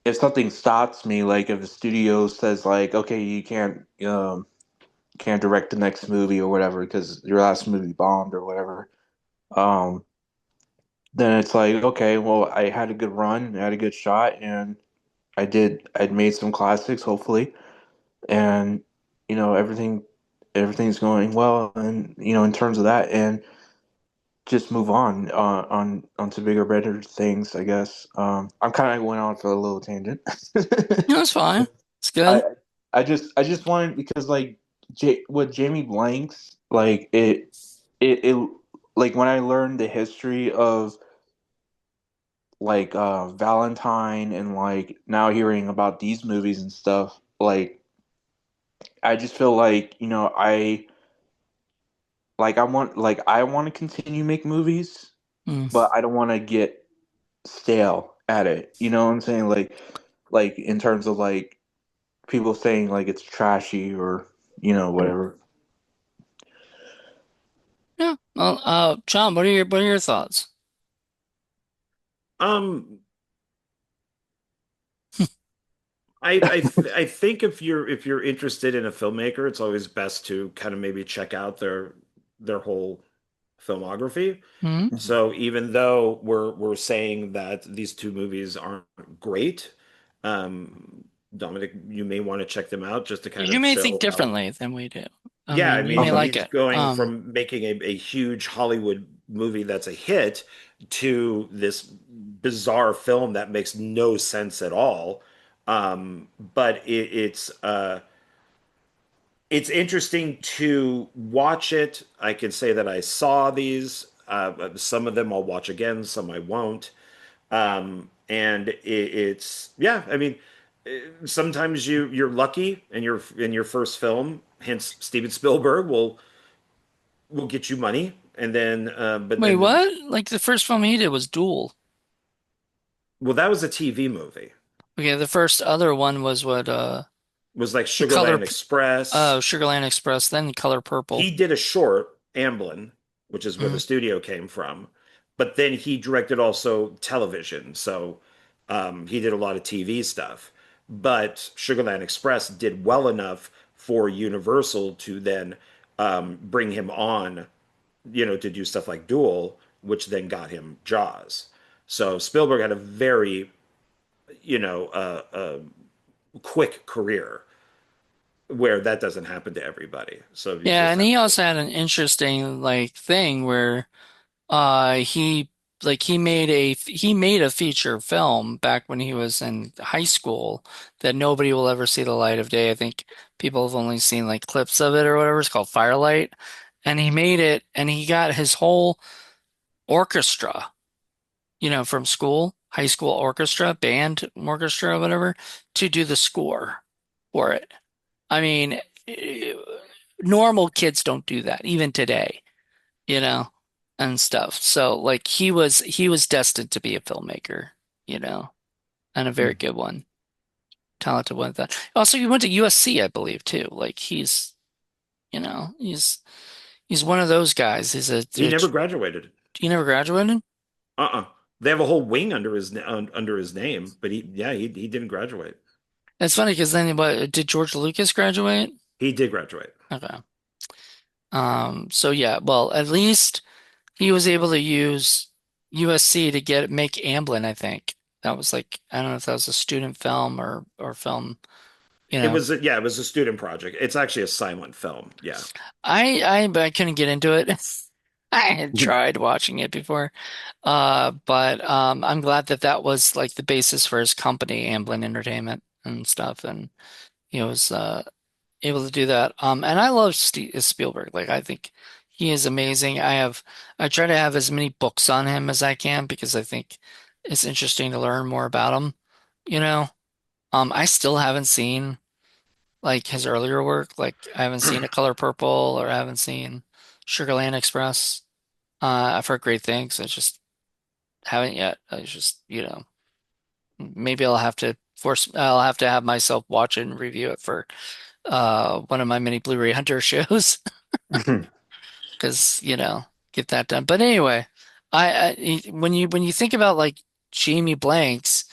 if something stops me, like if the studio says like, okay, you can't direct the next movie or whatever because your last movie bombed or whatever, um, then it's like, okay, well, I had a good run, I had a good shot, and I'd made some classics, hopefully, and everything's going well, and in terms of that, and just move on to bigger, better things, I guess. I'm kind of going on for a little tangent. No, it's fine. It's I good. I just wanted because like with Jamie Blanks, like it like when I learned the history of like Valentine and like now hearing about these movies and stuff, like I just feel like I want to continue make movies, Mm. but I don't want to get stale at it. You know what I'm saying? Like in terms of like people saying like it's trashy or whatever. Yeah. Well, John, what are your thoughts? Um, I think if you're interested in a filmmaker, it's always best to kind of maybe check out their whole filmography. Hmm. So even though we're saying that these two movies aren't great, Dominic, you may want to check them out just to kind You of may think show how. differently than we do. I Yeah, I mean, you mean, may Okay. like he's it. going from making a huge Hollywood movie that's a hit to this bizarre film that makes no sense at all. But it's interesting to watch it. I can say that I saw these. Some of them I'll watch again, some I won't. And it's yeah. I mean, sometimes you're lucky and you're in your first film. Hence, Steven Spielberg will get you money, and then but Wait, then what? Like the first film he did was Duel. well, that was a TV movie. Okay, the first other one was what, It was like the color, Sugarland Express. Sugarland Express, then Color He Purple. did a short, Amblin, which is where the Mm. studio came from, but then he directed also television. So he did a lot of TV stuff. But Sugarland Express did well enough for Universal to then bring him on, to do stuff like Duel, which then got him Jaws. So Spielberg had a very, quick career. where that doesn't happen to everybody. So you Yeah, just and have he to. also had an interesting like thing where he he made a feature film back when he was in high school that nobody will ever see the light of day. I think people have only seen like clips of it or whatever. It's called Firelight. And he made it and he got his whole orchestra, from school, high school orchestra, band orchestra, whatever, to do the score for it. I mean, normal kids don't do that, even today, you know, and stuff. So like he was destined to be a filmmaker, you know, and a very good one, talented one at that. Also, he went to USC, I believe, too. Like he's one of those guys. He never graduated. He never graduated. Uh-uh. They have a whole wing under his name, but he didn't graduate. It's funny because then what did George Lucas graduate? He did graduate. Okay. So yeah, well, at least he was able to use USC to make Amblin, I think. That was like, I don't know if that was a student film or film, you It know. was yeah, it was a student project. It's actually a silent film. Yeah. I couldn't get into it. I had tried watching it before. But I'm glad that that was like the basis for his company, Amblin Entertainment and stuff, and he was able to do that. And I love Spielberg. Like I think he is amazing. I try to have as many books on him as I can because I think it's interesting to learn more about him. You know, I still haven't seen like his earlier work. Like I haven't seen A Color Purple or I haven't seen Sugarland Express. I've heard great things. I just haven't yet. I just, maybe I'll have to have myself watch it and review it for one of my mini Blu-ray Hunter shows because get that done. But anyway, when you think about like Jamie Blanks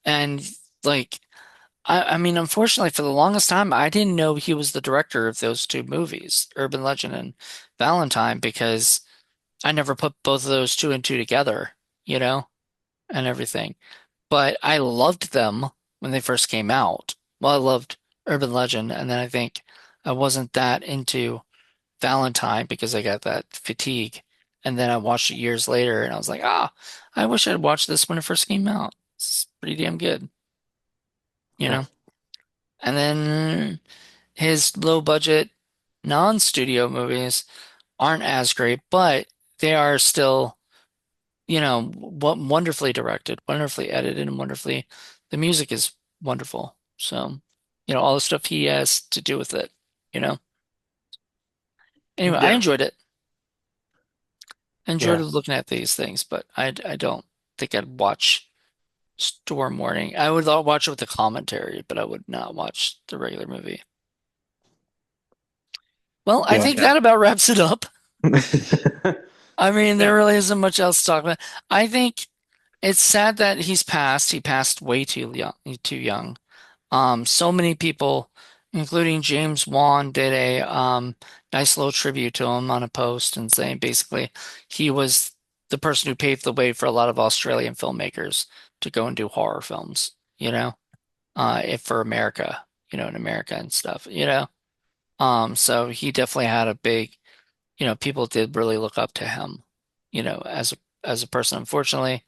and like I mean unfortunately for the longest time I didn't know he was the director of those two movies, Urban Legend and Valentine, because I never put both of those two and two together, and everything. But I loved them when they first came out. Well, I loved Urban Legend, and then I think I wasn't that into Valentine because I got that fatigue. And then I watched it years later, and I was like, I wish I'd watched this when it first came out. It's pretty damn good, you Yeah. know? And then his low budget non-studio movies aren't as great, but they are still, wonderfully directed, wonderfully edited, and the music is wonderful. So, all the stuff he has to do with it, you know. Anyway, I Yeah. enjoyed it. I enjoyed Yeah. looking at these things, but I don't think I'd watch Storm Warning. I would watch it with the commentary, but I would not watch the regular movie. Well, I Yeah. think Yeah. that about wraps it up. I mean, there Yeah. really isn't much else to talk about. I think it's sad that he's passed. He passed way too young, too young. So many people, including James Wan, did a nice little tribute to him on a post and saying basically he was the person who paved the way for a lot of Australian filmmakers to go and do horror films, if for America, in America and stuff, So he definitely had a big, people did really look up to him, as a person. Unfortunately,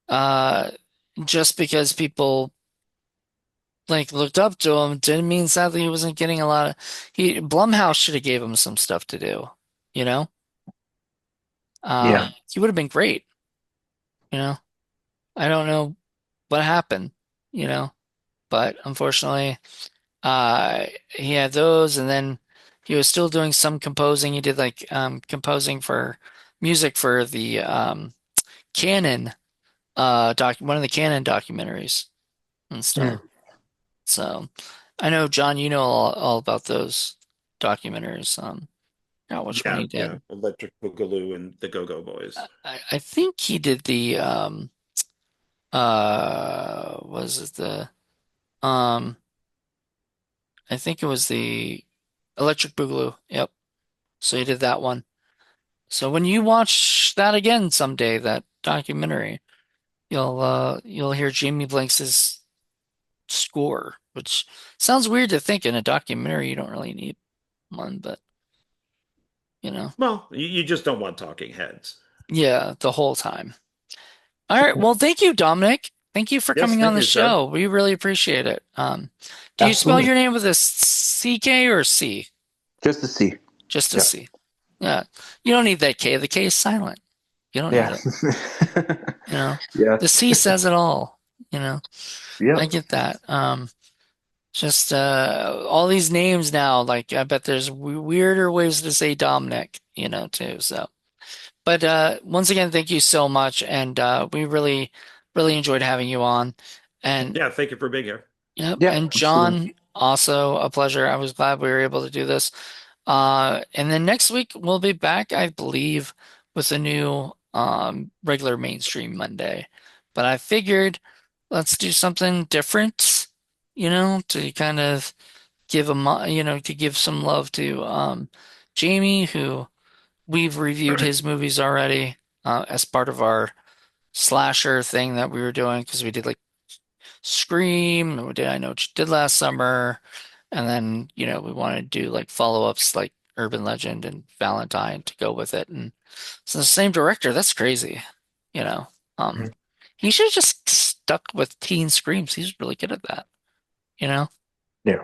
uh, just because people like looked up to him didn't mean sadly he wasn't getting a lot of Blumhouse should have gave him some stuff to do, you know? Yeah. He would have been great, you know? I don't know what happened, you know, but unfortunately, he had those and then he was still doing some composing. He did like composing for music for the Canon one of the Canon documentaries and stuff. Hmm. So I know, John, you know all about those documentaries. Not which one Yeah. he Yeah. did. Electric Boogaloo and the Go-Go Boys. I think he did the was it the um I think it was the Electric Boogaloo. Yep. So he did that one. So when you watch that again someday, that documentary, you'll hear Jamie Blanks' score. which sounds weird to think in a documentary you don't really need one, but you know, Well, you just don't want talking heads. yeah, the whole time. All right, well, thank you, Dominic. Thank you for Yes, coming on thank the you, sir. show. We really appreciate it. Do you spell Absolutely. your name with a CK or C? Just to see. Just a Yeah. C. Yeah, you don't need that K. The K is silent. You don't need Yeah. it. You know, the Yes. C says it all. You know, I Yep. get that. Just all these names now, like I bet there's weirder ways to say Dominic, too. So, but once again, thank you so much, and we really, really enjoyed having you on. And Yeah, thank you for being here. yep, Yeah. and Absolutely. John, also a pleasure. I was glad we were able to do this. And then next week we'll be back, I believe, with a new regular mainstream Monday. But I figured let's do something different, to kind of to give some love to Jamie, who we've reviewed his movies already as part of our slasher thing that we were doing because we did like Scream, and we did I Know What You Did Last Summer, and then we wanted to do like follow-ups like Urban Legend and Valentine to go with it, and it's the same director. That's crazy, you know. Um, Mhm. he should have just stuck with teen screams. He's really good at that, you know. Yeah.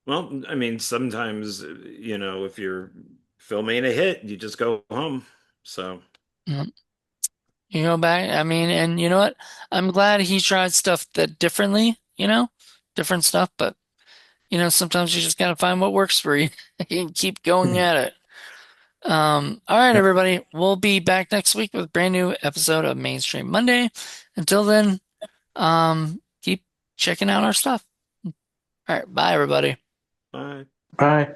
Well, I mean, sometimes, if you're filming a hit, you just go home. So, Mm. You go back. I mean, and you know what? I'm glad he tried stuff that differently, different stuff. But sometimes you just gotta find what works for you and keep going Mhm. at it. All right, Yep. everybody. We'll be back next week with a brand new episode of Mainstream Monday. Until then, keep checking out our stuff. All right, bye, everybody. bye. Bye.